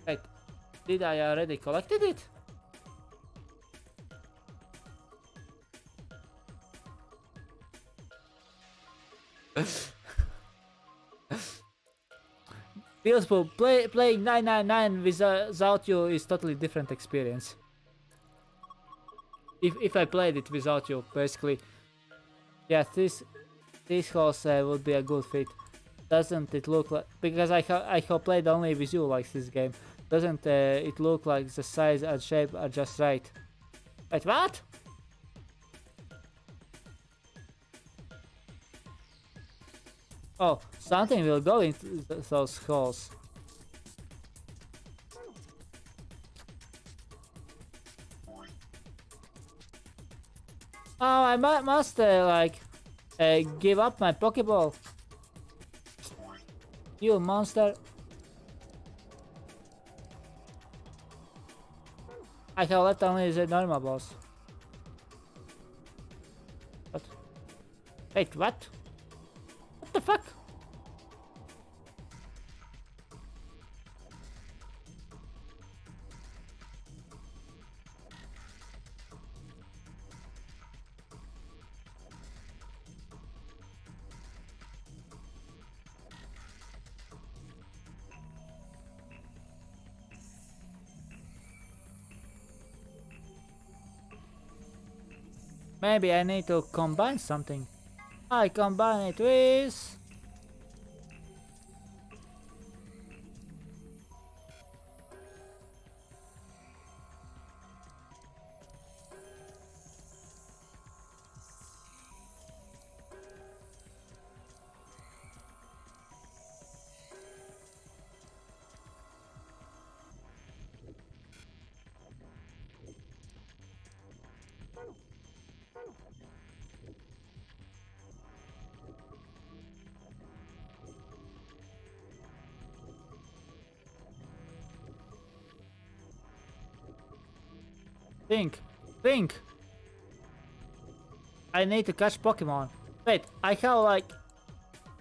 Wait, did I already collected it? Beautiful. Playing 999 without you is totally different experience. If I played it without you, basically. Yeah, this horse would be a good fit. Doesn't it look like... Because I have played only with you like this game. Doesn't it look like the size and shape are just right? Wait, what? Oh, something will go into those holes. Oh, I must like give up my Pokeball. You monster. I have left only the normal balls. What? Wait, what? What the fuck? Maybe I need to combine something. I combine it with... Think. Think. I need to catch Pokemon. Wait, I have like...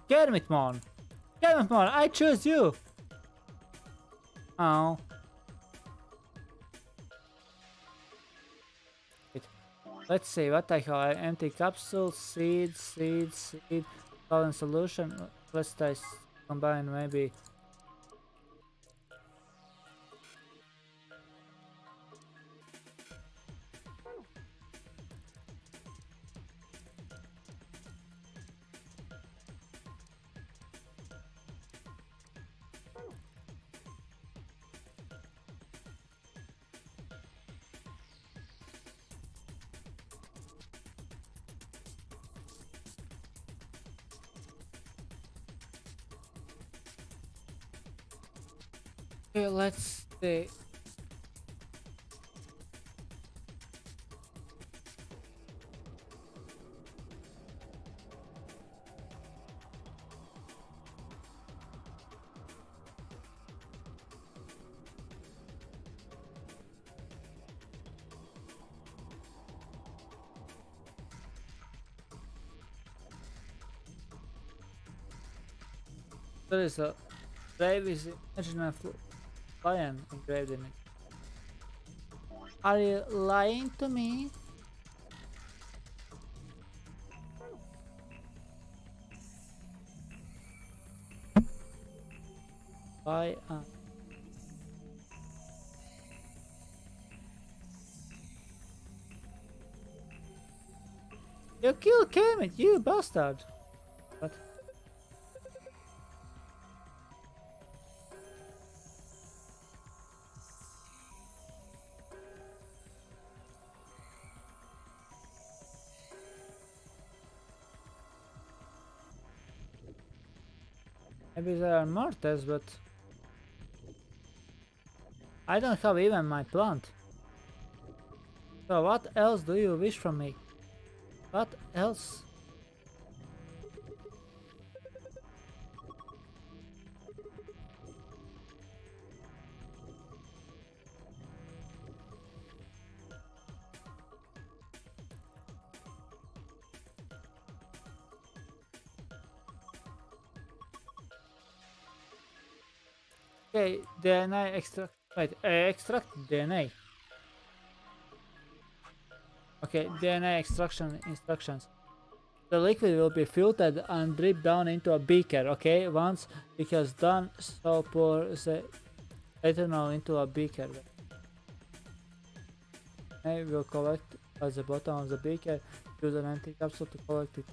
Kermitmon. Kermitmon, I choose you. Oh. Wait. Let's see what I have. Empty capsule, seed, solid solution. Let's try combine maybe. Okay, let's see. There is a grave is imaginary lion engraved in it. Are you lying to me? Why? You killed Kermit, you bastard! What? Maybe there are more tests, but I don't have even my plant. So what else do you wish from me? What else? Okay, DNA extract. Wait, extract DNA. Okay, DNA extraction instructions. The liquid will be filtered and drip down into a beaker. Okay, once it has done so, pour the ethanol into a beaker. Okay, we'll collect at the bottom of the beaker. Use an empty capsule to collect it.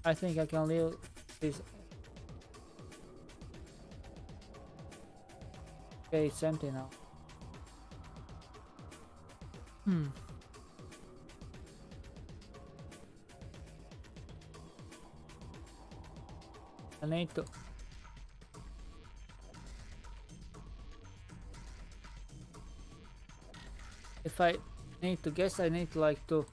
I think I can leave this. Okay, it's empty now. Hmm. I need to. If I need to guess, I need like to.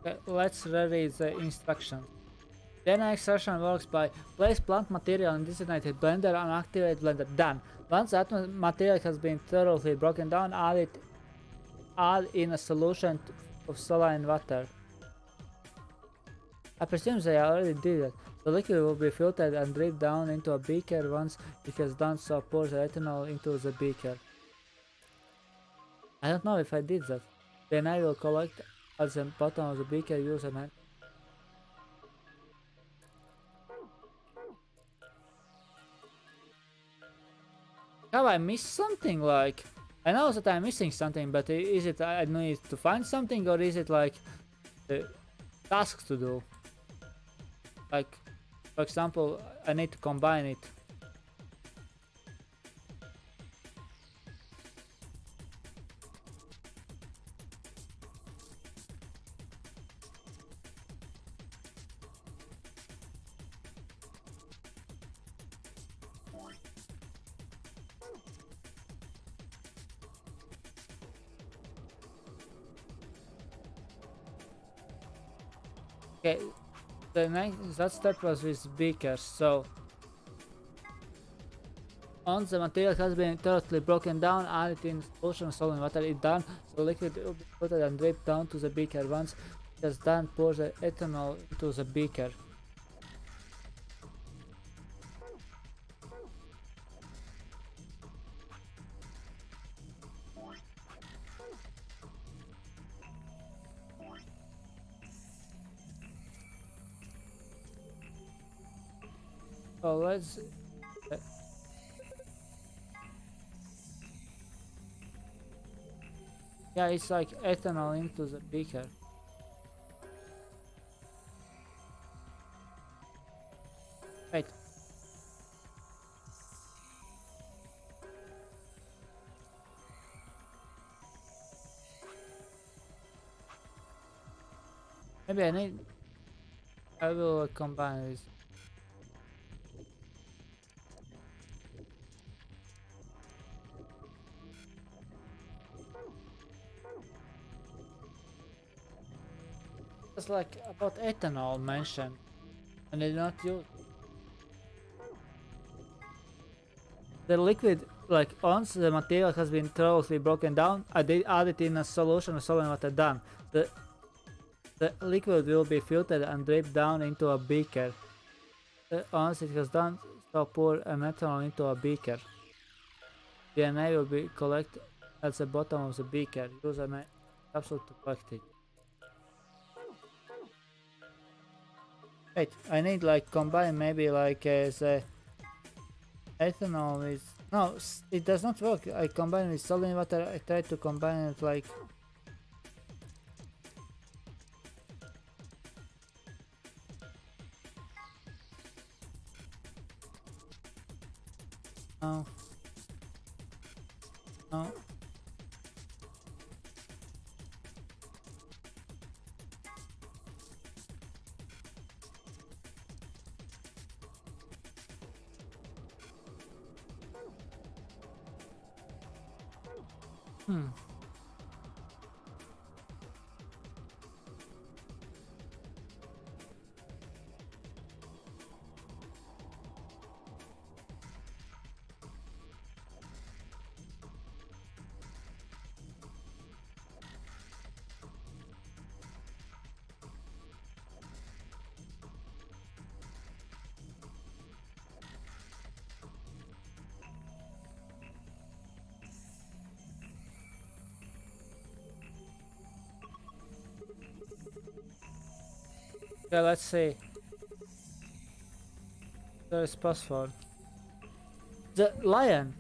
Okay, let's read the instructions. Then extraction works by place plant material in designated blender and activate blender. Done. Once that material has been thoroughly broken down, add in a solution of saline water. I presume they already did it. The liquid will be filtered and dripped down into a beaker. Once it has done so, pour the ethanol into the beaker. I don't know if I did that. Then I will collect at the bottom of the beaker, use an. Have I missed something? Like, I know that I'm missing something, but is it I need to find something, or is it like tasks to do? Like, for example, I need to combine it. Okay, the next that step was with beakers. So once the material has been thoroughly broken down, add it in solution of salt water. It done, so liquid will be filtered and dripped down to the beaker. Once it is done, pour the ethanol into the beaker. So let's. Yeah, it's like ethanol into the beaker. Wait. Maybe I will combine this. It's like about ethanol mentioned, and they not use the liquid. Like once the material has been thoroughly broken down, I did add it in a solution of solvent water. Done. The liquid will be filtered and dripped down into a beaker. Once it has done so, pour an ethanol into a beaker. DNA will be collected at the bottom of the beaker. Use a capsule to collect it. Wait, I need like combine maybe like the ethanol is no, it does not work. I combine with salt and water. I try to combine it like no, no. Hmm. Okay, let's see. There is password. The lion.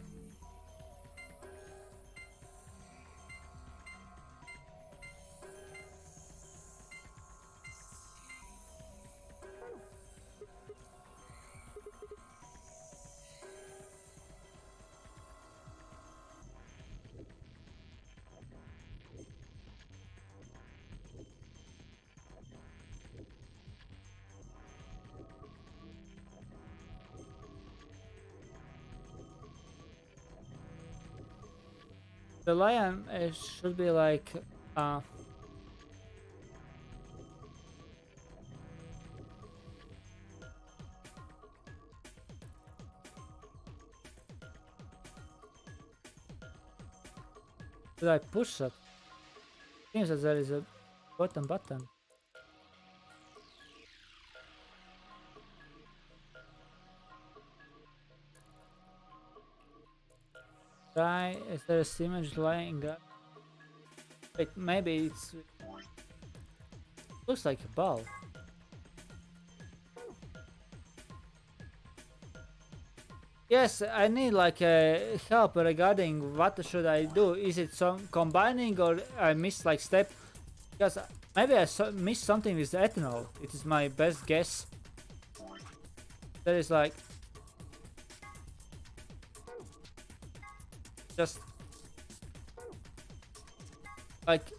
The lion should be like should I push it? Seems that there is a button. Try, is there a image lying up? Wait, maybe it's looks like a ball. Yes, I need like help regarding what should I do. Is it some combining or I missed like step? Because maybe I missed something with ethanol. It is my best guess. There is like just like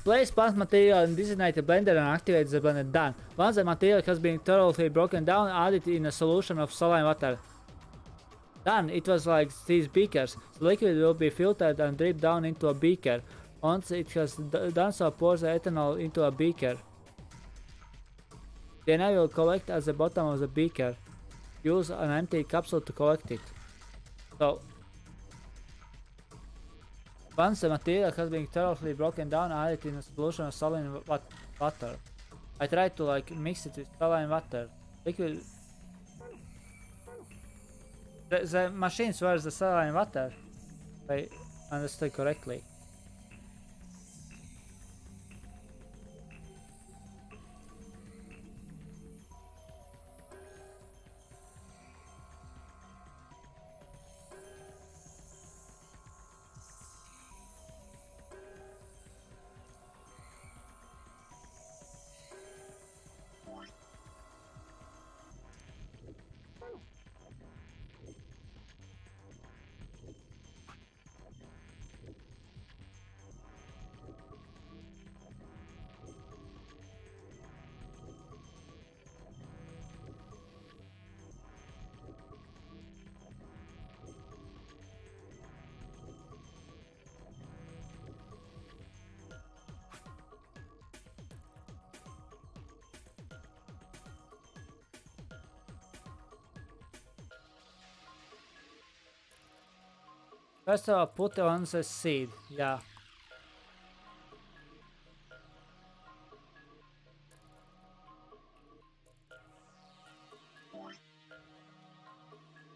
place plant material and designate the blender and activate the blender. Done. Once the material has been thoroughly broken down, add it in a solution of saline water. Done. It was like these beakers. The liquid will be filtered and dripped down into a beaker. Once it has done so, pour the ethanol into a beaker. Then I will collect at the bottom of the beaker. Use an empty capsule to collect it. So once the material has been thoroughly broken down, add it in a solution of saline water. I tried to like mix it with saline water. Liquid. The machines were the saline water, if I understood correctly. First of all, put on the seed, yeah.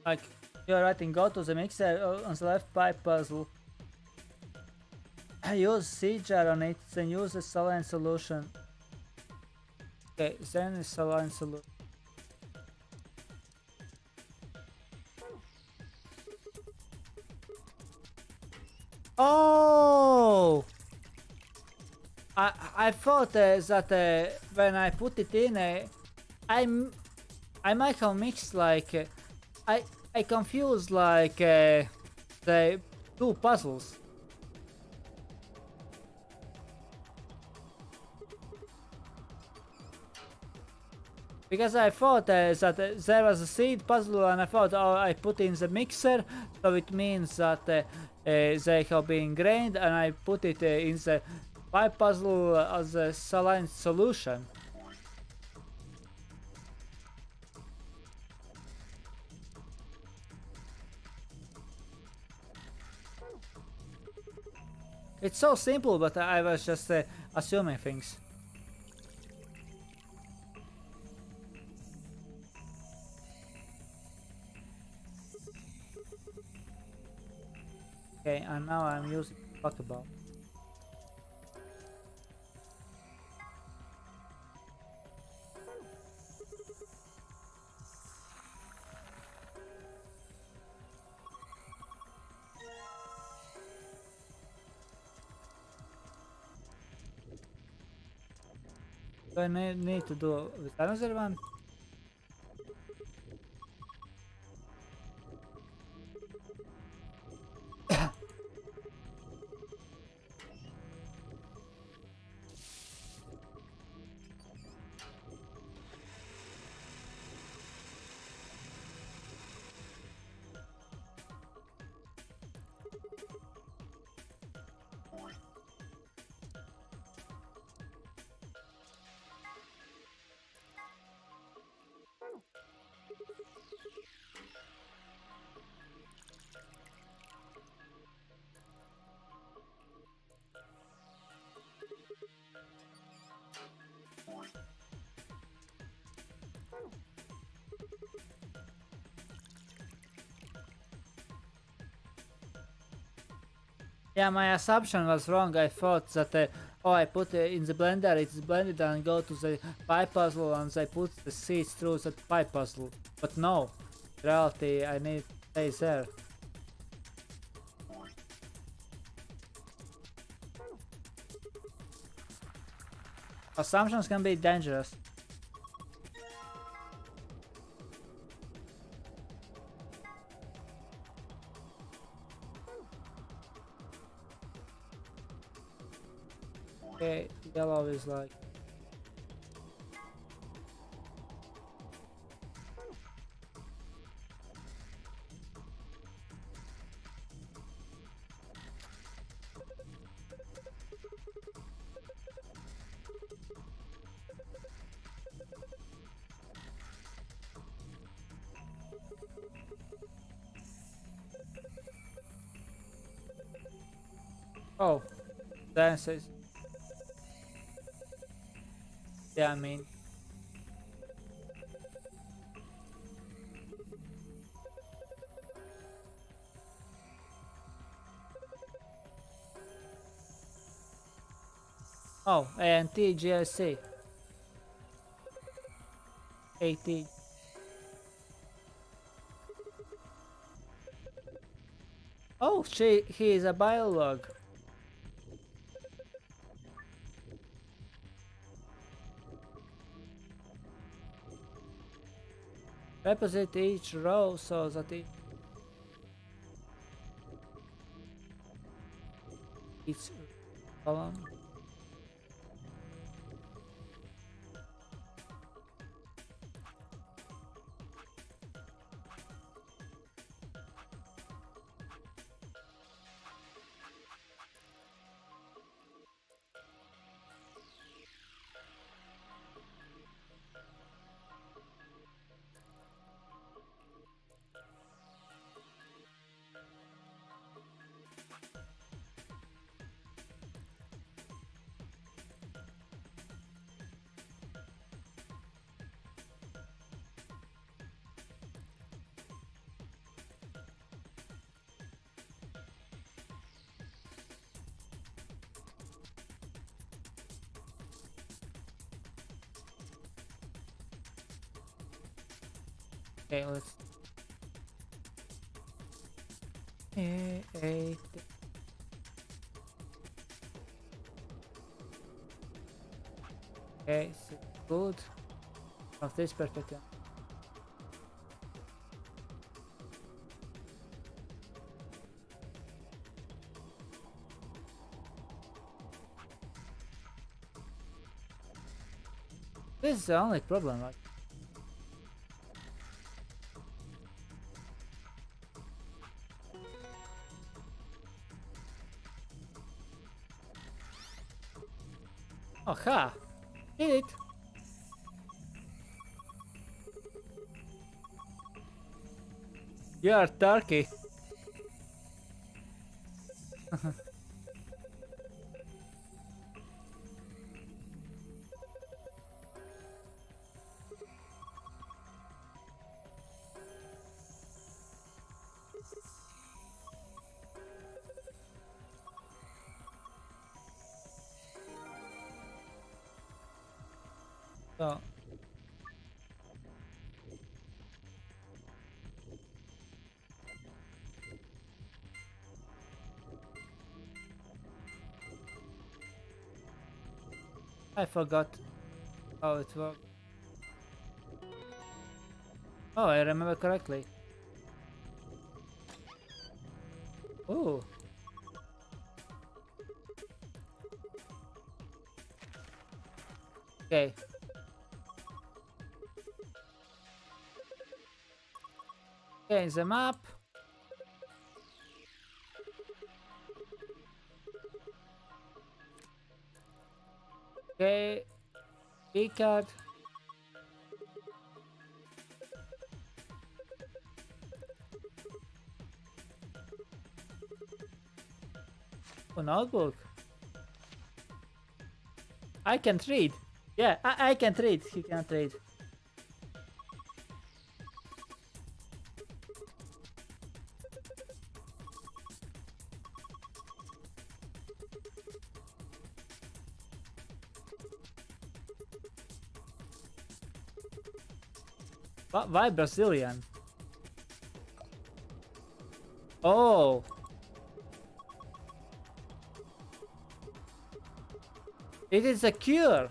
Like, you're writing, go to the mixer on the left pipe puzzle. Use seed jar on it, then use the saline solution. Okay, then the saline solution. Oh! I thought that when I put it in, I might have mixed like I confused like the two puzzles. Because I thought that there was a seed puzzle and I thought, oh, I put in the mixer, so it means that they have been grained, and I put it in the pipe puzzle as a saline solution. It's so simple, but I was just assuming things. Okay, and now I'm using Pokeball. Do I need to do with another one? Yeah, my assumption was wrong. I thought that oh, I put it in the blender, it's blended and go to the pie puzzle and I put the seeds through the pie puzzle. But no, in reality I need to stay there. Assumptions can be dangerous. Okay, yellow is like... Oh, dances. Yeah, I mean... Oh, and TGLC. 80. Oh, he is a biolog. Represent each row so that each column. Okay, let's... Eight. Okay, so good. From this perspective. This is the only problem, like... Aha! Did it! You are turkey! So... I forgot. how it works. Oh, I remember correctly. Oh. Okay. Okay, the map. Okay. Key card. Oh, notebook. I can read. Yeah, I can read. He can't read. Why Brazilian? Oh. It is a cure.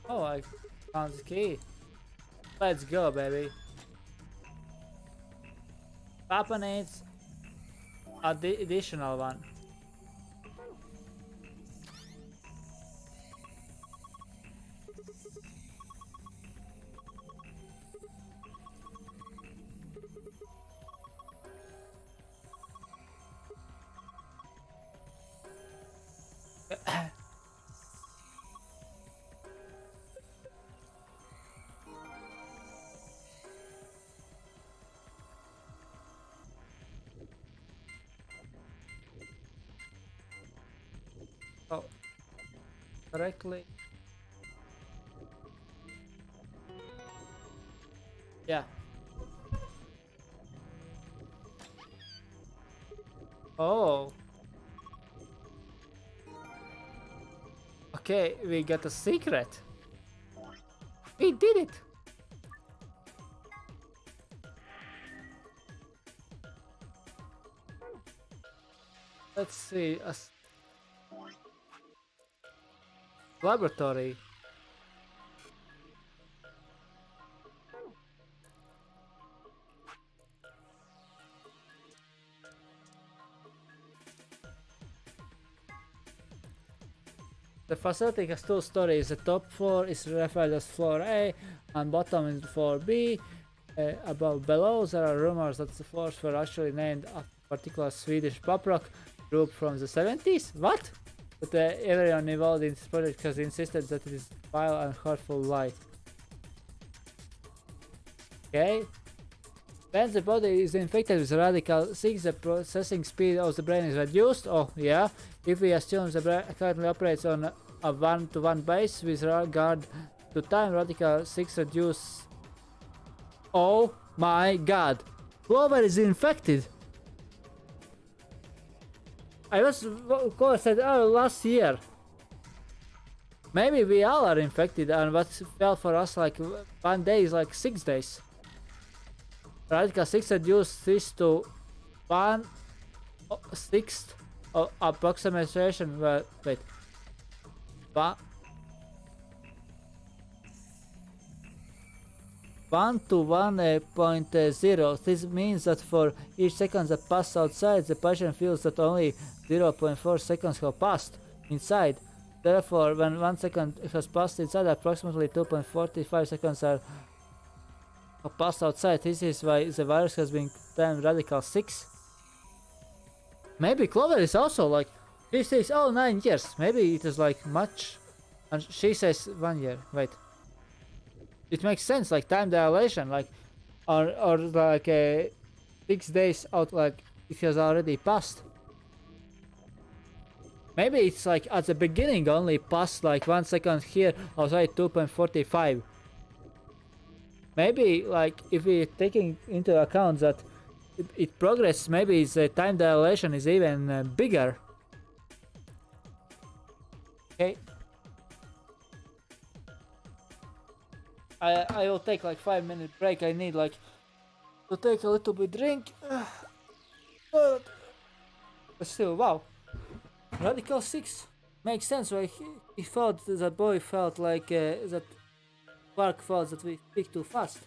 Oh, I found the key. Let's go, baby. Papa needs additional one. Oh, correctly. Yeah. Oh. Okay, we got a secret. We did it. Let's see. A laboratory. The facility has two stories. The top floor is referred as floor A and bottom is floor B. Below there are rumors that the floors were actually named after a particular Swedish pop rock group from the 70s. What? But everyone involved in this project has insisted that it is vile and hurtful lie. Okay. When the body is infected with radical 6, the processing speed of the brain is reduced. Oh, yeah. If we assume the brain currently operates on a one-to-one base with regard to time, radical 6 reduce. Oh my god. Clover is infected. I was, of course, said, oh, last year. Maybe we all are infected, and what fell for us like 1 day is like 6 days. Radical 6 reduced this to 1/6 of approximation. Well, wait. 1 to 1.0. This means that for each second that passes outside, the patient feels that only 0.4 seconds have passed inside. Therefore, when 1 second has passed inside, approximately 2.45 seconds are passed outside. This is why the virus has been timed radical 6. Maybe Clover is also like, she says, oh, 9 years. Maybe it is like much, and she says 1 year. Wait. It makes sense, like time dilation, like, or like 6 days out, like it has already passed. Maybe it's like at the beginning only passed like 1 second here, outside 2.45. Maybe like if we taking into account that it progresses, maybe the time dilation is even bigger. Okay. I will take like 5-minute break. I need like to take a little bit drink. But still, wow. Radical 6 makes sense. Why he felt that boy felt like that Clark felt that we speak too fast.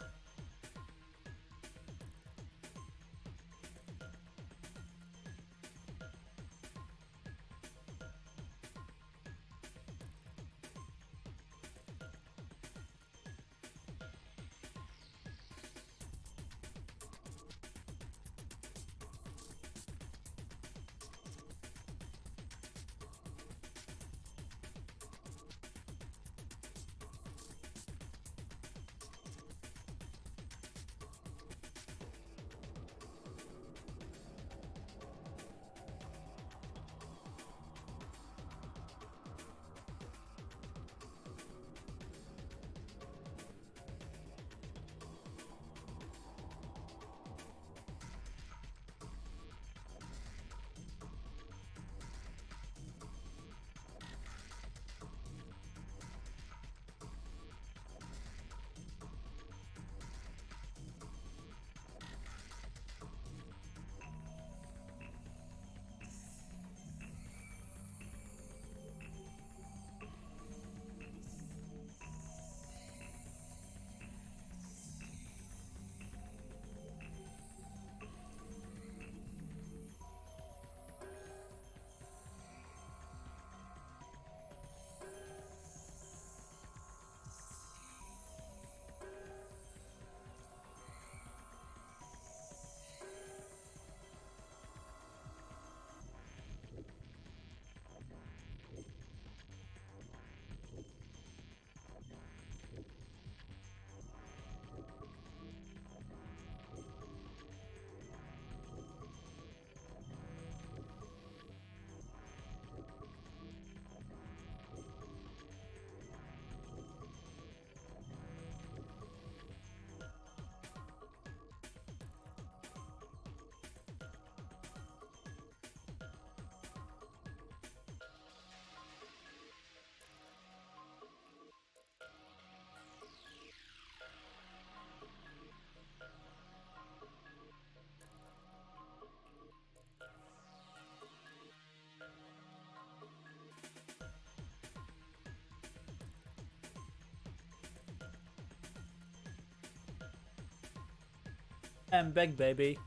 I'm back, baby.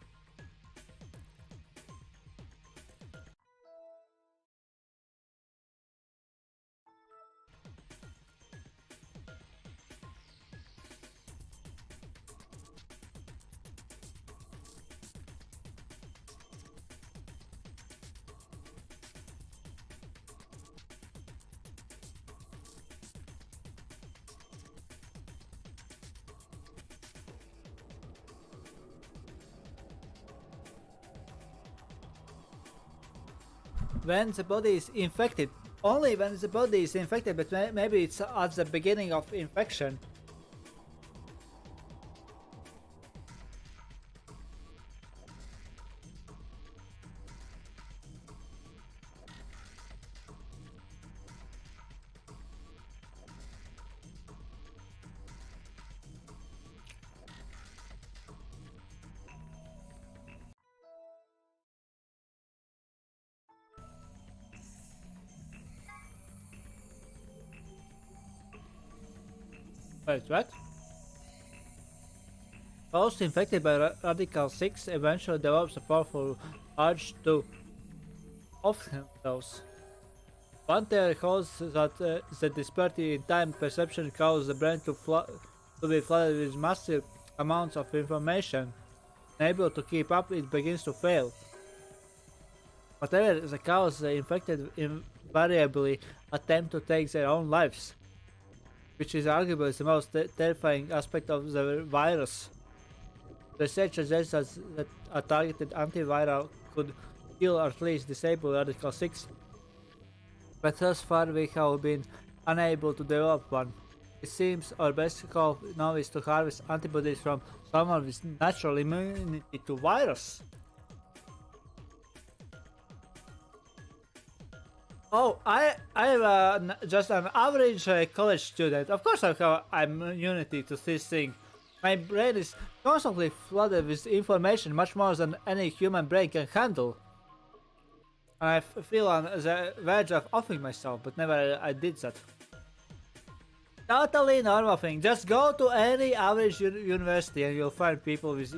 When the body is infected, only when the body is infected, but maybe it's at the beginning of infection. Wait, what? Those infected by Radical 6 eventually develops a powerful urge to off themselves. One theory holds that the disparity in time perception causes the brain to be flooded with massive amounts of information. Unable to keep up, it begins to fail. Whatever the cause, the infected invariably attempt to take their own lives, which is arguably the most terrifying aspect of the virus. Research suggests that a targeted antiviral could kill or at least disable Radical 6, but thus far we have been unable to develop one. It seems our best hope now is to harvest antibodies from someone with natural immunity to virus. Oh, I'm just an average college student. Of course, I have immunity to this thing. My brain is constantly flooded with information, much more than any human brain can handle. And I feel on the verge of offing myself, but never I did that. Totally normal thing. Just go to any average university and you'll find people with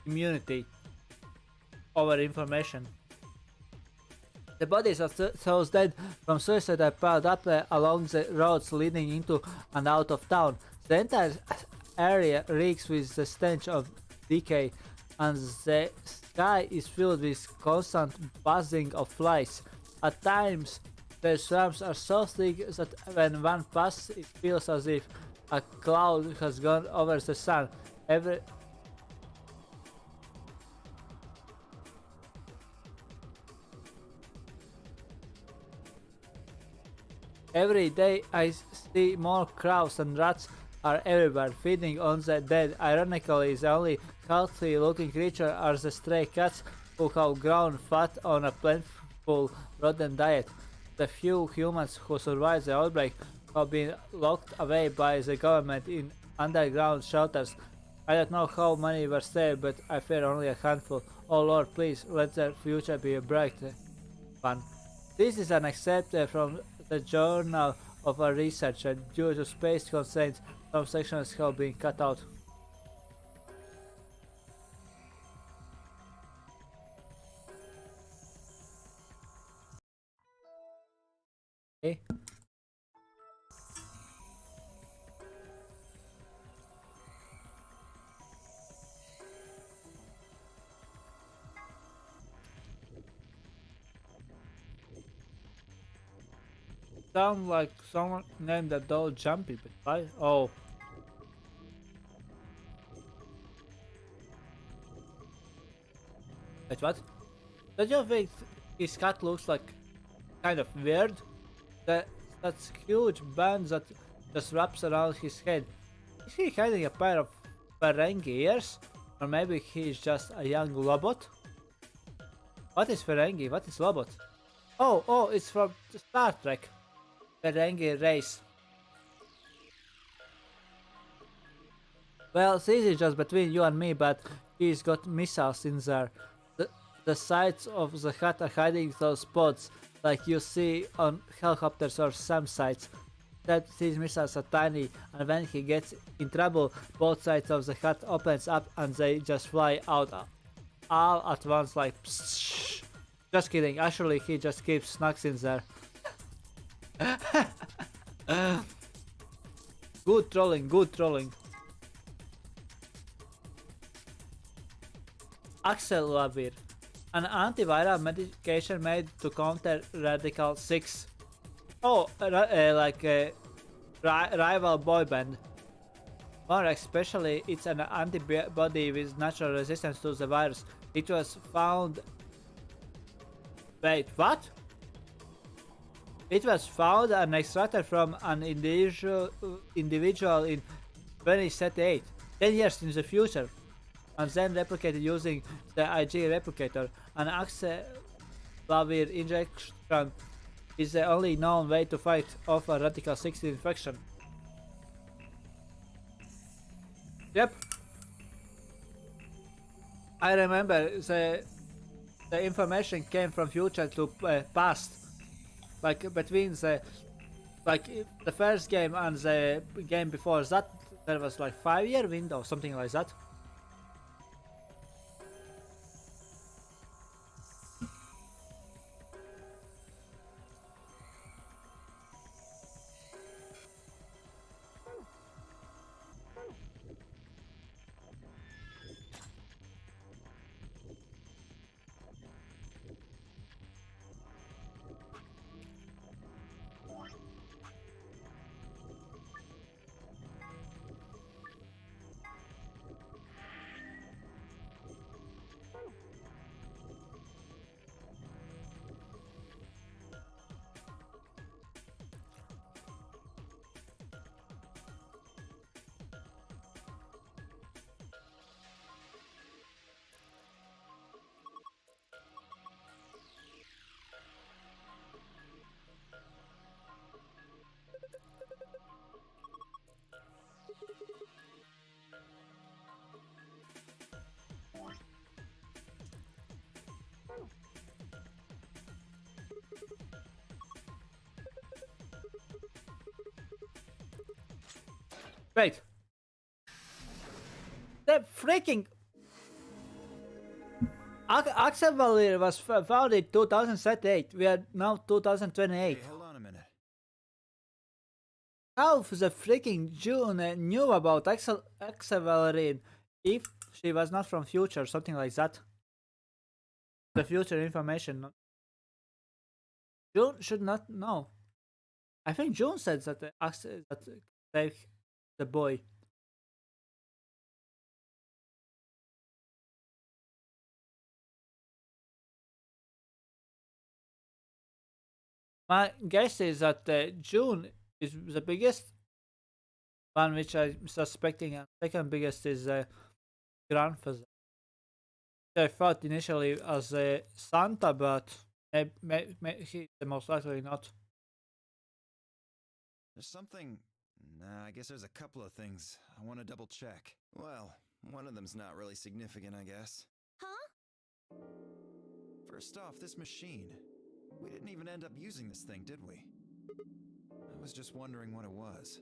immunity over information. The bodies of those dead from suicide are piled up along the roads leading into and out of town. The entire area reeks with the stench of decay, and the sky is filled with constant buzzing of flies. At times, the swarms are so thick that when one passes, it feels as if a cloud has gone over the sun. Every day I see more crows and rats are everywhere, feeding on the dead. Ironically, the only healthy looking creature are the stray cats who have grown fat on a plentiful rodent diet. The few humans who survived the outbreak have been locked away by the government in underground shelters. I don't know how many were saved, but I fear only a handful. Oh Lord, please let their future be a bright one. This is an excerpt from the journal of a researcher. Due to space constraints, some sections have been cut out. Okay. Sound like someone named the doll Jumpy, but why? Oh. Wait, what? Don't you think his cat looks like kind of weird? That huge band that just wraps around his head. Is he hiding a pair of Ferengi ears? Or maybe he's just a young robot? What is Ferengi? What is robot? Oh, it's from Star Trek. Ferengi race. Well, this is just between you and me, but he's got missiles in there. The sides of the hut are hiding those spots, like you see on helicopters or some sites. That these missiles are tiny, and when he gets in trouble, both sides of the hut opens up and they just fly out all at once like psh. Just kidding, actually he just keeps snacks in there. Good trolling, good trolling. Axelavir, an antiviral medication made to counter Radical 6. Oh, like a rival boy band. More especially, it's an antibody with natural resistance to the virus. It was found... Wait, what? It was found and extracted from an individual in 2038, 10 years in the future, and then replicated using the IG replicator. An Axelavir injection is the only known way to fight off a Radical 6 infection. Yep. I remember the information came from future to past. Like between the first game and the game before that, there was like 5-year window, something like that. Wait. The freaking Axevalir was founded in 2038. We are now 2028. Hey, hold on a minute. How the freaking June knew about Axevalir if she was not from future, something like that? The future information. June should not know. I think June said that that saved the boy. My guess is that June is the biggest one, which I'm suspecting, and second biggest is grandfather. I thought initially as Santa, but he most likely not. There's something. Nah, I guess there's a couple of things I want to double check. Well, one of them's not really significant, I guess. Huh? First off, this machine. We didn't even end up using this thing, did we? I was just wondering what it was.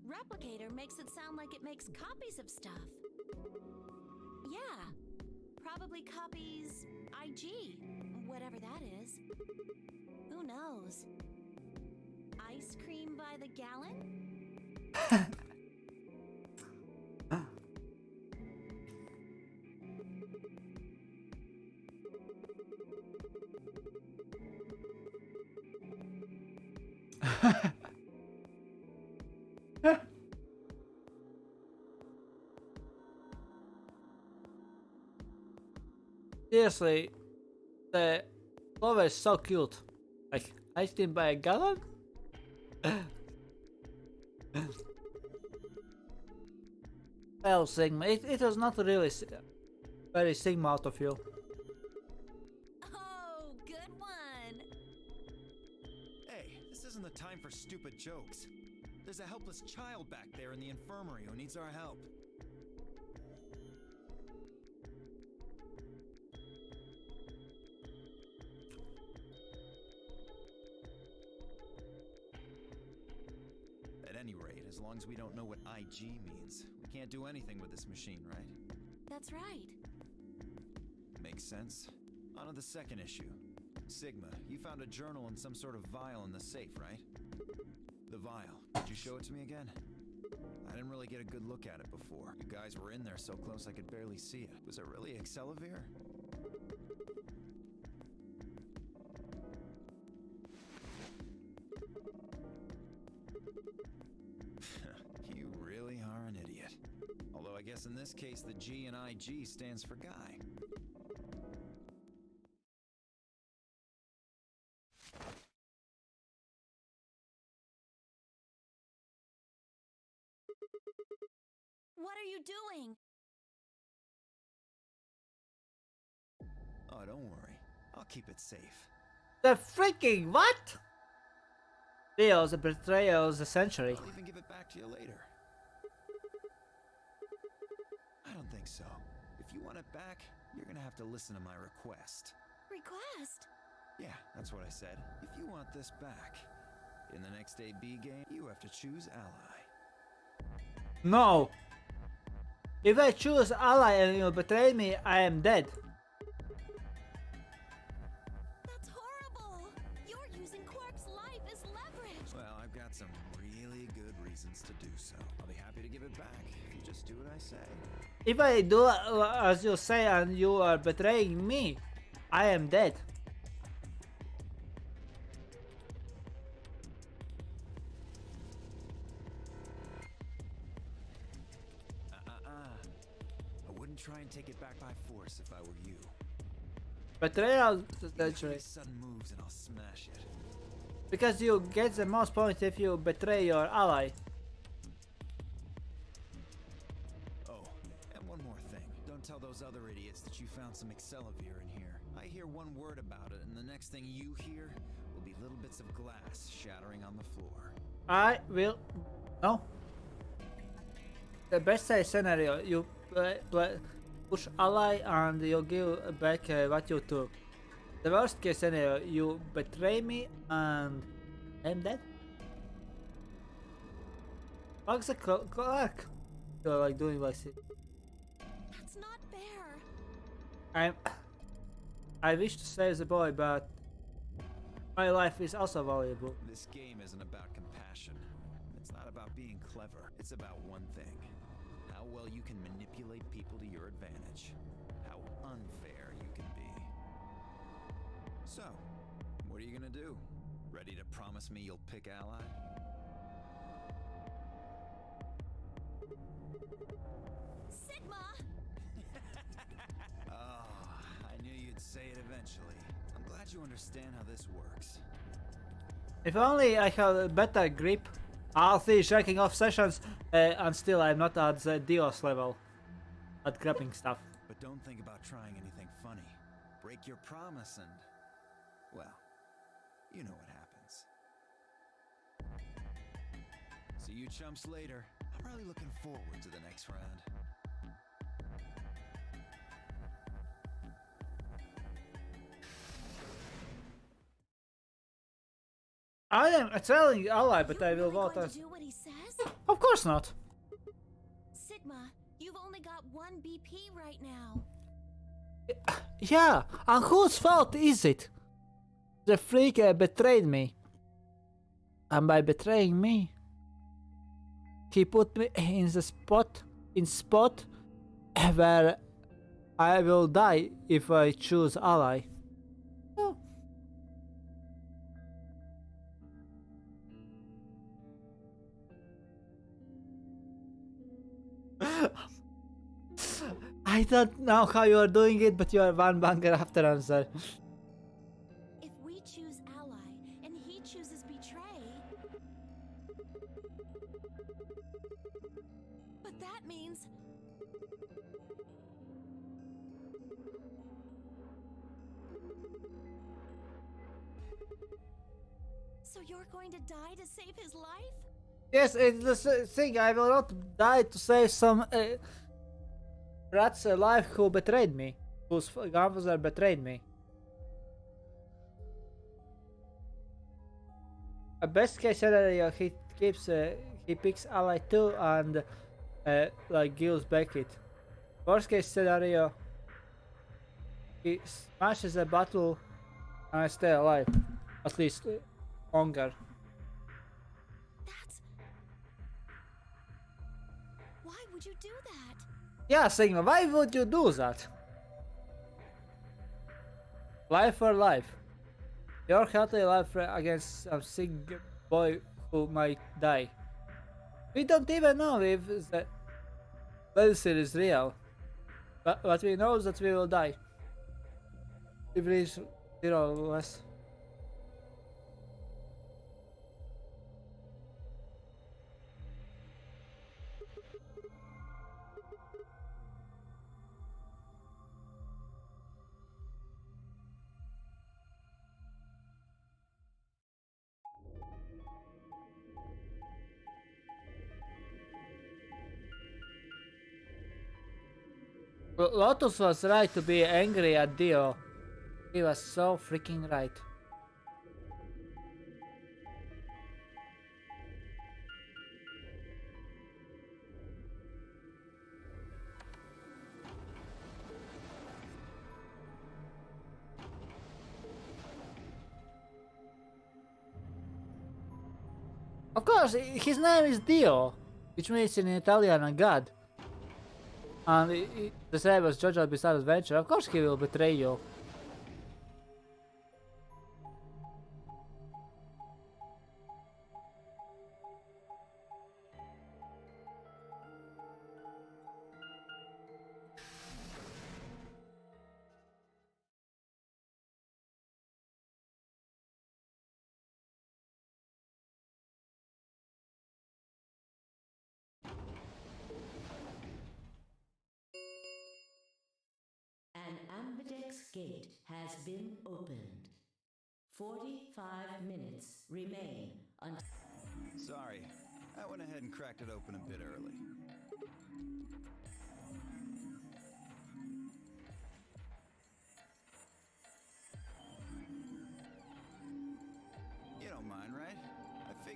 Replicator makes it sound like it makes copies of stuff. Yeah, probably copies IG, whatever that is. Who knows? Ice cream by the gallon? Seriously, the cover is so cute. Like, ice cream by a gallon? Well, Sigma, it was not really very Sigma out of you. Oh, good one! Hey, this isn't the time for stupid jokes. There's a helpless child back there in the infirmary who needs our help. At any rate, as long as we don't know what IG means, we can't do anything with this machine, right? That's right. Makes sense. On to the second issue. Sigma, you found a journal and some sort of vial in the safe, right? The vial. Could you show it to me again? I didn't really get a good look at it before. You guys were in there so close I could barely see it. Was it really Excelavir? You really are an idiot. Although I guess in this case the G in IG stands for guy. What are you doing? Oh, don't worry. I'll keep it safe. The freaking what? Theo's the betrayal of the century. I'll even give it back to you later. I don't think so. If you want it back, you're gonna have to listen to my request. Request? Yeah, that's what I said. If you want this back, in the next AB game, you have to choose ally. No. If I choose ally and you betray me, I am dead. That's horrible! You're using Quark's life as leverage! Well, I've got some really good reasons to do so. I'll be happy to give it back if you just do what I say. If I do as you say and you are betraying me, I am dead. I wouldn't try and take it back by force if I were you. Betrayal Give century. me sudden moves and I'll smash it. Because you get the most points if you betray your ally. Oh, and one more thing. Don't tell those other idiots that you found some Excelavir in here. I hear one word about it, and the next thing you hear will be little bits of glass shattering on the floor. I will. No. The best case scenario, you push ally and you give back what you took. The worst case scenario, you betray me and I'm dead. What's the clerk? You're like doing like this. That's not fair. I wish to save the boy, but my life is also valuable. This game isn't about compassion. It's not about being clever. It's about one thing. How well you can manipulate people to your advantage. How unfair you can be. So, what are you gonna do? Ready to promise me you'll pick ally? Sigma! Oh, I knew you'd say it eventually. I'm glad you understand how this works. If only I had a better grip. I'll see checking off sessions and still I'm not at the Dios level. At grabbing stuff. But don't think about trying anything funny. Break your promise and... well, you know what happens. See you chumps later. I'm really looking forward to the next round. I am telling ally, but I will Really vote going as... to do what he says? Of course not. Sigma, you've only got 1 BP right now. Yeah, and whose fault is it? The freak betrayed me. And by betraying me, he put me in the spot where I will die if I choose ally. Oh. I don't know how you are doing it, but you are one banger after answer. If we choose ally and he chooses betray... But that means... So you're going to die to save his life? Yes, it's the thing. I will not die to save some rat's alive who betrayed me, whose grandfather betrayed me. A best case scenario, he picks ally 2 and like gives back it. Worst case scenario, he smashes a battle and I stay alive, at least longer. That's... Why would you do that? Yeah, Sigma, why would you do that? Life for life. You're healthy life against some sick boy who might die. We don't even know if the medicine is real. But we know that we will die. If it is 0 or less. Lotus was right to be angry at Dio. He was so freaking right. Of course, his name is Dio, which means in Italian a god. And the same as Jojo Bizarre Adventure, of course he will betray you. An ambidex gate has been opened. 45 minutes remain until... Sorry, I went ahead and cracked it open a bit early.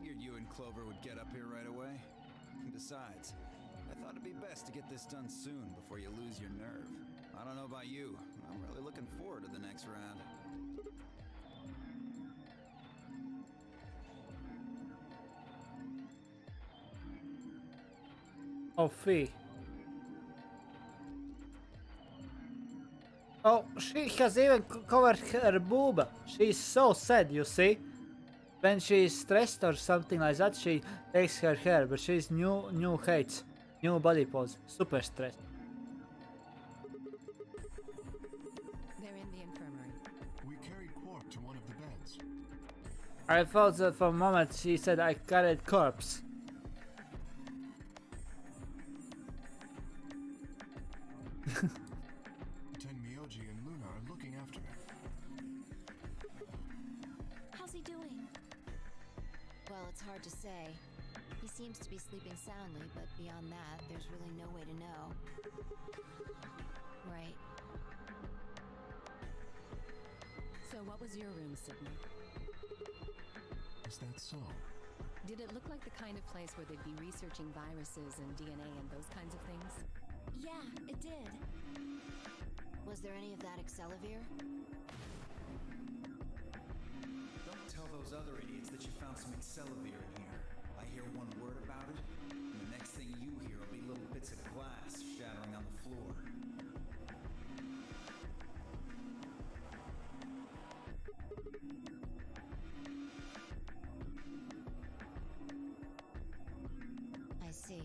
figured you and Clover would get up here right away. Besides, I thought it'd be best to get this done soon before you lose your nerve. I don't know about you, I'm really looking forward to the next round. Oh, Fee. Oh, she has even covered her boob. She's so sad, you see. When she's stressed or something like that, she takes her hair, but she's new hates, new body pose, super stressed. They're in the infirmary. We carried Quark to one of the beds. I thought that for a moment she said I carried corpse. Tenmyoji and Luna are looking after her. How's he doing? Well, it's hard to say. He seems to be sleeping soundly, but beyond that, there's really no way to know. Right. So what was your room, Sydney? Is that so? Did it look like the kind of place where they'd be researching viruses and DNA and those kinds of things? Yeah, it did. Was there any of that Excelavir? Don't tell those other idiots that you found some Excelavir in here. I hear one word about it, and the next thing you hear will be little bits of glass shattering on the floor. I see.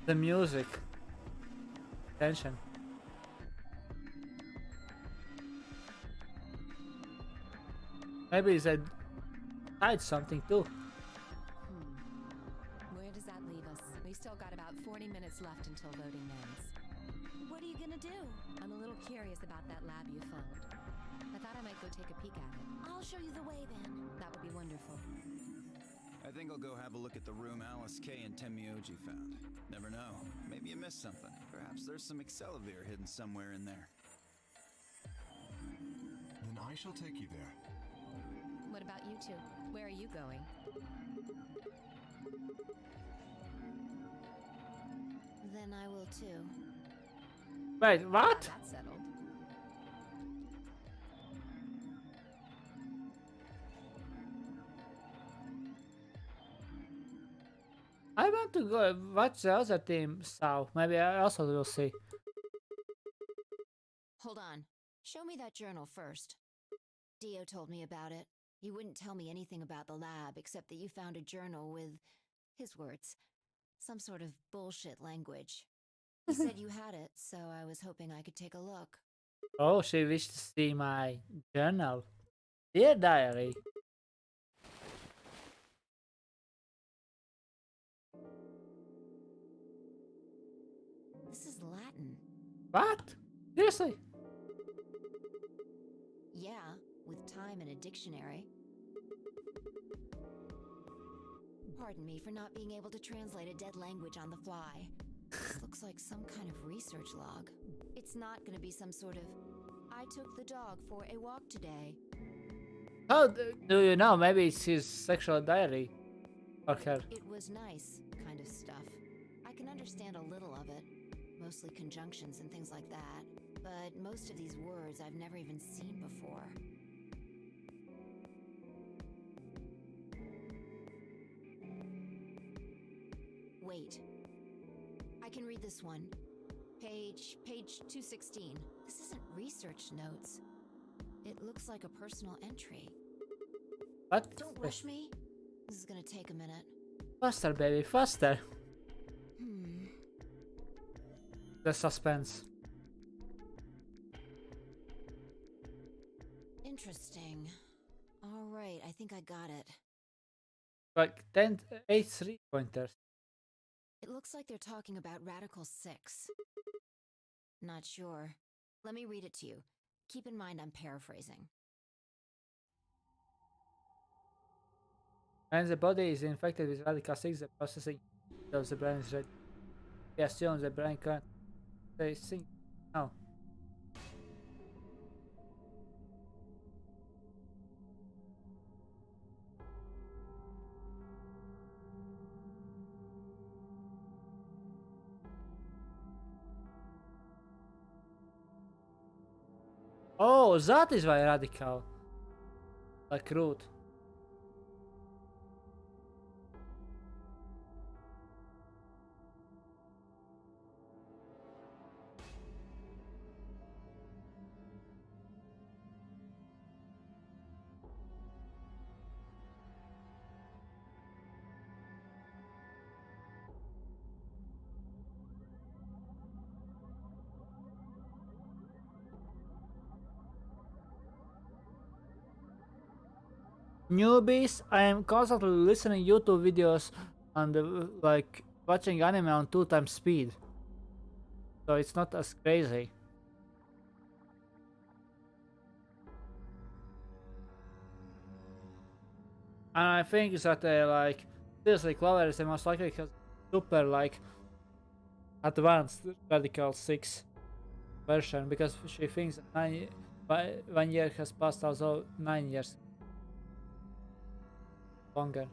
The music. Tension. Maybe they hide something too. Where does that leave us? We've still got about 40 minutes left until voting ends. What are you gonna do? I'm a little curious about that lab you found. I thought I might go take a peek at it. I'll show you the way then. That would be wonderful. I think I'll go have a look at the room Alice K and Tenmyoji found. Never know. Maybe you missed something. Perhaps there's some Excelavir hidden somewhere in there. Then I shall take you there. What about you two? Where are you going? Then I will too. Wait, what? That's settled. I want to go watch the other team saw. Maybe I also will see. Hold on. Show me that journal first. Dio told me about it. He wouldn't tell me anything about the lab except that you found a journal with, his words, some sort of bullshit language. He said you had it, so I was hoping I could take a look. Oh, she wished to see my journal. Dear diary. This is Latin. What? Seriously? Yeah, with time and a dictionary. Pardon me for not being able to translate a dead language on the fly. This looks like some kind of research log. It's not gonna be some sort of, I took the dog for a walk today. How do you know? Maybe it's his sexual diary. Or her. It was nice kind of stuff. I can understand a little of it. Mostly conjunctions and things like that. But most of these words I've never even seen before. Wait. I can read this one. Page 216. This isn't research notes. It looks like a personal entry. What? Don't rush me. This is gonna take a minute. Faster, baby, faster. Hmm. The suspense. Interesting. All right, I think I got it. Like 10, 8 3-pointers. It looks like they're talking about Radical 6. Not sure. Let me read it to you. Keep in mind I'm paraphrasing. When the body is infected with radical 6, the processing of the brain is ready. We assume the brain can't they think now. Oh, that is why radical. Like root. Newbies, I am constantly listening YouTube videos and like watching anime on 2 times speed. So it's not as crazy. And I think that like seriously Clover is the most likely because super like advanced Radical 6 version because she thinks 1 year has passed, also 9 years longer.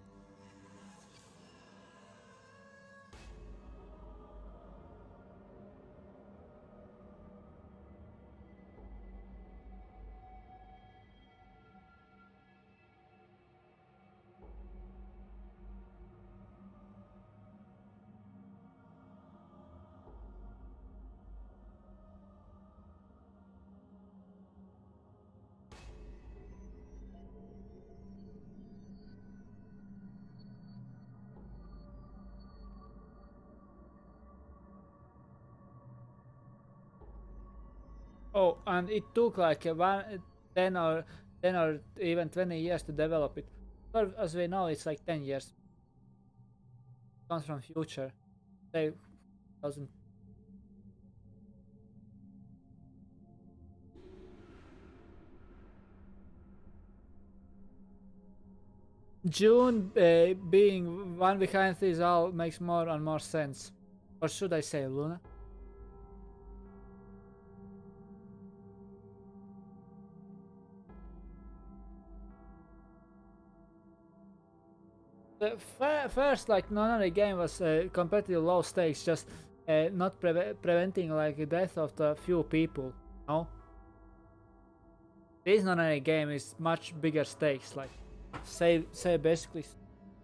Oh, and it took like 10 or even 20 years to develop it. But as we know, it's like 10 years. Comes from future. Say, thousand. June being one behind this all makes more and more sense. Or should I say Luna? The first like Nonary game was completely low stakes, just not preventing like the death of the few people. No, this Nonary game is much bigger stakes. Like say basically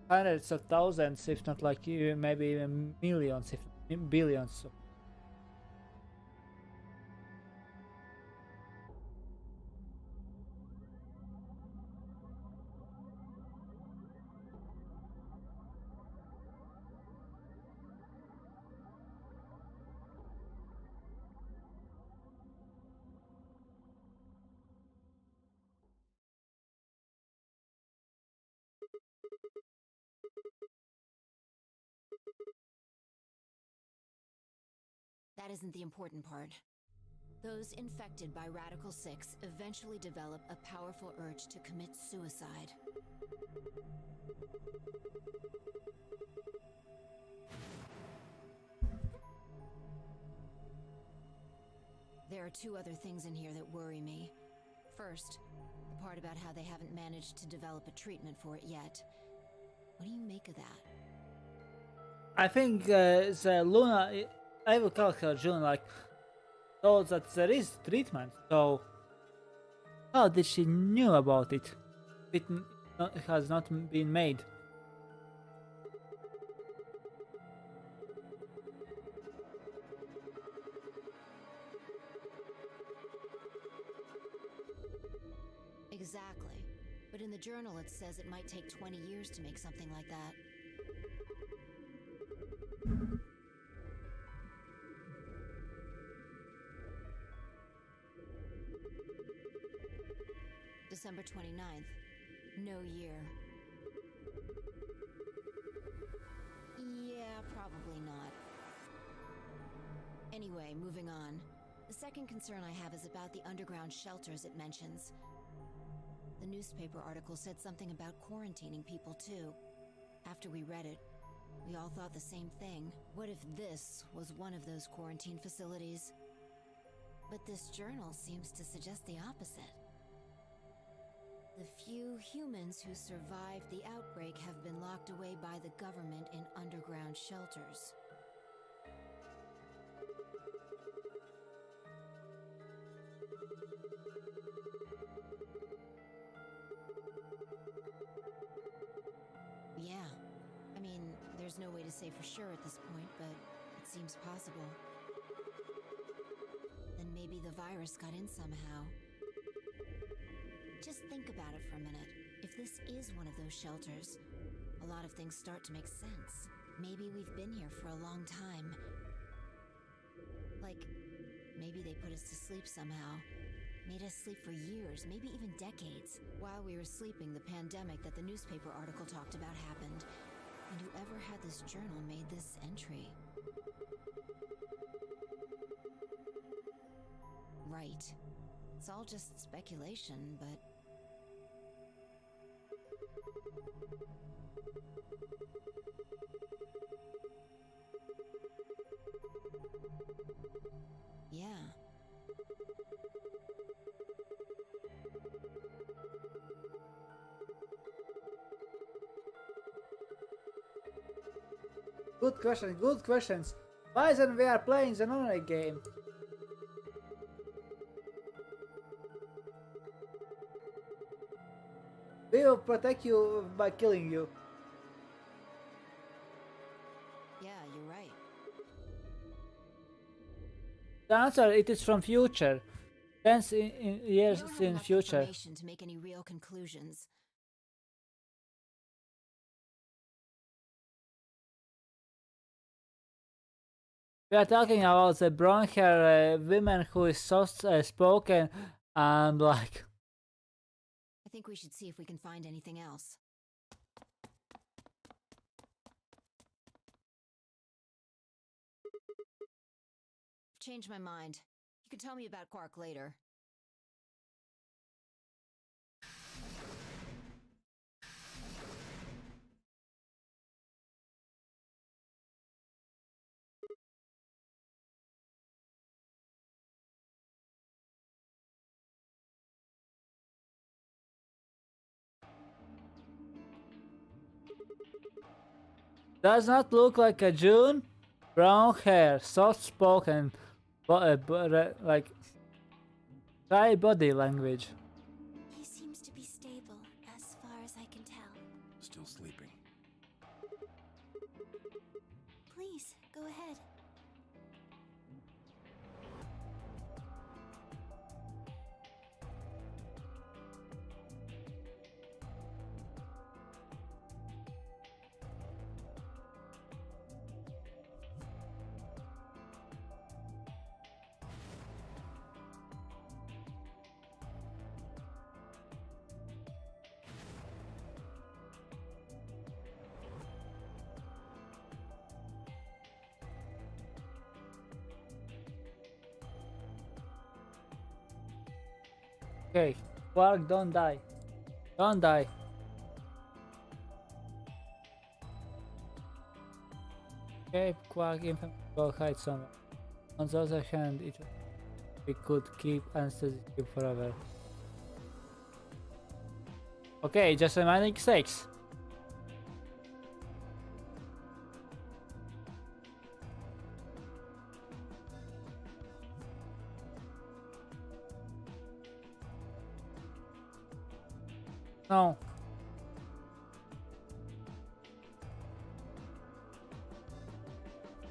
hundreds of thousands, if not like maybe even millions, if billions. That isn't the important part. Those infected by Radical 6 eventually develop a powerful urge to commit suicide. There are two other things in here that worry me. First, the part about how they haven't managed to develop a treatment for it yet. What do you make of that? I think the Luna, I will call her June, like thought that there is treatment. So how did she knew about it? It has not been made. Exactly. But in the journal it says it might take 20 years to make something like that. December 29th. No year. Yeah, probably not. Anyway, moving on. The second concern I have is about the underground shelters it mentions. The newspaper article said something about quarantining people too. After we read it, We all thought the same thing. What if this was one of those quarantine facilities? But this journal seems to suggest the opposite. The few humans who survived the outbreak have been locked away by the government in underground shelters. Yeah. I mean, there's no way to say for sure at this point, but it seems possible. Then maybe the virus got in somehow. Just think about it for a minute. If this is one of those shelters, a lot of things start to make sense. Maybe we've been here for a long time. Like, maybe they put us to sleep somehow. Made us sleep for years, maybe even decades. While we were sleeping, the pandemic that the newspaper article talked about happened. And whoever had this journal made this entry. Right. It's all just speculation, but... yeah. Good question, good questions. Why isn't we are playing the Nonary game? We will protect you by killing you. Yeah, you're right. The answer, it is from future. Tens in years We don't have in enough future. information to make any real conclusions. We are talking about the brown hair women who is soft spoken and like... I think we should see if we can find anything else. Changed my mind. You can tell me about Quark later. Does not look like a June. Brown hair, soft spoken, like dry body language. He seems to be stable, as far as I can tell. Still sleeping. Please, go ahead. Okay, Quark, don't die. Don't die. Okay, Quark, infant, go hide somewhere. On the other hand, we could keep anesthetic you forever. Okay, just reminding 6. No.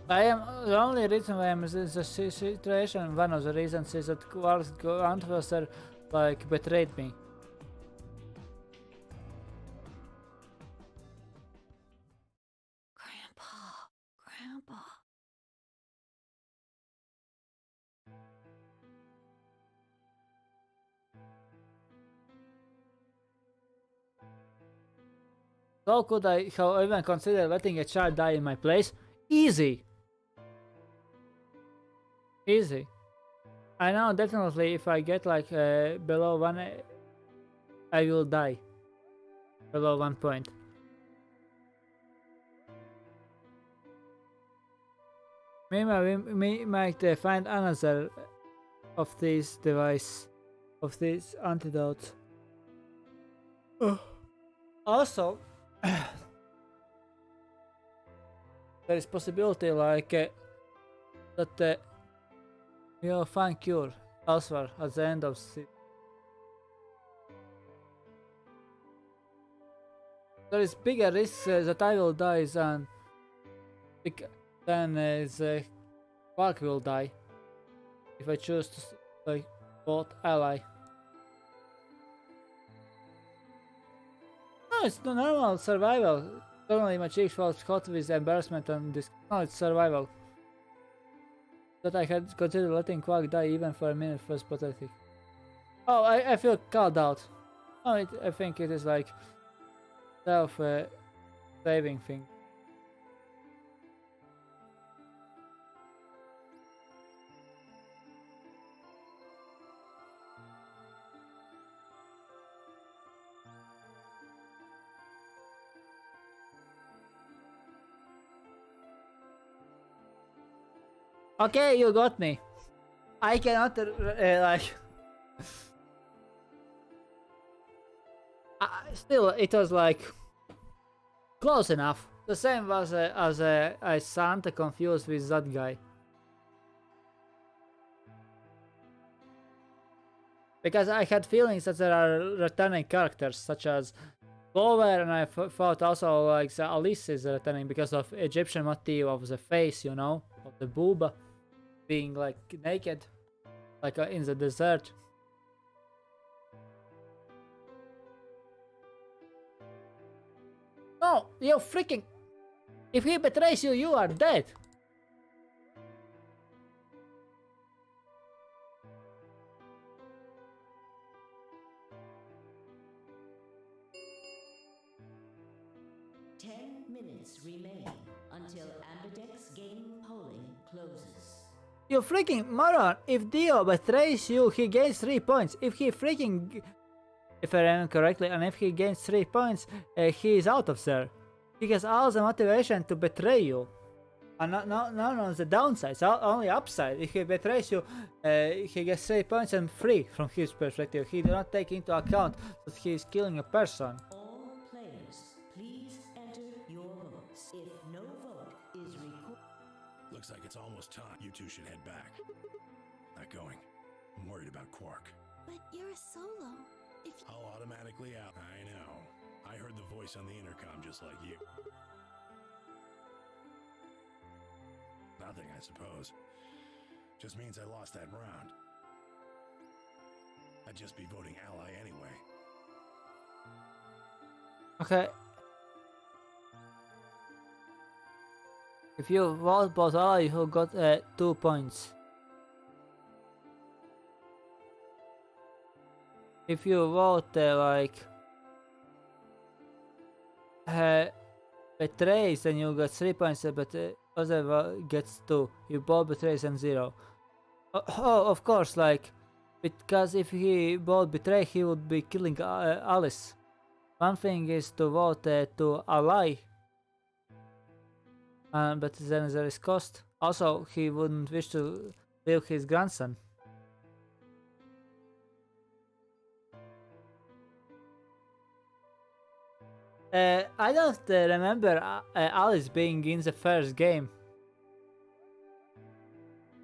I am the only reason why I'm in this situation. One of the reasons is that Quark's grandfather like betrayed me. Grandpa. How could I even consider letting a child die in my place? Easy. Easy. I know definitely if I get like below 1, I will die. Below 1 point. Meanwhile, we might find another of these device, of this antidote. Also, there is possibility like that we'll find cure elsewhere at the end of the. There is bigger risk that I will die than the Quark will die if I choose to like vote ally. No, it's the normal survival. Suddenly my cheeks felt hot with embarrassment and this. No, it's survival. That I had considered letting Quark die even for a minute was pathetic. Oh, I feel called out. Oh, I think it is like self-saving thing. Okay, you got me. I cannot like. Still, it was like close enough. The same was as I Santa confused with that guy. Because I had feelings that there are returning characters such as Clover, and I thought also like the Alice is returning because of Egyptian motif of the face, you know, of the boob being like naked, like in the desert. No, you freaking... If he betrays you, you are dead. Minutes remain until Ambidex game polling closes. You freaking moron! If Dio betrays you, he gains 3 points. If he freaking... If I remember correctly, and if he gains 3 points, he is out of there. He has all the motivation to betray you. And not on the downside, so only upside. If he betrays you, he gets 3 points and free from his perspective. He does not take into account that he is killing a person. All players, please enter your votes. If no vote is recorded... Looks like it's almost time. You two should head back. Not going. I'm worried about Quark. But you're a solo. If I'll automatically out. I know. I heard the voice on the intercom just like you. Nothing, I suppose. Just means I lost that round. I'd just be voting ally anyway. Okay. If you vote both ally, you got 2 points. If you vote betrays, then you got 3 points, but other gets 2. You both betrays and 0. Oh, of course, like, because if he both betray, he would be killing Alice. One thing is to vote to ally, but then there is cost. Also, he wouldn't wish to leave his grandson. I don't remember Alice being in the first game.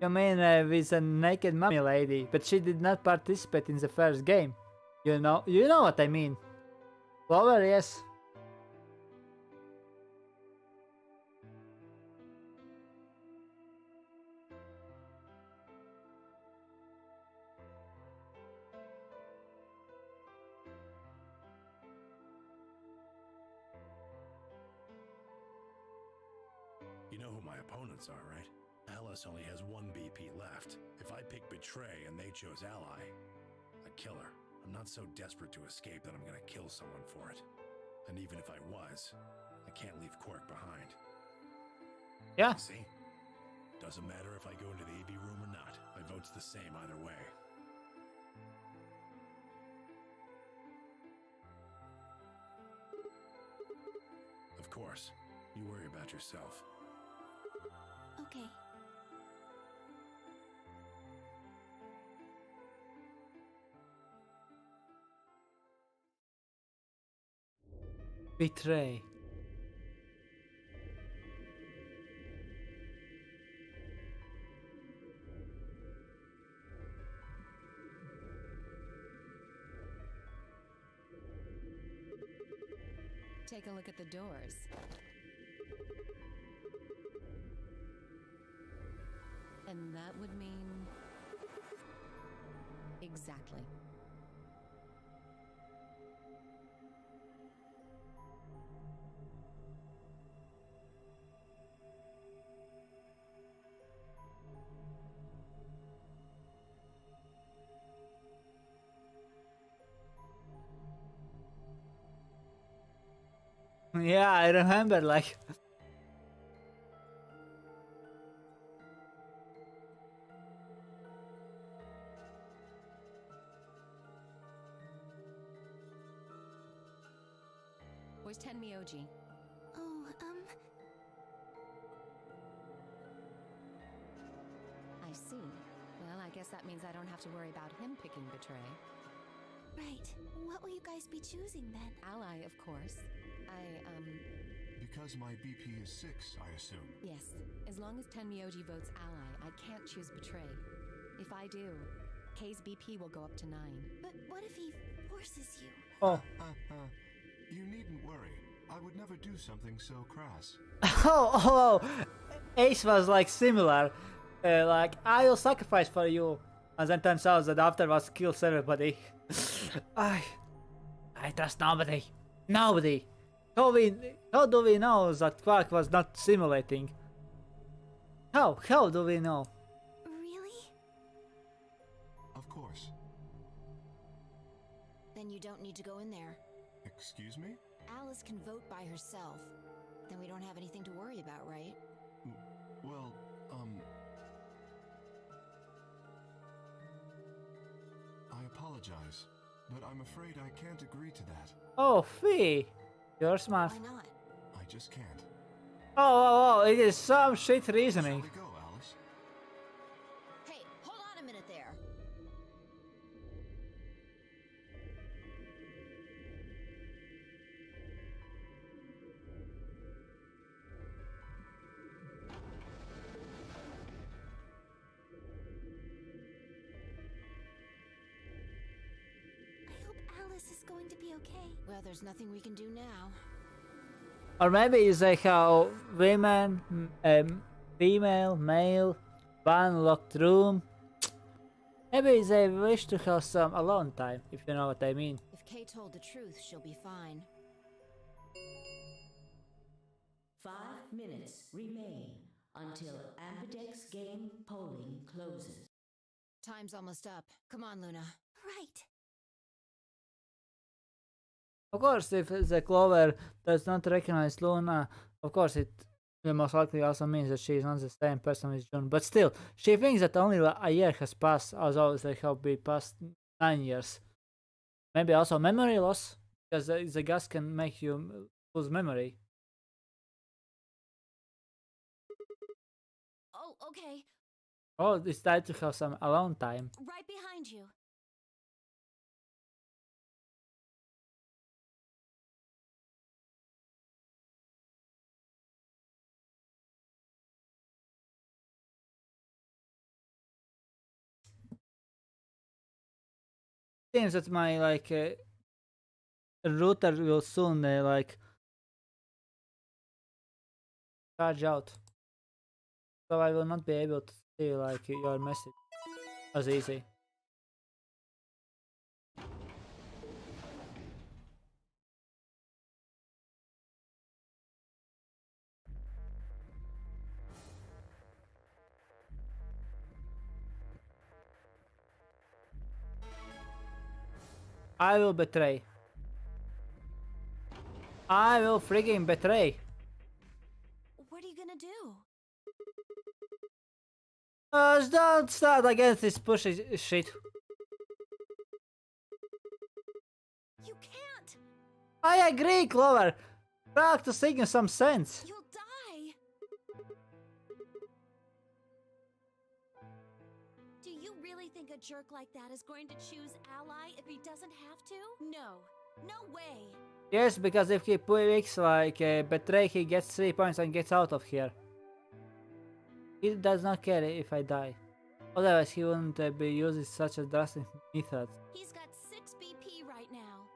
You mean with a naked mummy lady, but she did not participate in the first game. You know what I mean. Clover, yes. You know who my opponents are, right? Alice only has 1 BP left. If I pick Betray and they chose Ally, I'd kill her. I'm not so desperate to escape that I'm gonna kill someone for it. And even if I was, I can't leave Quark behind. Yeah. See? Doesn't matter if I go into the AV room or not. My vote's the same either way. Of course. You worry about yourself. okay, Betray. Take a look at the doors. And that would mean... Exactly. Yeah, I remember, like... Where's Tenmyoji? Oh, I see. Well, I guess that means I don't have to worry about him picking Betray. right. What will you guys be choosing then? Ally, of course. Because my BP is 6, I assume. Yes. As long as Tenmyoji votes Ally, I can't choose Betray. If I do, K's BP will go up to 9. But what if he forces you? Oh. You needn't worry. I would never do something so crass. Oh, Ace was like similar. Like, I will sacrifice for you. And then turns out that afterwards kills everybody. I trust nobody. Nobody. How do we know that Quark was not simulating? How do we know? Really? Of course. Then you don't need to go in there. Excuse me? Alice can vote by herself. Then we don't have anything to worry about, right? Well, I apologize, but I'm afraid I can't agree to that. Oh, Fee. You're smart. Why not? I just can't. Oh, it is some shit reasoning. Shall we go, Alice? Hey, hold on a minute there. I hope Alice is going to be okay. Well, there's nothing we can do now. Or maybe it's like how women, female, male, one locked room. Maybe they wish to have some alone time, if you know what I mean. If Kay told the truth, she'll be fine. 5 minutes remain until Ambidex game polling closes. Time's almost up. Come on, Luna. Right. Of course, if the Clover does not recognize Luna, of course it will most likely also means that she is not the same person as June. But still, she thinks that only a year has passed, although they have been past 9 years. Maybe also memory loss, because the gas can make you lose memory. Oh, okay. Oh, it's time to have some alone time. Right behind you. Seems that my router will soon charge out, so I will not be able to see your message as easy. I will betray. I will freaking betray. What are you gonna do? Don't start against this pushy shit. You can't! I agree, Clover. Try to signal some sense. You'll die! Do you really think a jerk like that is going to choose Ally if he doesn't have to? No. No way. Yes, because if he picks like betray, he gets 3 points and gets out of here. He does not care if I die. Otherwise, he wouldn't be using such a drastic method. He's got 6 BP right now.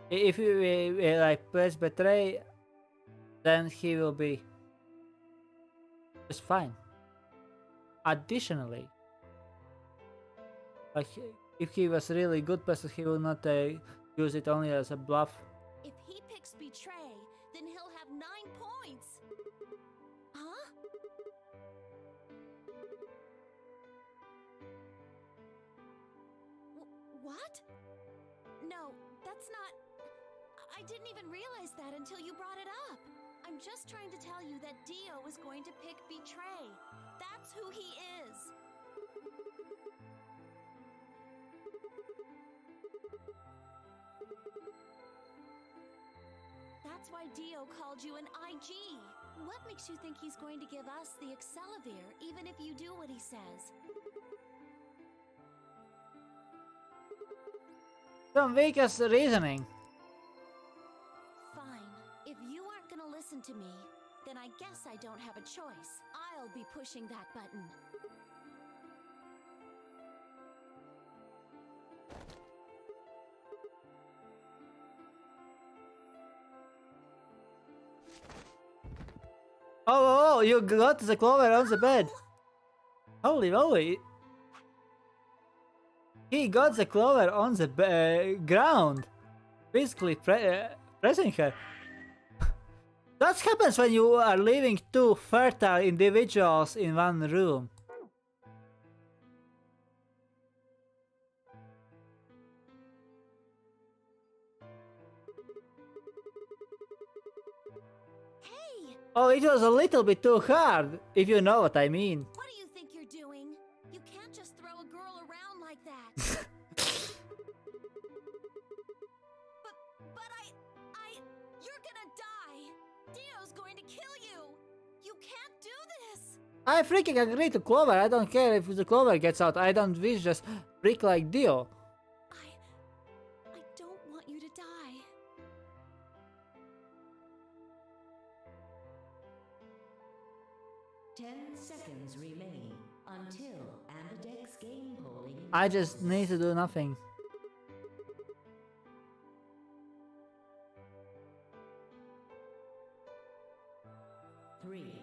If you like press betray, then he will be just fine. Additionally, like if he was really good person, he will not use it only as a bluff. If he picks betray, then he'll have 9 points. Huh? What? No, that's not... I didn't even realize that until you brought it up. I'm just trying to tell you that Dio is going to pick betray. That's who he is. That's why Dio called you an IG. What makes you think he's going to give us the Excelivir, even if you do what he says? Some weakest reasoning. Fine. If you aren't gonna listen to me, then I guess I don't have a choice. I'll be pushing that button. Oh, you got the clover on the bed. Holy moly. He got the clover on the ground. Basically pressing her. That happens when you are leaving 2 fertile individuals in one room. Hey! Oh, it was a little bit too hard, if you know what I mean. What do you think you're doing? You can't just throw a girl around like that. But you're gonna die. Dio's going to kill you. You can't do this. I freaking agree to Clover. I don't care if the Clover gets out. I don't wish just freak like Dio. I don't want you to die. Seconds remain until Ambidex game polling. I just need to do nothing. Three,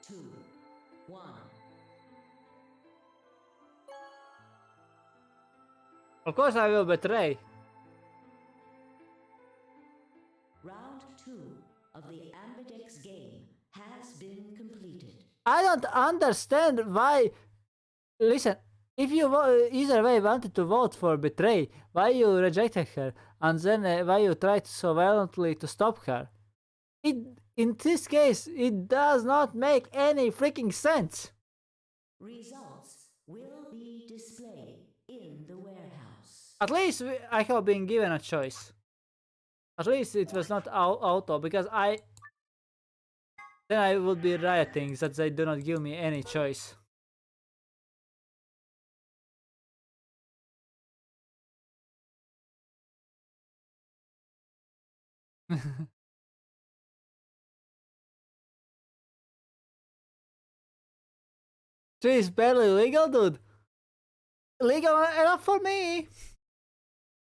two, one. Of course I will betray. Round 2 of the Ambidex game has been completed. I don't understand why. Listen, if you either way wanted to vote for betray, why you rejected her, and then why you tried so violently to stop her? In this case, it does not make any freaking sense. Results will be displayed in the warehouse. At least I have been given a choice. At least it was not auto, because then I would be rioting that they do not give me any choice. This is barely legal, dude. Legal enough for me.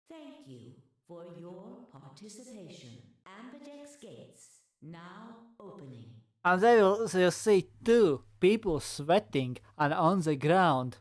Thank you for your participation. Ambidex gates now opening. And they will see 2 people sweating and on the ground.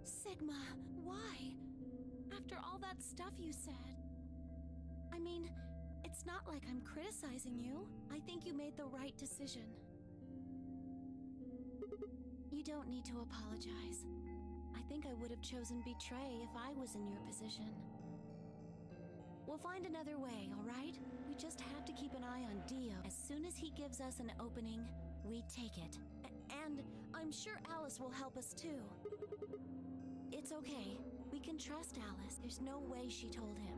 Sigma, why? After all that stuff you said. I mean, it's not like I'm criticizing you. I think you made the right decision. You don't need to apologize. I think I would have chosen betray if I was in your position. We'll find another way, alright? We just have to keep an eye on Dio. As soon as he gives us an opening, we take it. And I'm sure Alice will help us too. It's okay. We can trust Alice. There's no way she told him.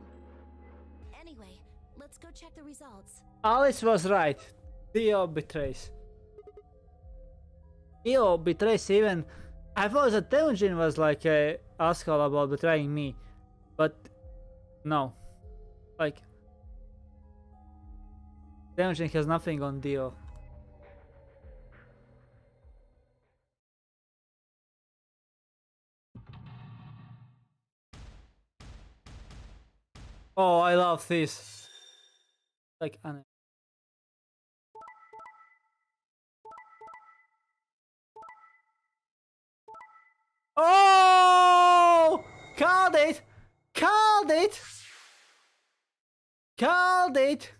Anyway, let's go check the results. Alice was right. Dio betrays. Dio betrays even. I thought that Temujin was like a asshole about betraying me, but no. Like Temujin has nothing on Dio. Oh, I love this. Like anime. Oh! Called it! Called it! Called it!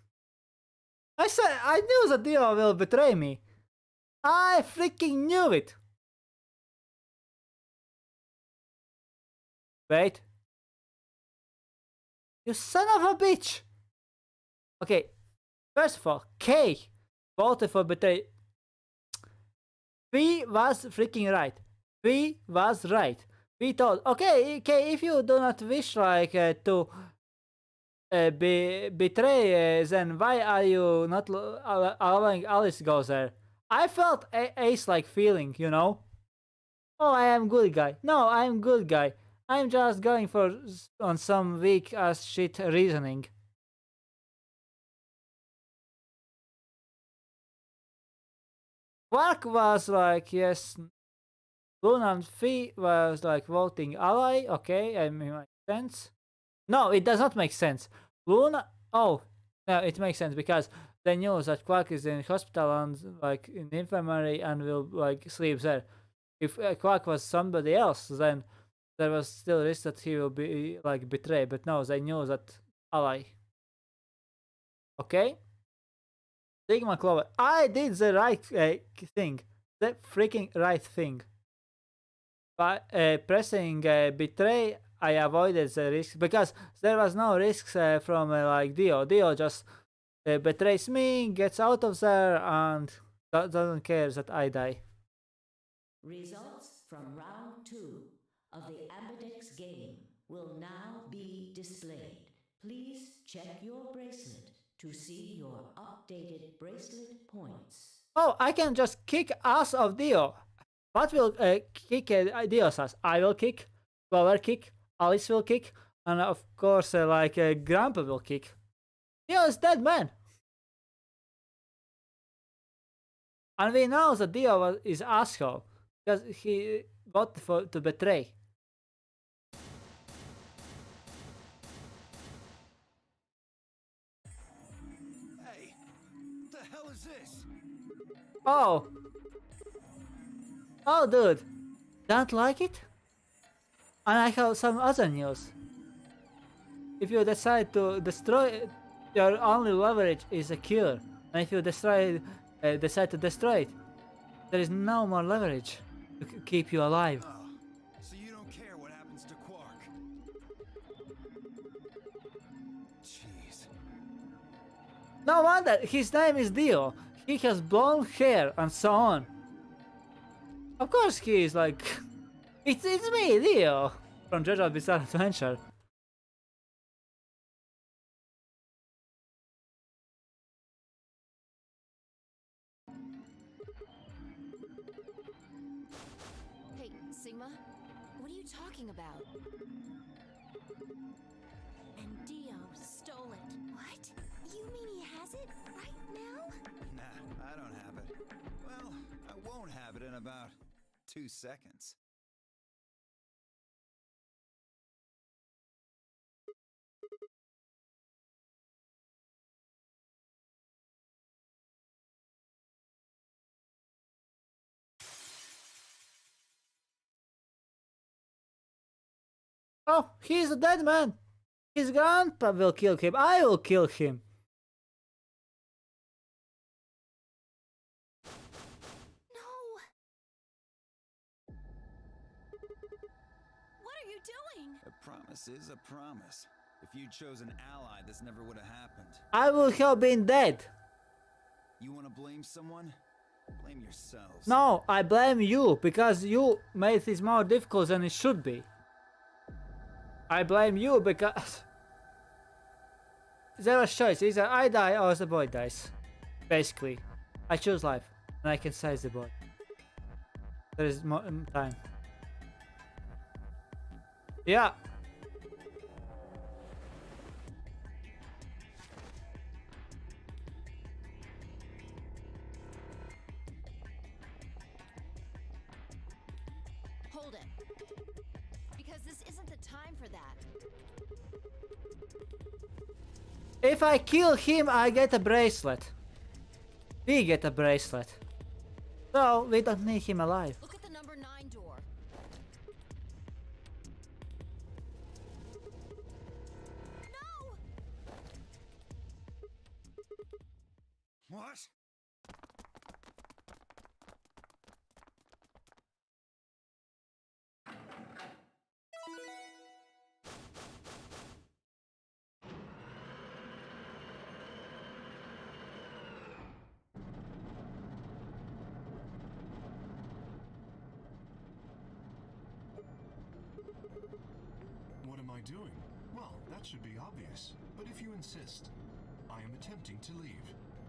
I said I knew that Dio will betray me. I freaking knew it. Wait. You son of a bitch! Okay, first of all, K voted for betray. V was freaking right. V was right. We thought, okay, K, if you do not wish like to betray, then why are you not allowing Alice go there? I felt Ace-like feeling, you know? Oh, I am good guy. No, I am good guy. I'm just going for on some weak ass shit reasoning. Quark was like, yes. Luna and Fee was like voting ally. Okay, I mean, makes sense. No, it does not make sense. Luna. Oh, no, it makes sense because they knew that Quark is in hospital and like in the infirmary and will like sleep there. If Quark was somebody else, then there was still risk that he will be like betrayed. But no, they knew that ally. Okay. Sigma Clover. I did the right thing. The freaking right thing. By pressing betray, I avoided the risk because there was no risks from like Dio. Dio just betrays me, gets out of there, and doesn't care that I die. Results from round 2 of the Ambidex game will now be displayed. Please check your bracelet to see your updated bracelet points. Oh, I can just kick ass of Dio. What will kick Dio's ass? I will kick, Clover kick, Alice will kick, and of course like Grandpa will kick. Dio is dead man. And we know that Dio is asshole because he voted to betray. Hey, what the hell is this? Oh. Oh, dude. Don't like it? And I have some other news. If you decide to destroy it, your only leverage is a cure. And if you decide to destroy it, there is no more leverage to keep you alive. Oh, so you don't care what happens to Quark? Jeez. No wonder, his name is Dio. He has blonde hair and so on. Of course he is like... it's me, Dio! From JoJo's Bizarre Adventure. Hey, Sigma, what are you talking about? And Dio stole it. What? You mean he has it right now? Nah, I don't have it. Well, I won't have it in about 2 seconds. Oh, he's a dead man. His grandpa will kill him. I will kill him. No! What are you doing? A promise is a promise. If you'd chosen Ally, this never would have happened. I would have been dead. You want to blame someone? Blame yourselves. No, I blame you because you made this more difficult than it should be. I blame you because there was choice, either I die or the boy dies. Basically, I choose life and I can save the boy. There is more time. Yeah. Hold it. Because this isn't the time for that. If I kill him, I get a bracelet. We get a bracelet. So we don't need him alive. Look at the number 9 door. No! What? What am I doing? Well, that should be obvious. But if you insist, I am attempting to leave.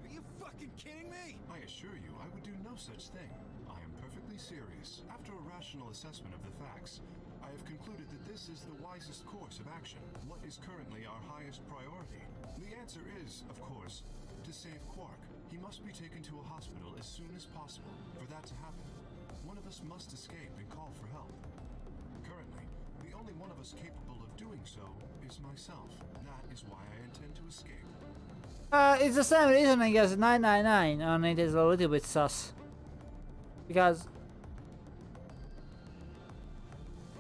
Are you fucking kidding me? I assure you, I would do no such thing. I am perfectly serious. After a rational assessment of the facts, I have concluded that this is the wisest course of action. What is currently our highest priority? The answer is, of course, to save Quark. He must be taken to a hospital as soon as possible. For that to happen, one of us must escape and call for help. Currently, the only one of us capable of doing so is myself. That is why I intend to escape. It's the same reasoning as 999, and it is a little bit sus. Because...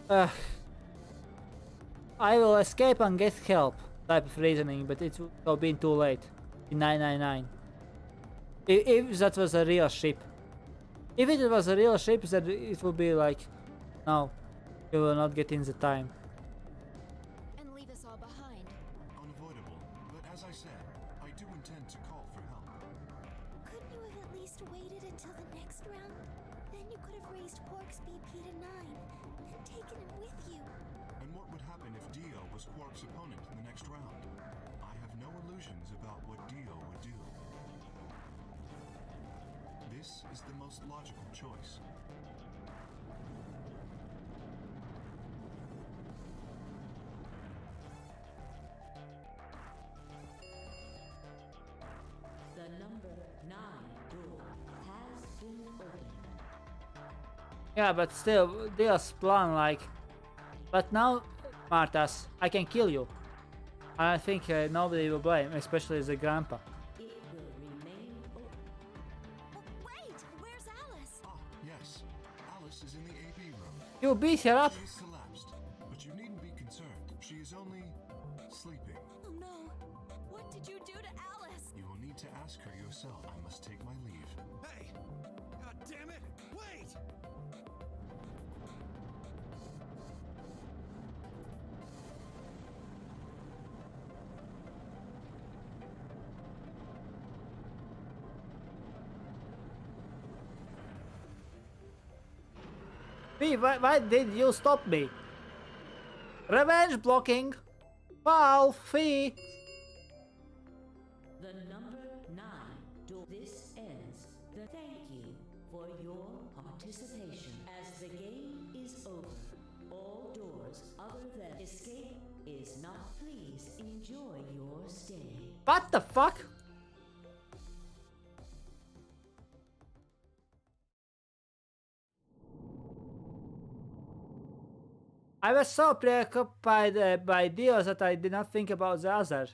I will escape and get help type of reasoning, but it would have been too late in 999. If that was a real ship. If it was a real ship, then it would be like, no, you will not get in the time. And leave us all behind. Unavoidable, but as I said, I do intend to call for help. Couldn't you have at least waited until the next round? Then you could have raised Quark's BP to 9 and taken him with you. And what would happen if Dio was Quark's opponent in the next round? I have no illusions about what Dio would do. This is the most logical choice. The number 9 door has been opened. Yeah, but still, Dio's plan, like... But now, Martas, I can kill you. And I think nobody will blame, especially the grandpa. It will remain open. Wait, where's Alice? Ah, yes. Alice is in the AB room. You beat her up. She is collapsed, but you needn't be concerned. She is only sleeping. Oh no, what did you do to Alice? You will need to ask her yourself. I must take my leave. Hey! God damn it! Wait! Why did you stop me? Revenge blocking. Foul. Fee. The number 9 door. This ends the thank you for your participation. As the game is over, all doors other than escape is not. Please enjoy your stay. What the fuck? I was so preoccupied by Dio that I did not think about the other.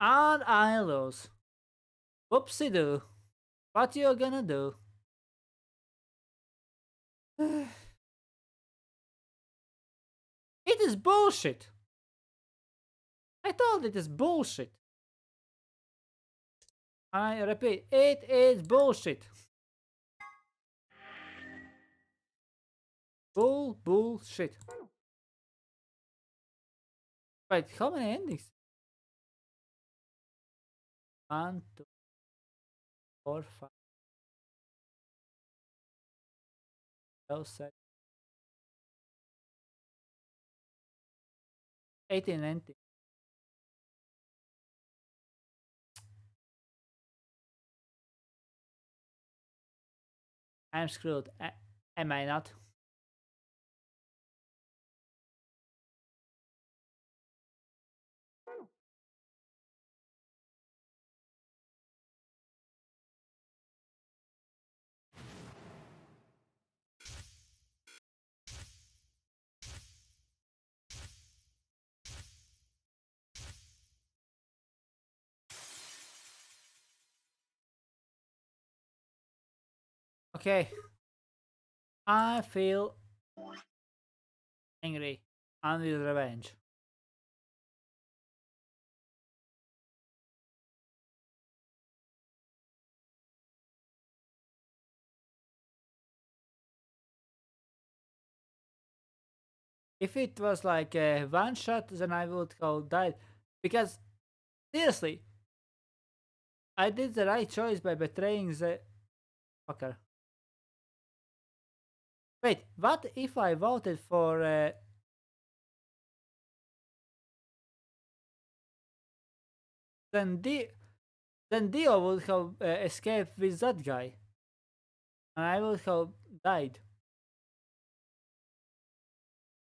And I lose. Whoopsie doo. What you gonna do? It is bullshit. I told it is bullshit. I repeat, it is bullshit. Bullshit. Wait, how many endings? 1, 2, 4, 5, 12, 17, 18, 19. I'm screwed. Am I not? Okay. I feel angry and with revenge. If it was like a one shot, then I would have died. Because, seriously, I did the right choice by betraying the fucker. Wait, what if I voted for then Dio would have escaped with that guy, and I would have died.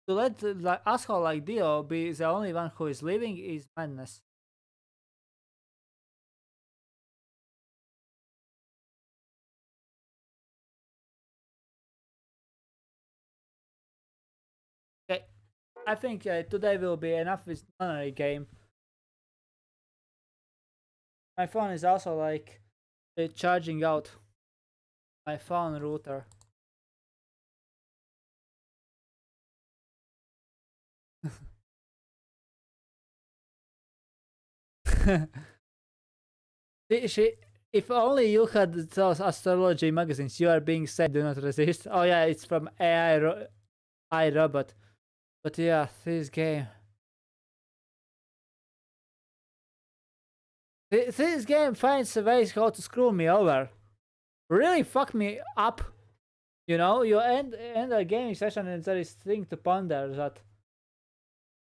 To let like asshole like Dio be the only one who is living is madness. Okay, I think today will be enough with Nonary game. My phone is also like charging out. My phone router. If only you had those astrology magazines, you are being said do not resist. Oh yeah, it's from AI robot. But yeah, this game. This game finds ways how to screw me over. Really fuck me up. You know, you end a gaming session and there is thing to ponder that.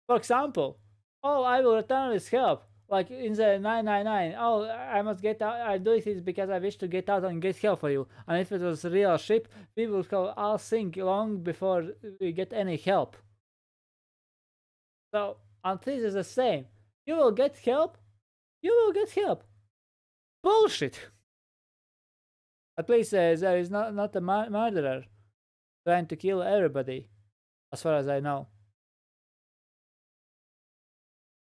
For example, oh, I will return with help. Like in the 999, oh, I must get out. I do it because I wish to get out and get help for you. And if it was a real ship, we will have all sink long before we get any help. So, and this is the same. You will get help. You will get help. Bullshit. At least there is not a murderer trying to kill everybody, as far as I know.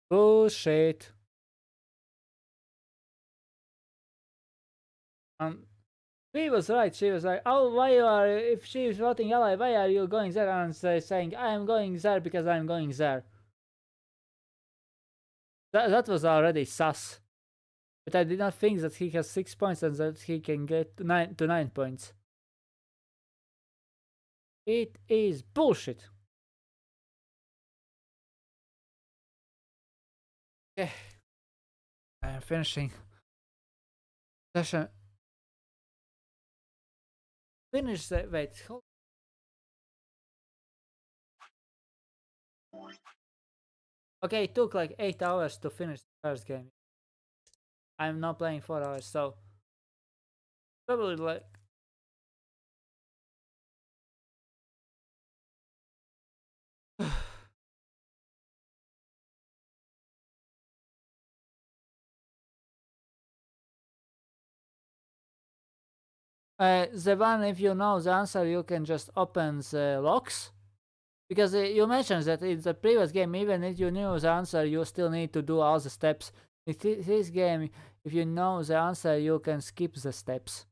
Bullshit. She was right. She was like, "Oh, why you are? If she is voting ally, why are you going there?" And saying, "I am going there because I am going there." That was already sus. But I did not think that he has 6 points and that he can get 9 points. It is bullshit. Okay, I am finishing session. Finish the wait. Hold. Okay, it took like 8 hours to finish the first game. I'm not playing 4 hours, so probably like the one, if you know the answer, you can just open the locks. Because you mentioned that in the previous game, even if you knew the answer, you still need to do all the steps. In this game, if you know the answer, you can skip the steps.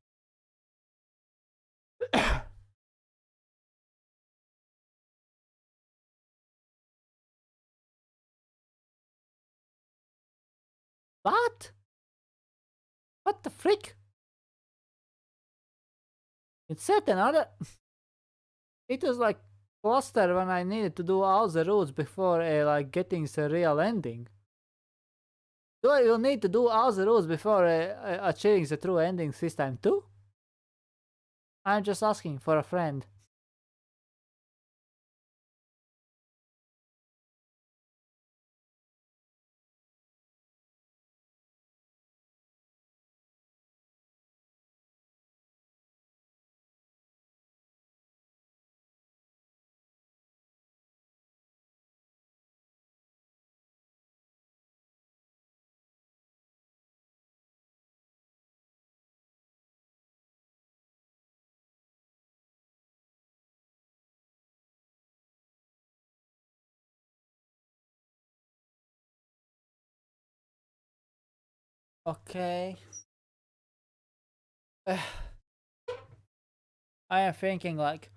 What? What the frick? It said another... It was like cluster when I needed to do all the routes before like getting the real ending? Do I will need to do all the routes before achieving the true ending this time too? I'm just asking for a friend. Okay. I am thinking like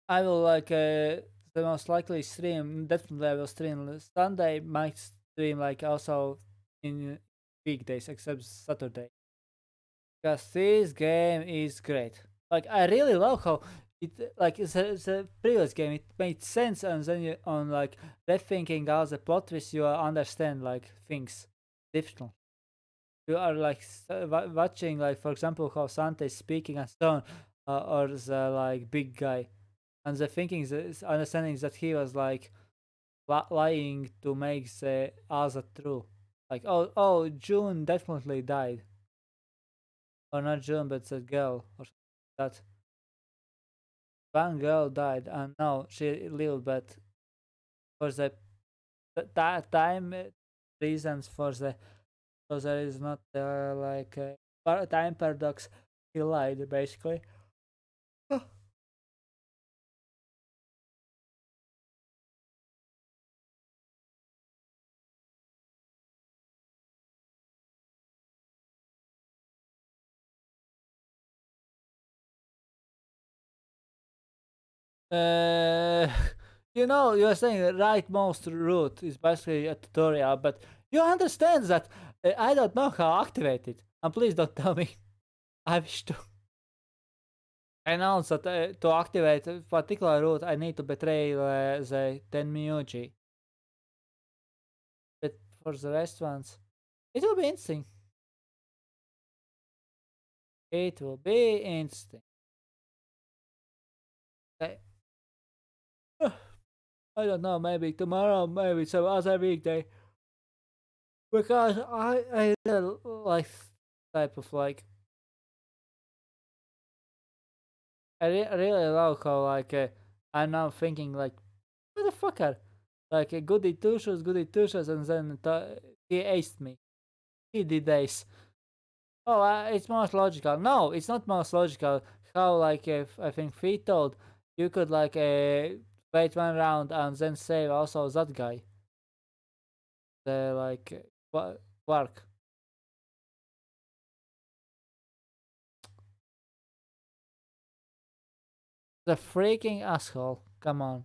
I will like the most likely stream. Definitely I will stream Sunday. Might stream like also in weekdays except Saturday. Because this game is great. Like I really love how it like the previous game it made sense, and then you on like rethinking all the plot twists you understand like things differently. You are like watching like for example how Santa is speaking and so on, or the like big guy, and the thinking is understanding that he was like lying to make the answer true. Like oh June definitely died, or not June but the girl or that one girl died and no she lived, but for the that time reasons for the so there is not like time paradox. He lied basically. Uh, you're saying the rightmost route is basically a tutorial, but you understand that I don't know how to activate it. And please don't tell me. I wish to announce that to activate a particular route, I need to betray the Tenmyuji. But for the rest ones, it will be interesting. It will be interesting. Okay. I don't know, maybe tomorrow, maybe some other weekday. Because I really like type of like really love how like I'm now thinking like motherfucker, like goody two shoes, and then he aced me. He did ace. Oh, it's most logical. No, it's not most logical. How like if I think Fee told you could like wait one round and then save also that guy. The like Quark. The freaking asshole. Come on.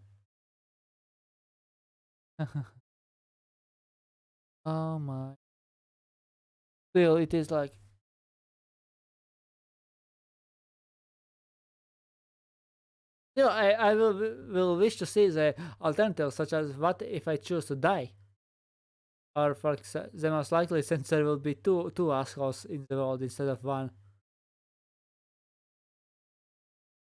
Oh my. Still, it is like. I will wish to see the alternatives, such as what if I choose to die? Or for the most likely, since there will be two assholes in the world instead of one.